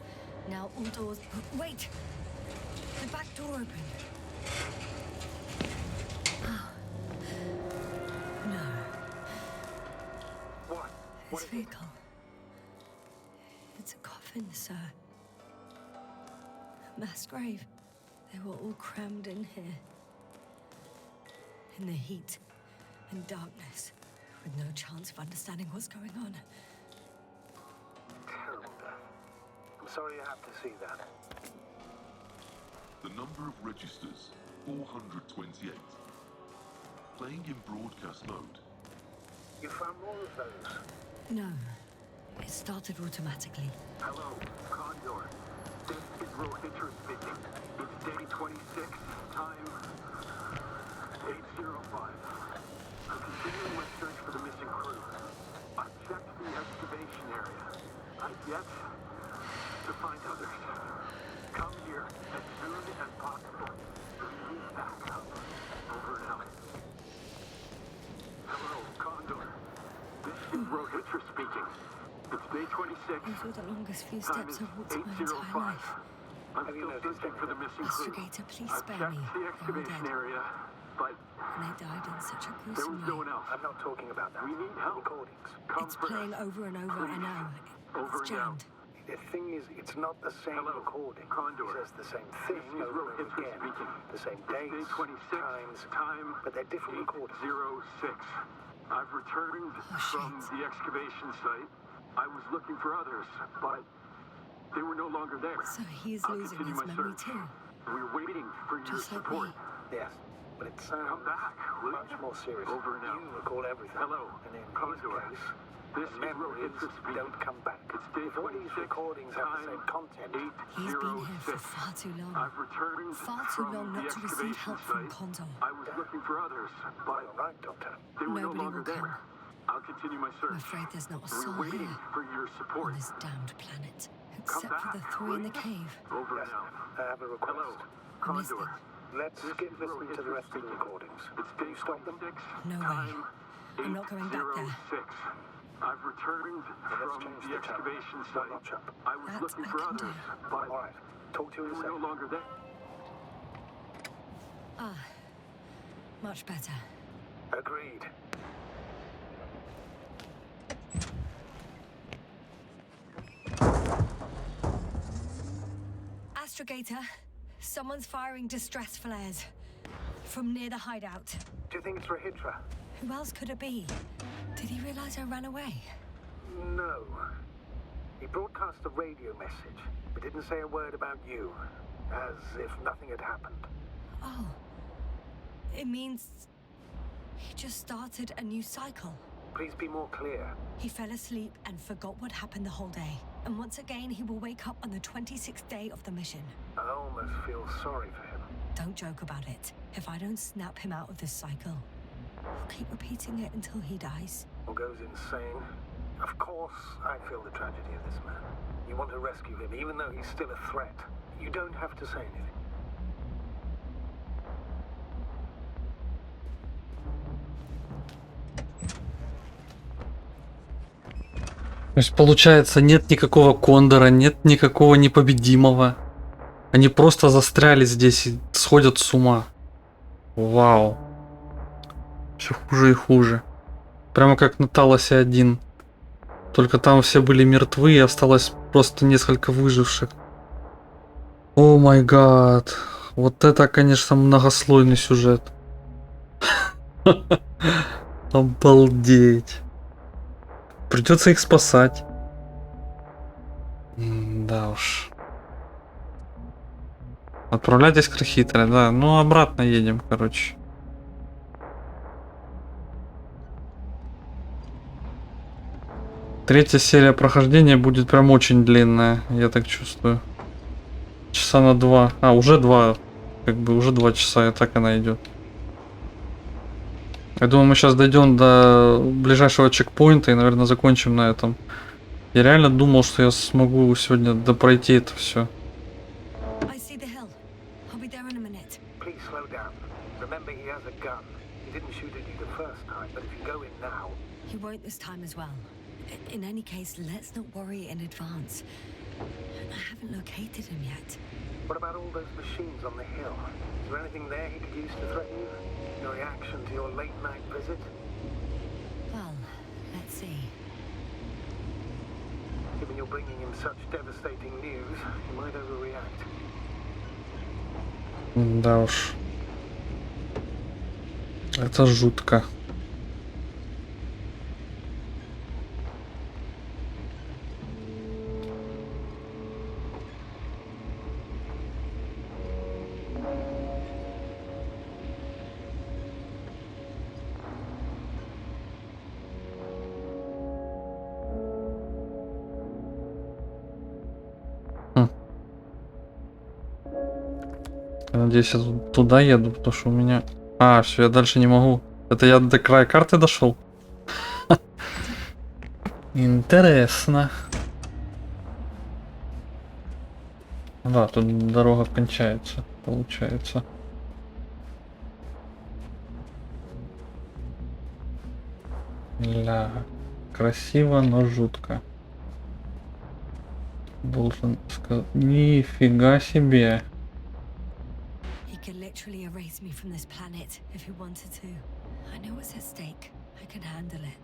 now all doors... Wait! The back door opened. Oh. No. What? What This is it? vehicle. It's a coffin, sir. A mass grave. They were all crammed in here. In the heat and darkness, with no chance of understanding what's going on. Terrible death. I'm sorry you have to see that. The number of registers, 428. Playing in broadcast mode. You found more of those? No. It started automatically. Hello, Condor. This is Rohitra speaking. It's day 26, time 8:05. I'm continuing my search for the missing crew. I've checked the excavation area. I've yet to find others. Come here as soon as possible. We need backup. Over and out. Hello, Condor. This is Rohitra speaking. It's day 26. These were the longest few Time steps is I've walked in my entire 8:05. life. I'm Have you still noticed searching for the missing crew. Astrogator, please I've spare checked me. the They're all excavation dead. area, but And they died in such a there gruesome was no one way. else. I'm not talking about that. We need The help. recordings. Come It's for playing us. over and over, I know. Over It's and out. jammed. The thing is, it's not the same Hello, recording. Condor. It says the same This thing is over and Rohitra again. speaking. The same It's dates, day 26, times, time but they're different recordings. 8:06. I've returned from shit. the excavation site. I was looking for others, but they were no longer there. So he's I'll losing continue his my memory search. too. We're waiting for your Just like support. me. Yes, but it Come sounds back, will much you? more serious. Over and out. You recall everything. Hello, And in Condor. his case, This the is memories Rohitra speaking. don't come back. It's day If all these 26, recordings have the time same content, He's been here for 8:06. far too long. I've returned Far too from long the not to receive excavation help from site. Condor. I was looking for others, all but right, Doctor. they were no Nobody longer will there. come. I'll continue my I'm search. afraid there's not a We're soul waiting here for your on support. this damned planet, Come except for the back, three in the will cave. Over Yes, and out. I have a request. Hello, I missed Condor. them. Let's skip listening to the rest of the recordings. It's Can day you stop them? 26. No way. Time I'm not going back there. 8:06. I've returned Let's from change the the channel. excavation Not site. much up. I was That looking I for can others, do. but All right. Talk to you they in a were no second. longer there. Ah, much better. Agreed. Astrogator, someone's firing distress flares from near the hideout. Do you think it's Rahitra? Who else could it be? Did he realize I ran away? No. He broadcast a radio message, but didn't say a word about you, as if nothing had happened. Oh, it means he just started a new cycle. Please be more clear. He fell asleep and forgot what happened the whole day. And once again, he will wake up on the 26th day of the mission. I almost feel sorry for him. Don't joke about it. If I don't snap him out of this cycle, he'll keep repeating it until he dies. Or goes insane. Of course, I feel the tragedy of this man. You want to rescue him, even though he's still a threat. You don't have to say anything. То есть, получается, нет никакого Кондора, нет никакого непобедимого. Они просто застряли здесь и сходят с ума. Вау. Все хуже и хуже. Прямо как на Талосе 1. Только там все были мертвы, и осталось просто несколько выживших. О май гад. Вот это, конечно, многослойный сюжет. Обалдеть. Придется их спасать. Да уж. Отправляйтесь к Рахитре, да. Ну, обратно едем, короче. Третья серия прохождения будет прям очень длинная, я так чувствую. Часа на 2. А, уже 2. Как бы уже 2 часа, и так она идет. Я думаю, мы сейчас дойдем до ближайшего чекпоинта и, наверное, закончим на этом. Я реально думал, что я смогу сегодня допройти это все. I see the hill. I'll be there in a minute. Please slow down. Remember, he has a gun. He didn't shoot at you the first time, but if you go in now... He won't this time as well. In any case, let's not worry in advance. I haven't located him yet. What about all those machines on the hill? Is there anything there he could use to threaten you? Your reaction to your late-night visit? Well, let's see. Given you're bringing him such devastating news, he might overreact. Да уж. Это жутко. Я надеюсь, я туда еду, потому что у меня... А, все, я дальше не могу. Это я до края карты дошел? Интересно. Да, тут дорога кончается, получается. Ля, красиво, но жутко. Должен сказать... Нифига себе. He could literally erase me from this planet if he wanted to. I know what's at stake. I can handle it.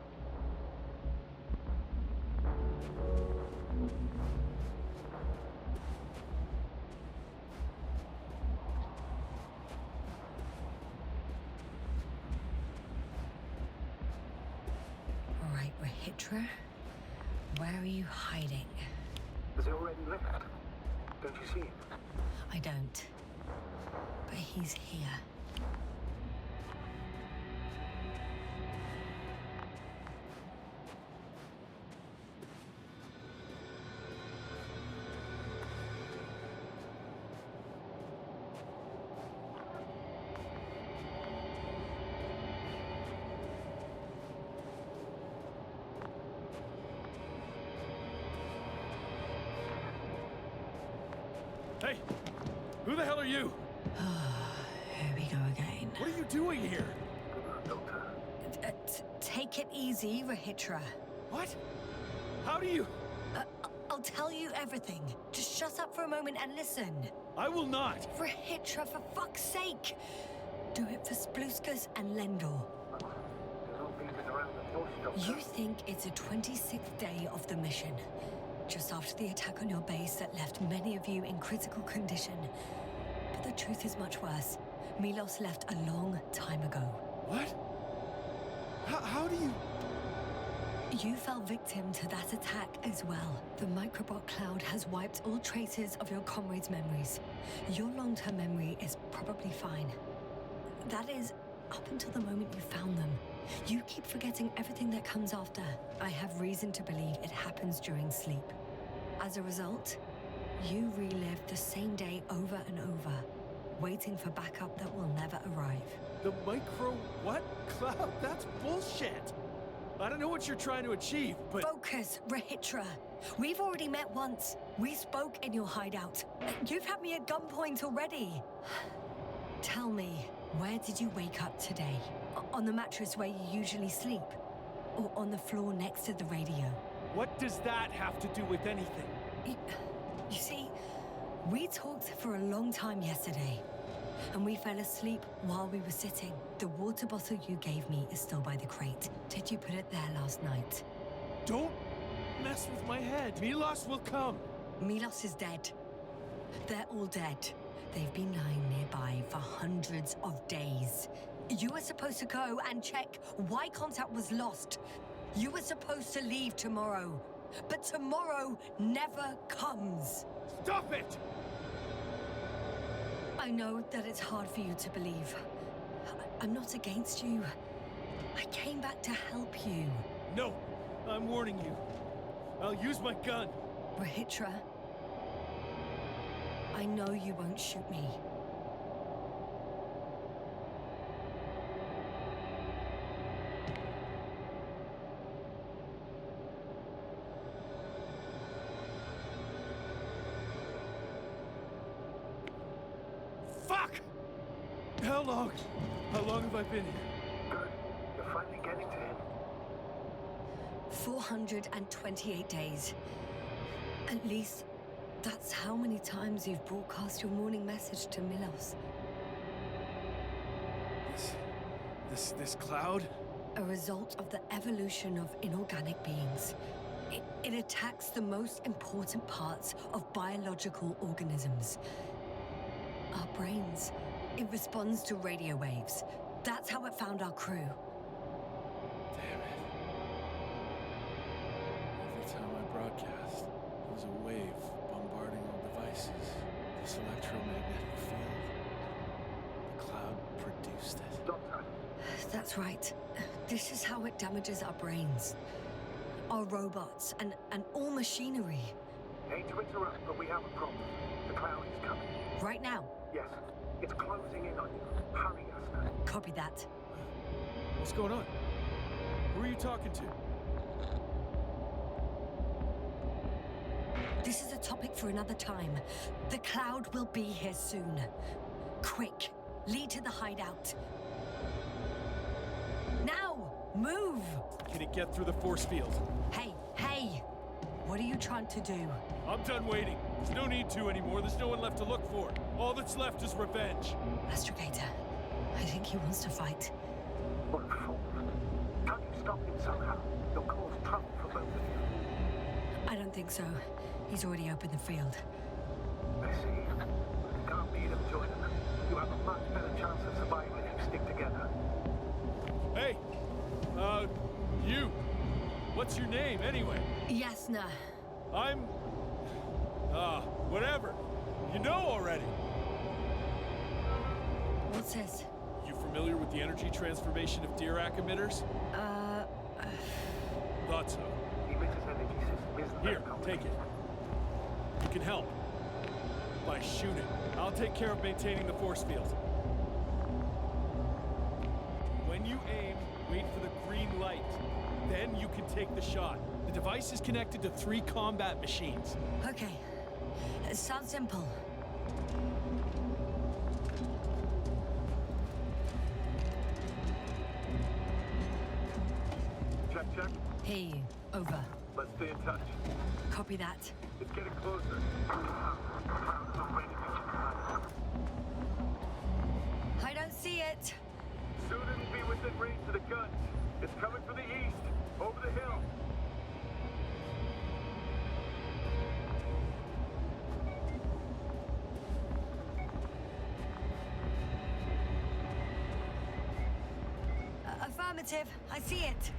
All right, Rahitra. Where are you hiding? Has he already left? Don't you see him? I don't. But he's here. Hey, who the hell are you? Here we go again. What are you doing here? Doctor. Take it easy, Rahitra. What? How do you... I'll tell you everything. Just shut up for a moment and listen. I will not. Rahitra, for fuck's sake! Do it for Spluskus and Lendor. There's all beating around the bush, Doctor. You think it's the 26th day of the mission, just after the attack on your base that left many of you in critical condition. But the truth is much worse. Milos left a long time ago. What? How do you... You fell victim to that attack as well. The microbot cloud has wiped all traces of your comrades' memories. Your long-term memory is probably fine. That is, up until the moment you found them. You keep forgetting everything that comes after. I have reason to believe it happens during sleep. As a result, you relive the same day over and over, waiting for backup that will never arrive. The micro... what? Cloud? That's bullshit! I don't know what you're trying to achieve, but... Focus, Rahitra. We've already met once. We spoke in your hideout. You've had me at gunpoint already. Tell me, where did you wake up today? On the mattress where you usually sleep? Or on the floor next to the radio? What does that have to do with anything? You see, we talked for a long time yesterday. And we fell asleep while we were sitting. The water bottle you gave me is still by the crate. Did you put it there last night? Don't mess with my head. Milos will come. Milos is dead. They're all dead. They've been lying nearby for hundreds of days. You were supposed to go and check why contact was lost. You were supposed to leave tomorrow. But tomorrow never comes. Stop it! I know that it's hard for you to believe. I'm not against you. I came back to help you. No, I'm warning you. I'll use my gun. Rahitra, I know you won't shoot me. Fuck! How long have I been here? Good. You're finally getting to him. 428 days. At least, that's how many times you've broadcast your morning message to Milos. This cloud? A result of the evolution of inorganic beings. It attacks the most important parts of biological organisms. Our brains. It responds to radio waves. That's how it found our crew. Damn it. Every time I broadcast, it was a wave bombarding all devices. This electromagnetic field. The cloud produced it. Doctor. That's right. This is how it damages our brains. Our robots and all machinery. Hate to interrupt, but we have a problem. The cloud is coming. Right now. Yes. It's closing in on you. Hurry, Asna. Copy that. What's going on? Who are you talking to? This is a topic for another time. The cloud will be here soon. Quick, lead to the hideout. Now, move! Can it get through the force field? Hey, what are you trying to do? I'm done waiting. There's no need to anymore. There's no one left to look for. All that's left is revenge. Astrogator, I think he wants to fight. What a fool. Can't you stop him somehow? You'll cause trouble for both of you. I don't think so. He's already opened the field. I see. You can't beat him, join him. You have a much better chance of surviving if you stick together. Hey! You! What's your name, anyway? Yasna. I'm... whatever. You know already. What's this? You familiar with the energy transformation of Dirac emitters? Thought so. The emitter's energy system isn't Here, very complicated. take it. You can help. By shooting. I'll take care of maintaining the force field. When you aim, wait for the green light. Then you can take the shot. The device is connected to 3 combat machines. Okay. It sounds simple. Check, check. Hear you. Over. Let's stay in touch. Copy that. It's getting closer. I don't see it. Soon it'll be within range of the guns. It's coming from the east, over the hill. Affirmative. I see it.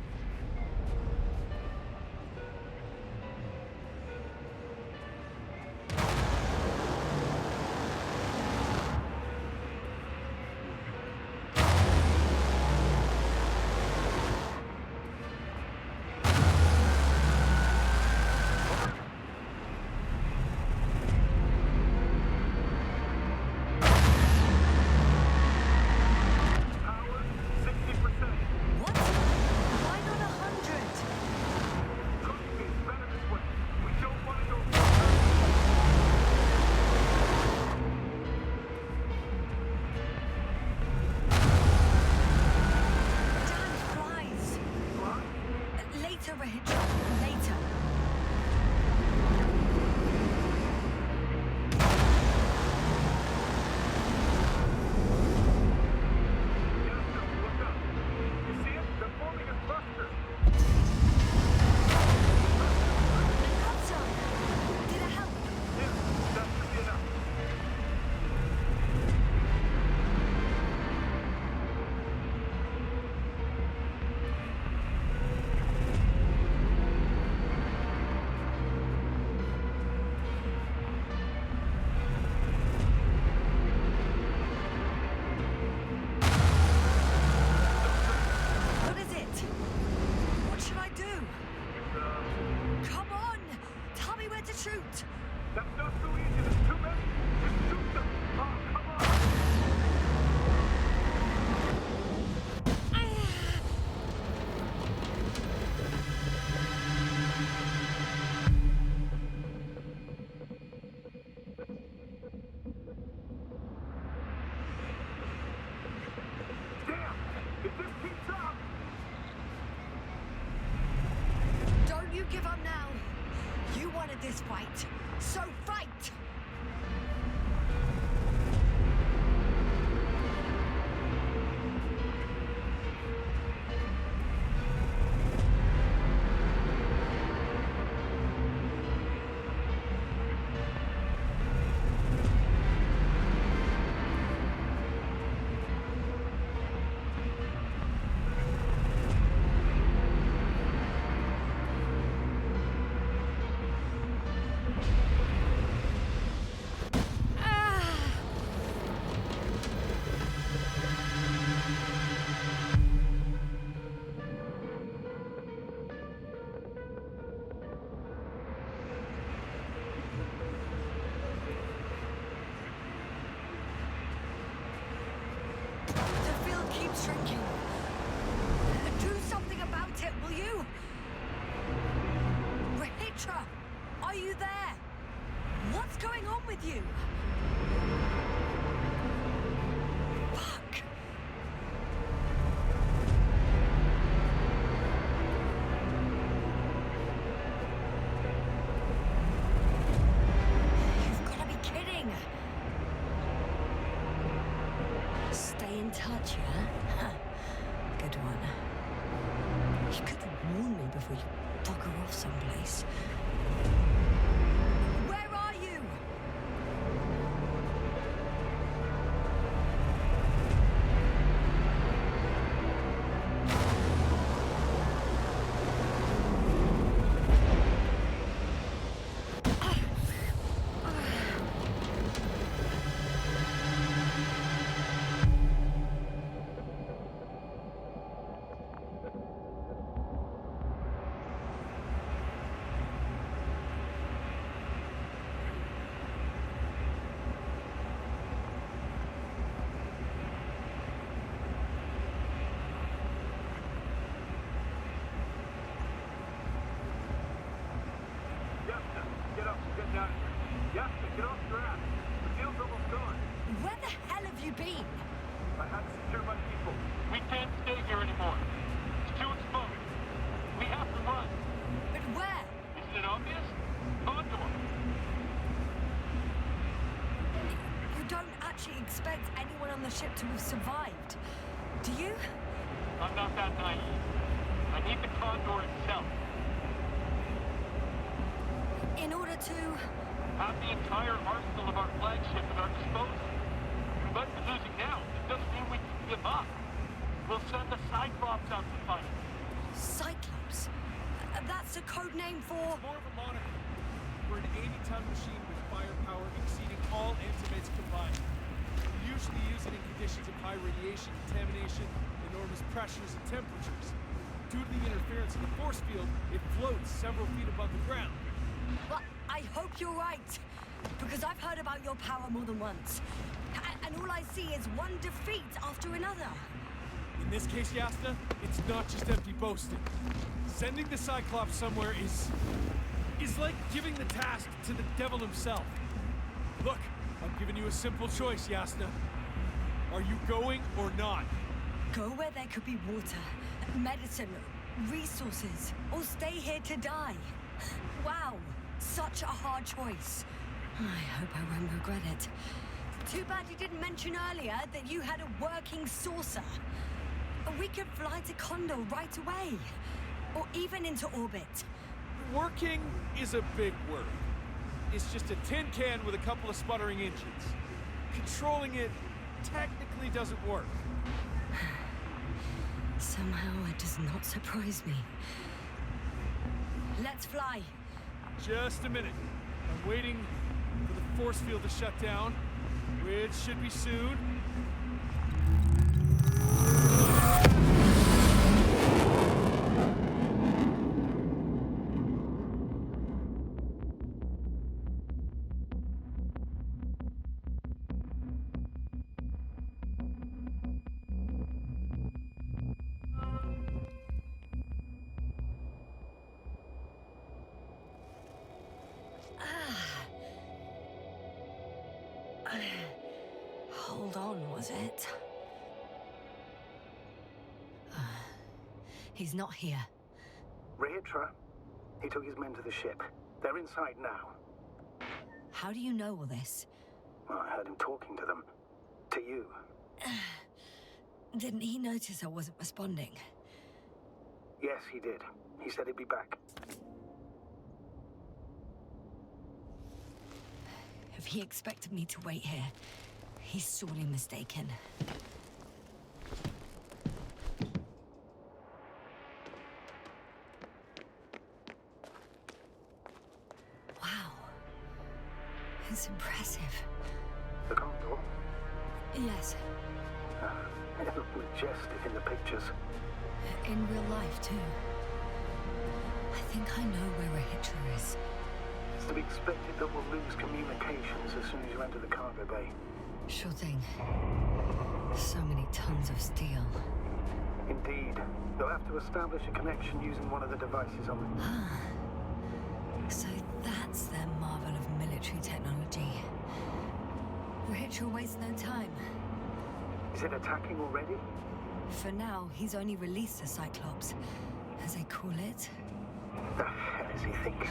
Power, 60%. What? Why not 100? Trust me, it's better this way. We don't want to go. Damn flies. Later, Rahitra. Later. Yes, look up. You see it? They're forming a cluster. Outside. Did it help? Yeah, that should be enough. What is it? What should I do? Come on! Tell me where to shoot! That's not so easy. There's too many. Just shoot them. Oh, come on. Damn! If this keeps up, Don't you give up now! You wanted this fight, so fight! The field keeps shrinking. Do something about it, will you? Rahitra, are you there? What's going on with you? Fuck. You've got to be kidding. Stay in touch, yeah? Huh. Good one. You could warn me before you bugger off someplace. Where are you? Yasta, get up. Get down here. Yasta, get off your ass. We're shield's almost gone. Where the hell have you been? I had to secure my people. We can't stay here anymore. It's too exposed. We have to run. But where? Isn't it obvious? Condo. You don't actually expect anyone on the ship to have survived, do you? I'm not that naive. I need the Condor itself. In order to... Have the entire arsenal of our flagship at our disposal. We might be losing now. It doesn't mean we can give up. We'll send the Cyclops out to fight. Cyclops? That's a code name for... More of a moniker. We're an 80-ton machine with firepower exceeding all antimates combined. We usually use it in conditions of high radiation, contamination, enormous pressures and temperatures. Due to the interference of the force field, it floats several feet above the ground. Well, I hope you're right. Because I've heard about your power more than once. And all I see is one defeat after another. In this case, Yasna, it's not just empty boasting. Sending the Cyclops somewhere is like giving the task to the devil himself. Look, I'm giving you a simple choice, Yasna. Are you going or not? Go where there could be water, medicine, resources, or stay here to die. Wow, such a hard choice. I hope I won't regret it. Too bad you didn't mention earlier that you had a working saucer. We could fly to Condo right away, or even into orbit. Working is a big word. It's just a tin can with a couple of sputtering engines. Controlling it technically doesn't work. Somehow it does not surprise me. Let's fly. Just a minute. I'm waiting for the force field to shut down, which should be soon. Hold on, was it? He's not here. Rihitra, he took his men to the ship. They're inside now. How do you know all this? Well, I heard him talking to them. To you. Didn't he notice I wasn't responding? Yes, he did. He said he'd be back. If he expected me to wait here, he's sorely mistaken. Wow. It's impressive. The Condor? Yes, It looked majestic in the pictures. in real life too. I think I know where Rihitra is. It's to be expected that we'll lose communications as soon as you enter the cargo bay. Sure thing. So many tons of steel. Indeed. You'll have to establish a connection using one of the devices on the... So that's their marvel of military technology. Rihitra wastes no time. Is it attacking already? For now, he's only released the Cyclops, as they call it. The hell is he thinking?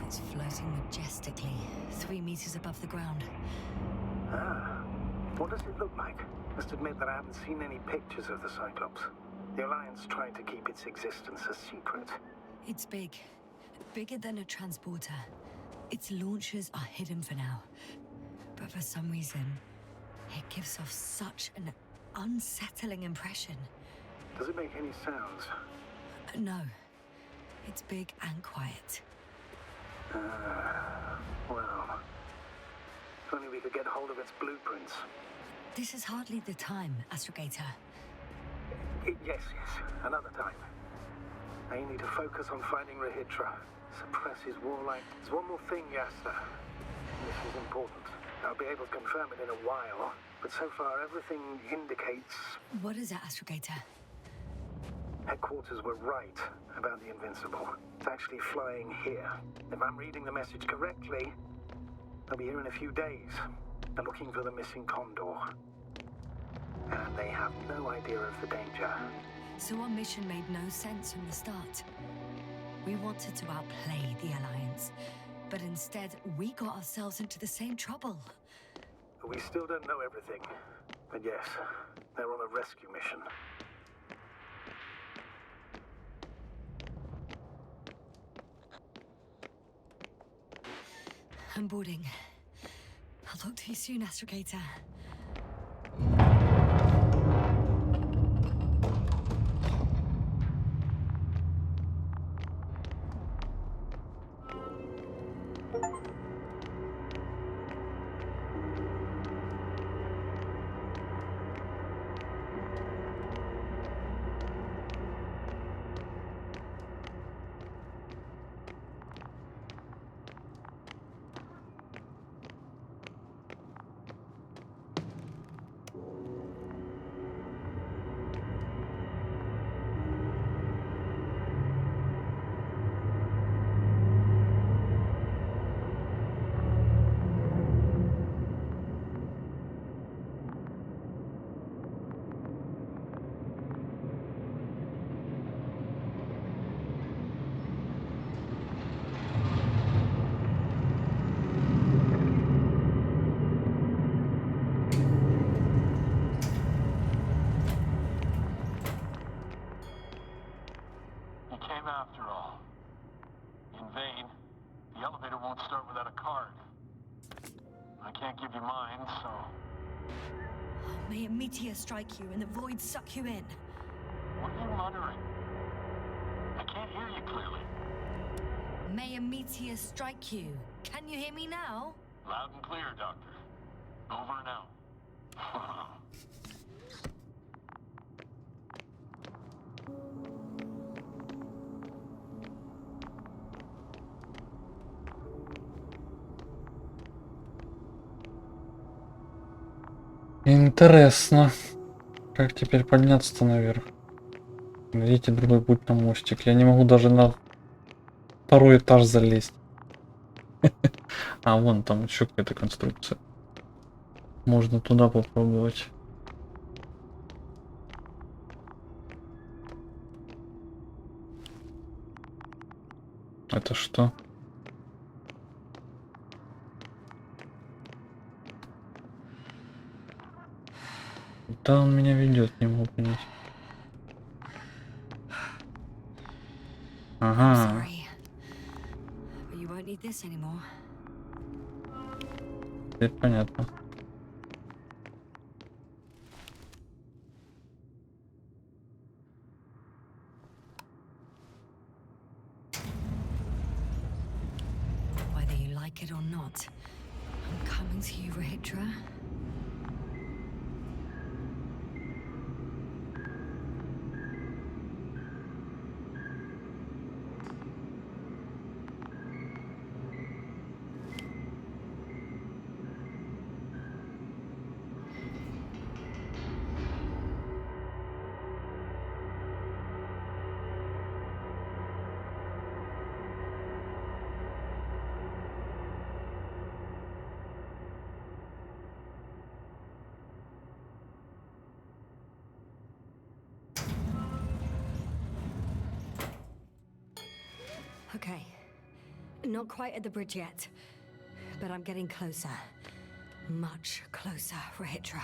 It's floating majestically, 3 meters above the ground. Ah. What does it look like? Must admit that I haven't seen any pictures of the Cyclops. The Alliance tried to keep its existence a secret. It's big. Bigger than a transporter. Its launchers are hidden for now. But for some reason, it gives off such an unsettling impression. Does it make any sounds? No. It's big and quiet. Well... If only we could get hold of its blueprints. This is hardly the time, Astrogator. Yes. Another time. I need to focus on finding Rihitra. Suppress his warlike... There's one more thing, Yasna. This is important. I'll be able to confirm it in a while, but so far everything indicates... What is it, Astrogator? Headquarters were right about the Invincible. It's actually flying here. If I'm reading the message correctly, They'll be here in a few days. They're looking for the missing Condor. And they have no idea of the danger. So our mission made no sense from the start. We wanted to outplay the Alliance, but instead we got ourselves into the same trouble. We still don't know everything. But yes, they're on a rescue mission. I'm boarding. I'll talk to you soon, Astrogator. After all. In vain. The elevator won't start without a card. I can't give you mine, so... May a meteor strike you and the void suck you in. What are you muttering? I can't hear you clearly. May a meteor strike you. Can you hear me now? Loud and clear, Doctor. Over and out. Интересно. Как теперь подняться-то наверх? Найдите другой путь на мостик. Я не могу даже на второй этаж залезть. А, вон там еще какая-то конструкция. Можно туда попробовать. Это что? Куда он меня ведет, не могу понять. Ага. Sorry. But you won't need this anymore. Теперь понятно. Whether you like it or not, I'm coming to you, Rahitra. Okay. Not quite at the bridge yet, but I'm getting closer. Much closer, Rahitra.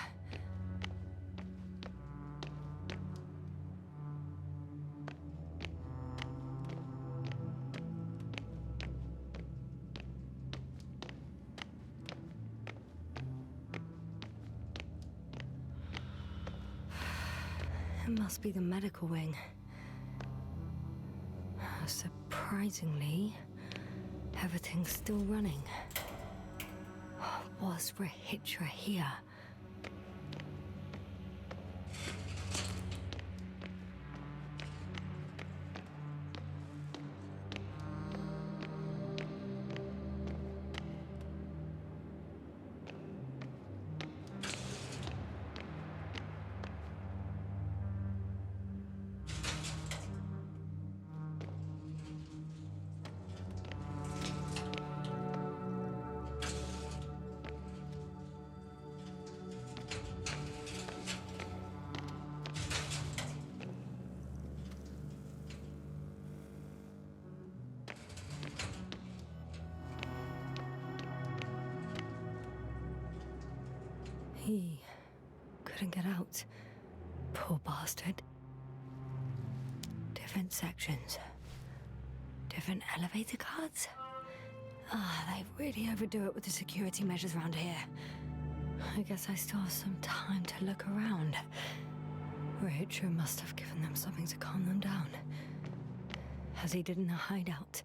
It must be the medical wing. Surprisingly, everything's still running. Was Rahitra here? He couldn't get out. Poor bastard. Different sections. Different elevator cards. They really overdo it with the security measures around here. I guess I still have some time to look around. Rachel must have given them something to calm them down, as he did in a hideout.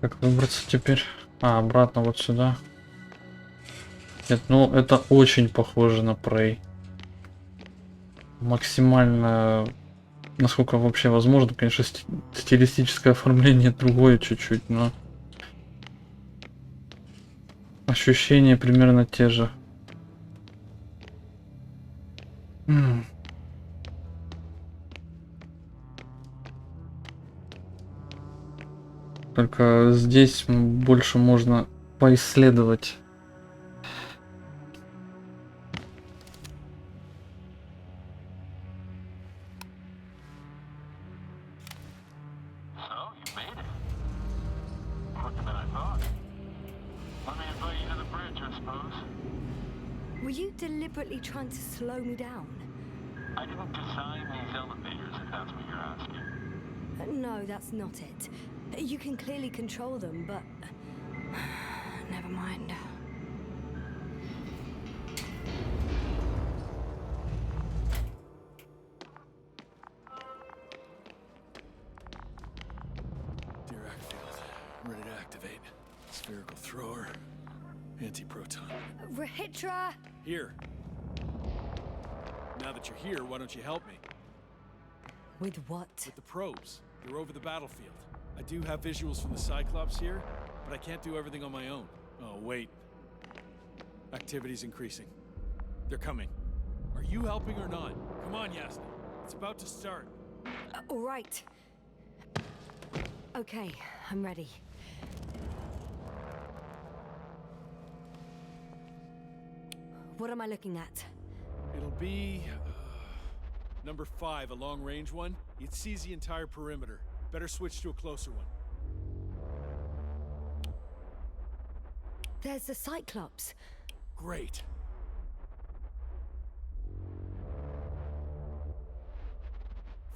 Как выбраться теперь? Обратно вот сюда. Нет, ну это очень похоже на Prey. Максимально, насколько вообще возможно, конечно, стилистическое оформление другое чуть-чуть, но ощущения примерно те же. Только здесь больше можно поисследовать. So, you made it. Quicker than I thought. Let me invite you to the bridge, I suppose. Were you deliberately trying to slow me down? I didn't design these elevators, if that's what you're asking. No, that's not it. You can clearly control them, but... Never mind. Dirac field. Ready to activate. Spherical thrower. Anti-proton. Rahitra! Here. Now that you're here, why don't you help me? With what? With the probes. They're over the battlefield. I do have visuals from the Cyclops here, but I can't do everything on my own. Oh, wait. Activity's increasing. They're coming. Are you helping or not? Come on, Yasna. It's about to start. All right. Okay, I'm ready. What am I looking at? It'll be... number 5, a long-range one. It sees the entire perimeter. Better switch to a closer one. There's the Cyclops. Great.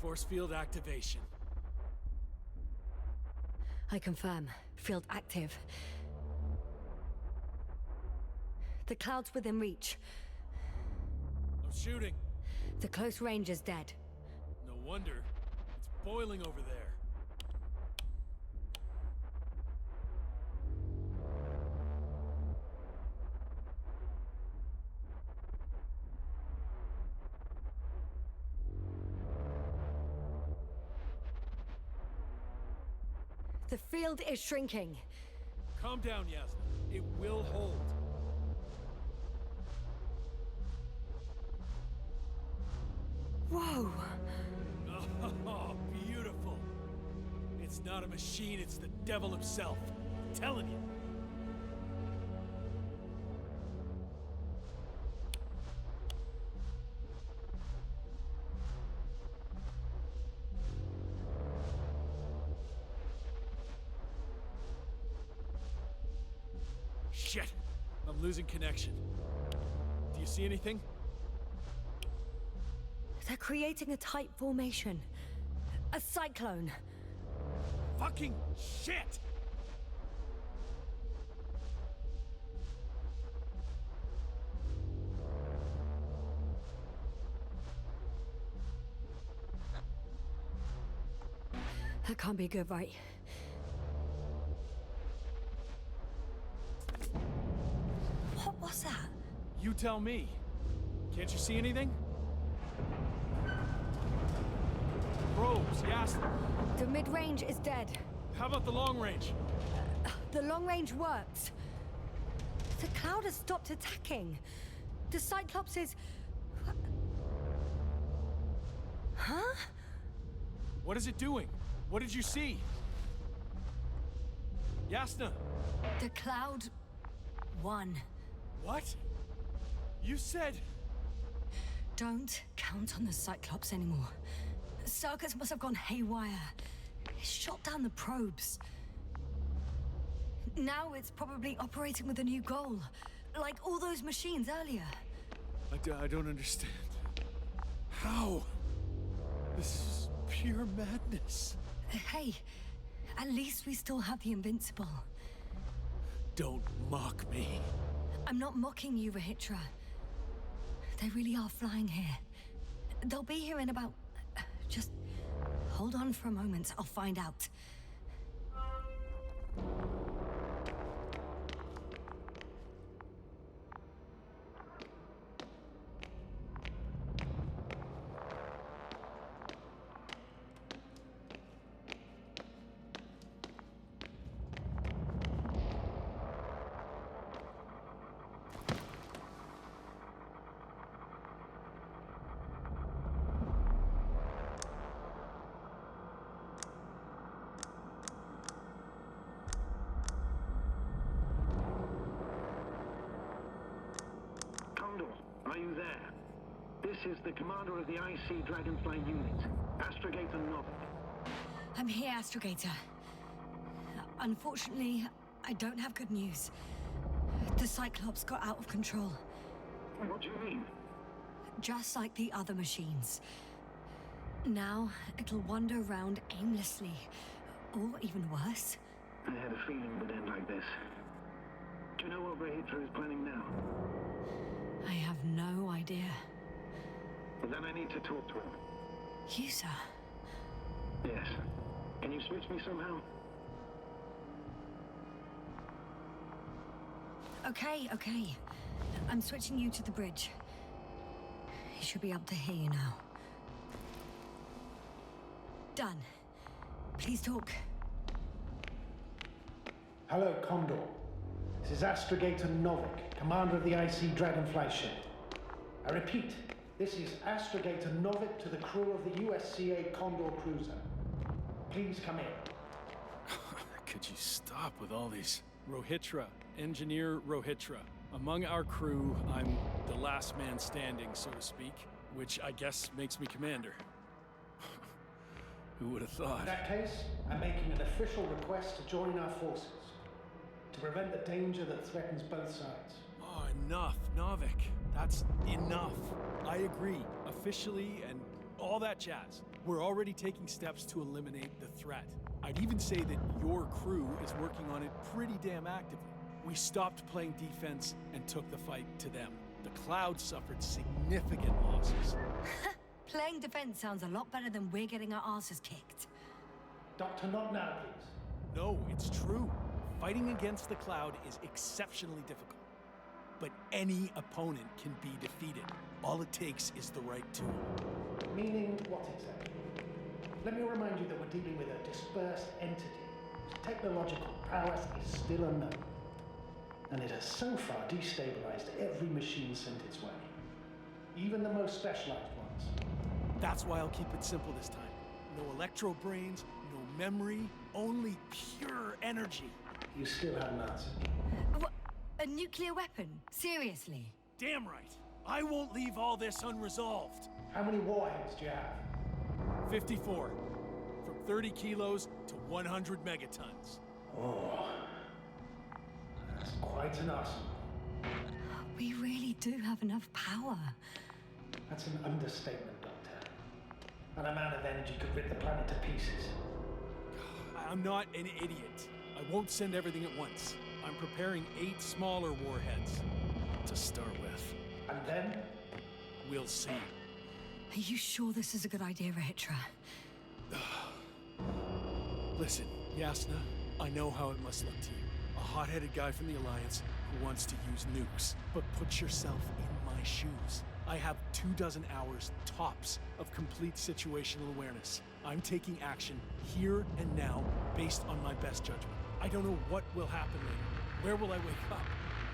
Force field activation. I confirm. Field active. The cloud's within reach. I'm shooting. The close range is dead. No wonder. It's boiling over there. The field is shrinking. Calm down, Yasna. It will hold. Whoa! Oh, beautiful. It's not a machine, it's the devil himself. I'm telling you. Shit! I'm losing connection. Do you see anything? They're creating a tight formation. A cyclone. Fucking shit! That can't be good, right? What was that? You tell me. Can't you see anything? Probes, yes. The mid-range is dead. How about the long range? The long range works. The cloud has stopped attacking. The Cyclops is... Huh? What is it doing? What did you see? Yasna! The cloud won. What? You said... Don't count on the Cyclops anymore. Circus must have gone haywire. It shot down the probes. Now it's probably operating with a new goal. Like all those machines earlier. I don't understand. How? This is pure madness. Hey, at least we still have the Invincible. Don't mock me. I'm not mocking you, Rahitra. They really are flying here. They'll be here in about... Just hold on for a moment. I'll find out. Condor, are you there? This is the commander of the IC Dragonfly unit, Astrogator Novik. I'm here, Astrogator. Unfortunately, I don't have good news. The Cyclops got out of control. What do you mean? Just like the other machines. Now, it'll wander around aimlessly. Or even worse. I had a feeling it would end like this. Do you know what Rahitra is planning now? I have no idea. Well, then I need to talk to him. You, sir? Yes. Can you switch me somehow? Okay. I'm switching you to the bridge. He should be able to hear you now. Done. Please talk. Hello, Condor. This is Astrogator Novik, commander of the IC Dragonfly ship. I repeat, this is Astrogator Novik to the crew of the USCA Condor cruiser. Please come in. Could you stop with all these? Rohitra, Engineer Rohitra. Among our crew, I'm the last man standing, so to speak, which I guess makes me commander. Who would have thought? In that case, I'm making an official request to join our forces, to prevent the danger that threatens both sides. Oh, enough, Novik. That's enough. I agree, officially and all that jazz. We're already taking steps to eliminate the threat. I'd even say that your crew is working on it pretty damn actively. We stopped playing defense and took the fight to them. The Cloud suffered significant losses. Playing defense sounds a lot better than we're getting our asses kicked. Doctor, not now, please. No, it's true. Fighting against the Cloud is exceptionally difficult. But any opponent can be defeated. All it takes is the right tool. Meaning what exactly? Let me remind you that we're dealing with a dispersed entity whose technological prowess is still unknown. And it has so far destabilized every machine sent its way. Even the most specialized ones. That's why I'll keep it simple this time. No electro brains, no memory, only pure energy. You still haven't answered. What? A nuclear weapon? Seriously? Damn right. I won't leave all this unresolved. How many warheads do you have? 54. From 30 kilos to 100 megatons. Oh, that's quite an arsenal. We really do have enough power. That's an understatement, Doctor. An amount of energy could rip the planet to pieces. I'm not an idiot. I won't send everything at once. I'm preparing 8 smaller warheads to start with. And then? We'll see. Are you sure this is a good idea, Rahitra? Listen, Yasna, I know how it must look to you. A hot-headed guy from the Alliance who wants to use nukes. But put yourself in my shoes. I have 24 hours tops of complete situational awareness. I'm taking action here and now based on my best judgment. I don't know what will happen later. Where will I wake up?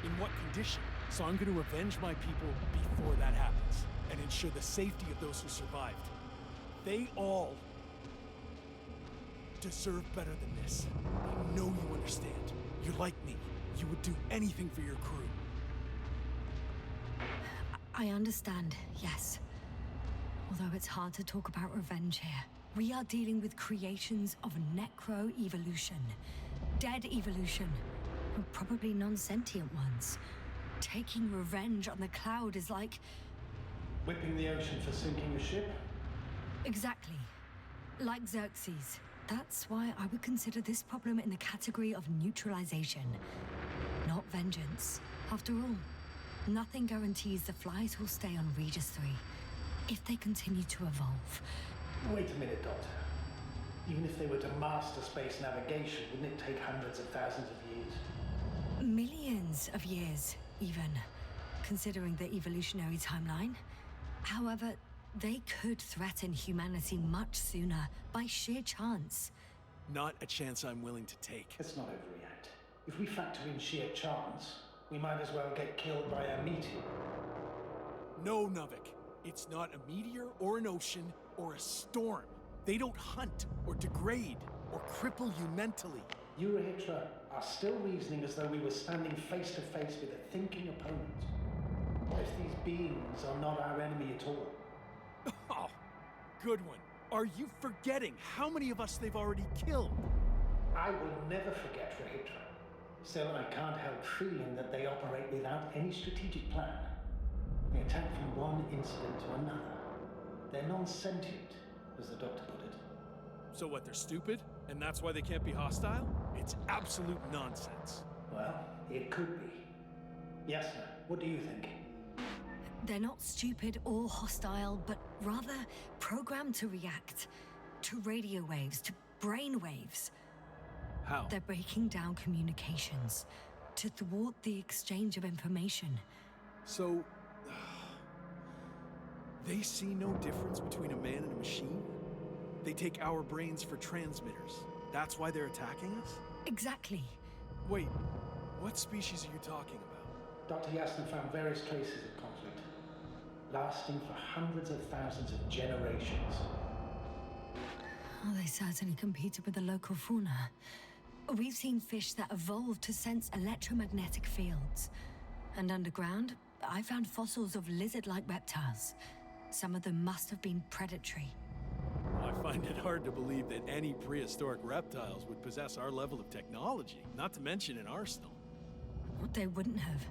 In what condition? So I'm going to avenge my people before that happens and ensure the safety of those who survived. They all deserve better than this. I know you understand. You're like me. You would do anything for your crew. I understand, yes. Although it's hard to talk about revenge here. We are dealing with creations of necro-evolution. Dead evolution. Or probably non-sentient ones. Taking revenge on the cloud is like... Whipping the ocean for sinking a ship? Exactly. Like Xerxes. That's why I would consider this problem in the category of neutralization. Not vengeance. After all, nothing guarantees the flies will stay on Regis 3 if they continue to evolve. Wait a minute, Doctor. Even if they were to master space navigation, wouldn't it take hundreds of thousands of years? Millions of years, even, considering the evolutionary timeline. However, they could threaten humanity much sooner by sheer chance. Not a chance I'm willing to take. Let's not overreact. If we factor in sheer chance, we might as well get killed by a meteor. No, Novik. It's not a meteor or an ocean or a storm. They don't hunt or degrade or cripple you mentally. You, Hitra, are still reasoning as though we were standing face to face with a thinking opponent. What if these beings are not our enemy at all? Oh, good one. Are you forgetting how many of us they've already killed? I will never forget, Rahitra. Still, I can't help feeling that they operate without any strategic plan. They attack from one incident to another. They're non-sentient, as the doctor put it. So what, they're stupid? And that's why they can't be hostile? It's absolute nonsense. Well, it could be. Yasna, what do you think? They're not stupid or hostile, but rather programmed to react. To radio waves, to brain waves. How? They're breaking down communications. To thwart the exchange of information. So... they see no difference between a man and a machine? They take our brains for transmitters. That's why they're attacking us? Exactly. Wait, what species are you talking about? Dr. Yasna found various traces of conflict, lasting for hundreds of thousands of generations. Oh, they certainly competed with the local fauna. We've seen fish that evolved to sense electromagnetic fields. And underground, I found fossils of lizard-like reptiles. Some of them must have been predatory. I find it hard to believe that any prehistoric reptiles would possess our level of technology, not to mention an arsenal. They wouldn't have.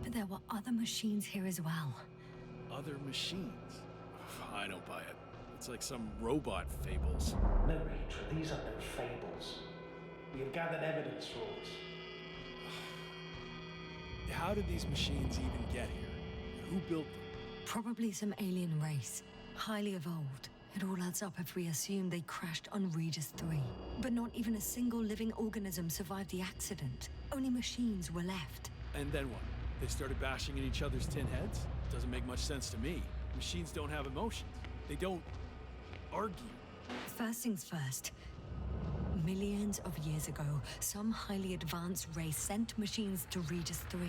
But there were other machines here as well. Other machines? I don't buy it. It's like some robot fables. No, Rachel, these are no fables. We have gathered evidence for all this. How did these machines even get here? Who built them? Probably some alien race. Highly evolved. It all adds up if we assume they crashed on Regis 3. But not even a single living organism survived the accident. Only machines were left. And then what? They started bashing in each other's tin heads? Doesn't make much sense to me. Machines don't have emotions. They don't argue. First things first. Millions of years ago, some highly advanced race sent machines to Regis 3.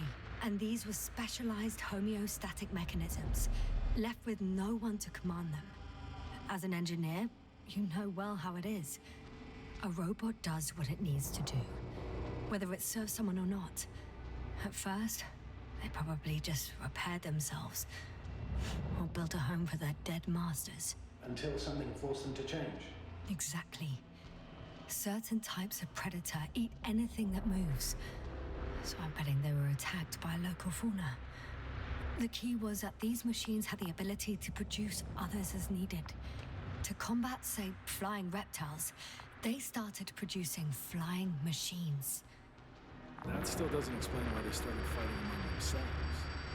And these were specialized homeostatic mechanisms, left with no one to command them. As an engineer, you know well how it is. A robot does what it needs to do, whether it serves someone or not. At first, they probably just repaired themselves, or built a home for their dead masters. Until something forced them to change. Exactly. Certain types of predator eat anything that moves. So I'm betting they were attacked by local fauna. The key was that these machines had the ability to produce others as needed. To combat, say, flying reptiles, they started producing flying machines. That still doesn't explain why they started fighting among themselves.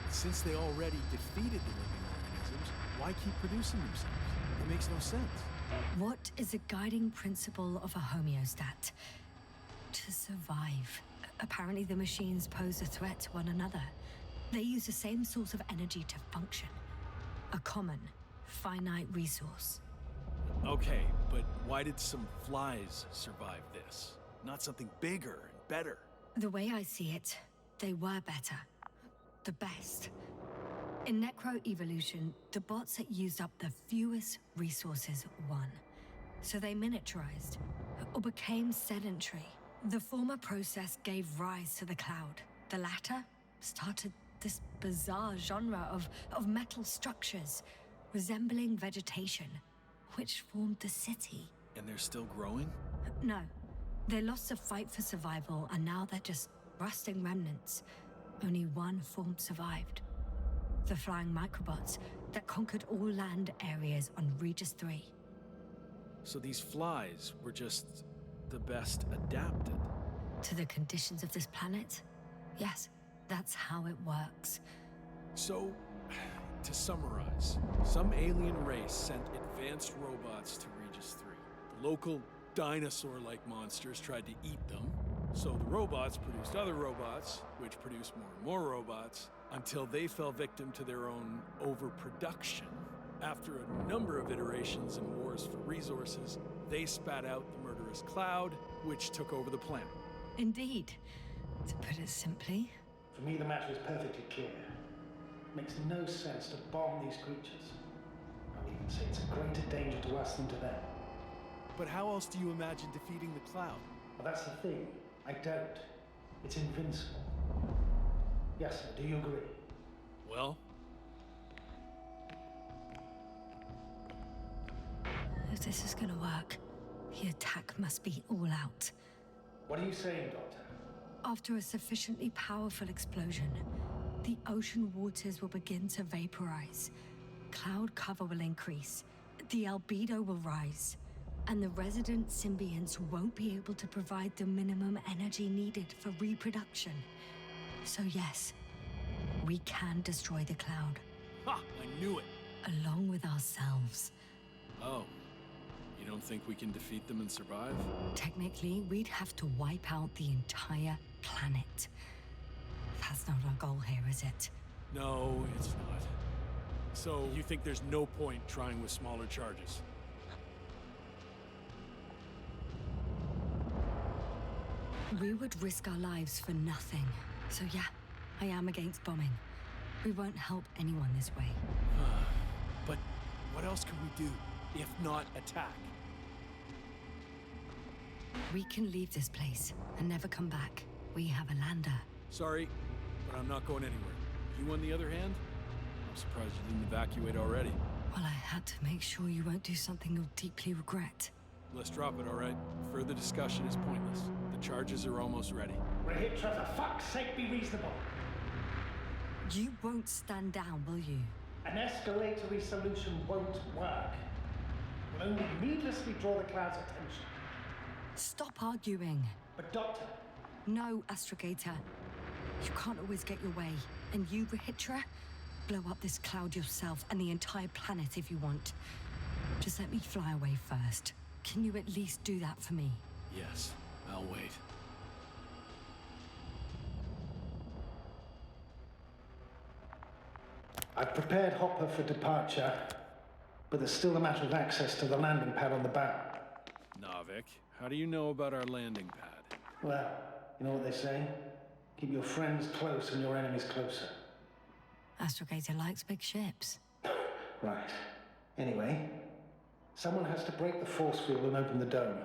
Since they already defeated the living organisms, why keep producing themselves? It makes no sense. What is a guiding principle of a homeostat? To survive. Apparently the machines pose a threat to one another. They use the same source of energy to function. A common, finite resource. Okay, but why did some flies survive this? Not something bigger and better. The way I see it, they were better. The best. In necro-evolution, the bots that used up the fewest resources won. So they miniaturized, or became sedentary. The former process gave rise to the cloud. The latter started this bizarre genre of metal structures, resembling vegetation, which formed the city. And they're still growing? No, they lost the fight for survival, and now they're just rusting remnants. Only one form survived. The flying microbots that conquered all land areas on Regis 3. So these flies were just the best adapted. To the conditions of this planet? Yes, that's how it works. So, to summarize, some alien race sent advanced robots to Regis 3. The local dinosaur-like monsters tried to eat them, so the robots produced other robots, which produced more and more robots, until they fell victim to their own overproduction. After a number of iterations and wars for resources, they spat out the murderous cloud, which took over the planet. Indeed. To put it simply, For me, the matter is perfectly clear. It makes no sense to bomb these creatures. I would even say it's a greater danger to us than to them. But how else do you imagine defeating the cloud? Well, that's the thing. I don't. It's invincible. Yes, sir. Do you agree? Well, if this is gonna work, the attack must be all out. What are you saying, Doctor? After a sufficiently powerful explosion, the ocean waters will begin to vaporize. Cloud cover will increase, the albedo will rise, and the resident symbionts won't be able to provide the minimum energy needed for reproduction. So yes, we can destroy the cloud, ha! I knew it! along with ourselves. Oh, you don't think we can defeat them and survive? Technically, we'd have to wipe out the entire planet. That's not our goal here, is it? No, it's not. So, you think there's no point trying with smaller charges? We would risk our lives for nothing. So yeah, I am against bombing. We won't help anyone this way. But what else can we do, if not attack? We can leave this place and never come back. We have a lander. Sorry, but I'm not going anywhere. You, on the other hand? I'm surprised you didn't evacuate already. Well, I had to make sure you won't do something you'll deeply regret. Let's drop it, all right? Further discussion is pointless. The charges are almost ready. We're here, for fuck's sake, be reasonable. You won't stand down, will you? An escalatory solution won't work. It will only needlessly draw the cloud's attention. Stop arguing. But Doctor, No, Astrogator. You can't always get your way. And you, Rahitra, blow up this cloud yourself and the entire planet if you want. Just let me fly away first. Can you at least do that for me? Yes, I'll wait. I've prepared Hopper for departure, but there's still a matter of access to the landing pad on the bow. Navik, how do you know about our landing pad? Well, you know what they say? Keep your friends close and your enemies closer. Astrogator likes big ships. Right. Anyway, someone has to break the force field and open the dome.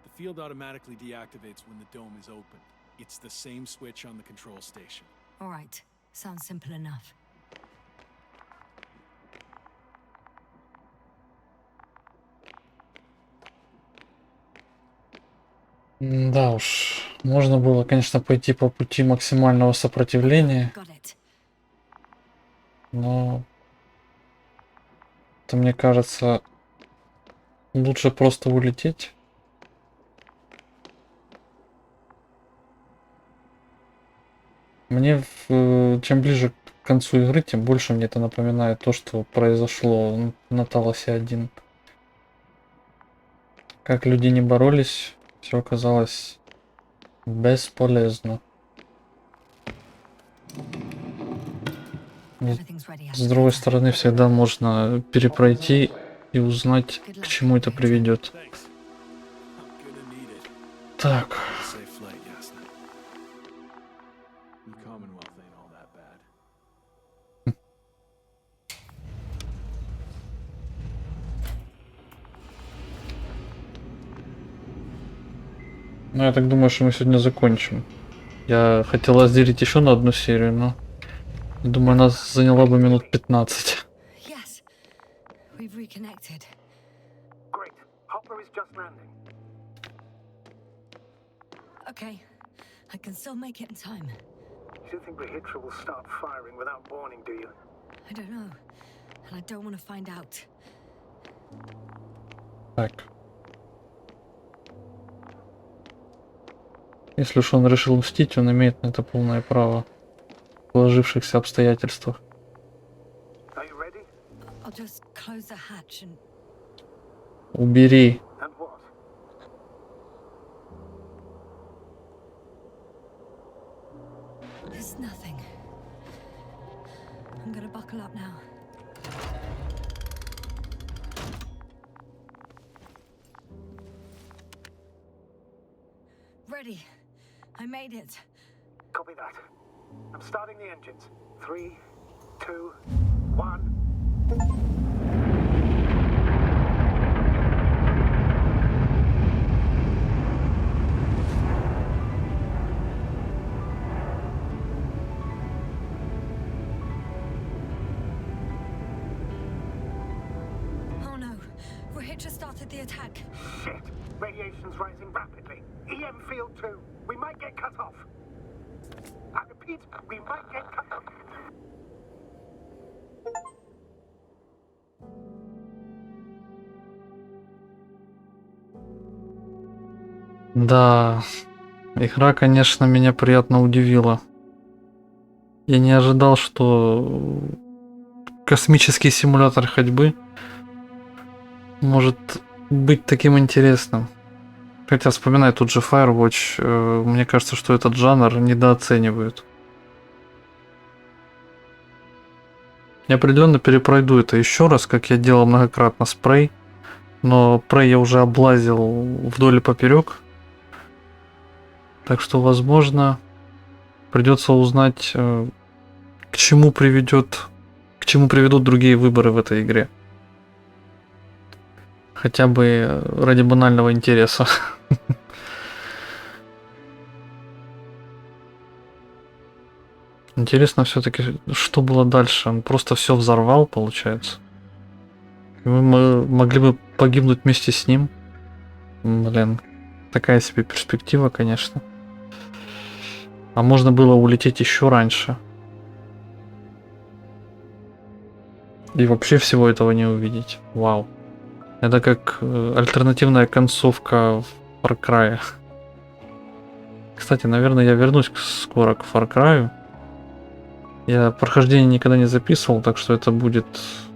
The field automatically deactivates when the dome is opened. It's the same switch on the control station. All right. Sounds simple enough. Да уж, можно было, конечно, пойти по пути максимального сопротивления, Got it. но это, мне кажется, лучше просто улететь. Мне, чем ближе к концу игры, тем больше мне это напоминает то, что произошло на Талосе 1. Как люди не боролись, все оказалось бесполезно. Everything's ready. С другой стороны, всегда можно перепройти и узнать, к чему это приведет. Thanks. I'm gonna need it. Так, Safe flight, Yasna. The Commonwealth ain't all that bad. Ну, я так думаю, что мы сегодня закончим. Я хотел разделить еще на одну серию, но думаю, нас заняло бы минут 15. Yes, we've reconnected. Great. Hopper is just landing. Okay, I can still make it in time. You don't think Rahitra will start firing without warning, do you? I don't know, and I don't want to find out. Так. Если уж он решил мстить, он имеет на это полное право в сложившихся обстоятельствах. Are you ready? I'll just close the hatch and... Убери. And what? It's nothing. I'm gonna buckle up now. Ready. I made it. Copy that. I'm starting the engines. 3, 2, 1. Oh no. Rahitra started the attack. Shit! Radiation's rising rapidly. EM field 2. We might get cut off. I repeat, we might get cut off. Да, игра, конечно, меня приятно удивила. Я не ожидал, что космический симулятор ходьбы может быть таким интересным. Хотя, вспоминая тут же Firewatch, мне кажется, что этот жанр недооценивают. Я определенно перепройду это еще раз, как я делал многократно с Prey, но Prey я уже облазил вдоль и поперек. Так что, возможно, придется узнать, к чему приведут другие выборы в этой игре. Хотя бы ради банального интереса. Интересно все-таки, что было дальше. Он просто все взорвал, получается. И мы могли бы погибнуть вместе с ним. Блин, такая себе перспектива, конечно. А можно было улететь еще раньше. И вообще всего этого не увидеть. Вау. Это как альтернативная концовка в Far Cry. Кстати, наверное, я вернусь скоро к Far Cry. Я прохождение никогда не записывал, так что это будет...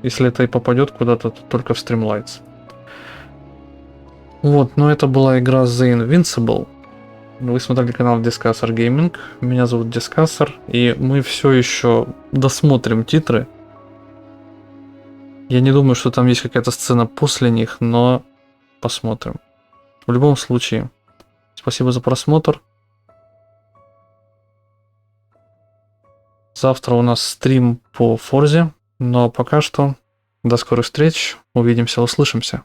Если это и попадет куда-то, то только в Streamlights. Вот, но это была игра The Invincible. Вы смотрели канал Discussor Gaming. Меня зовут Discussor. И мы все еще досмотрим титры. Я не думаю, что там есть какая-то сцена после них, но посмотрим. В любом случае, спасибо за просмотр. Завтра у нас стрим по Форзе. Но пока что до скорых встреч. Увидимся, услышимся.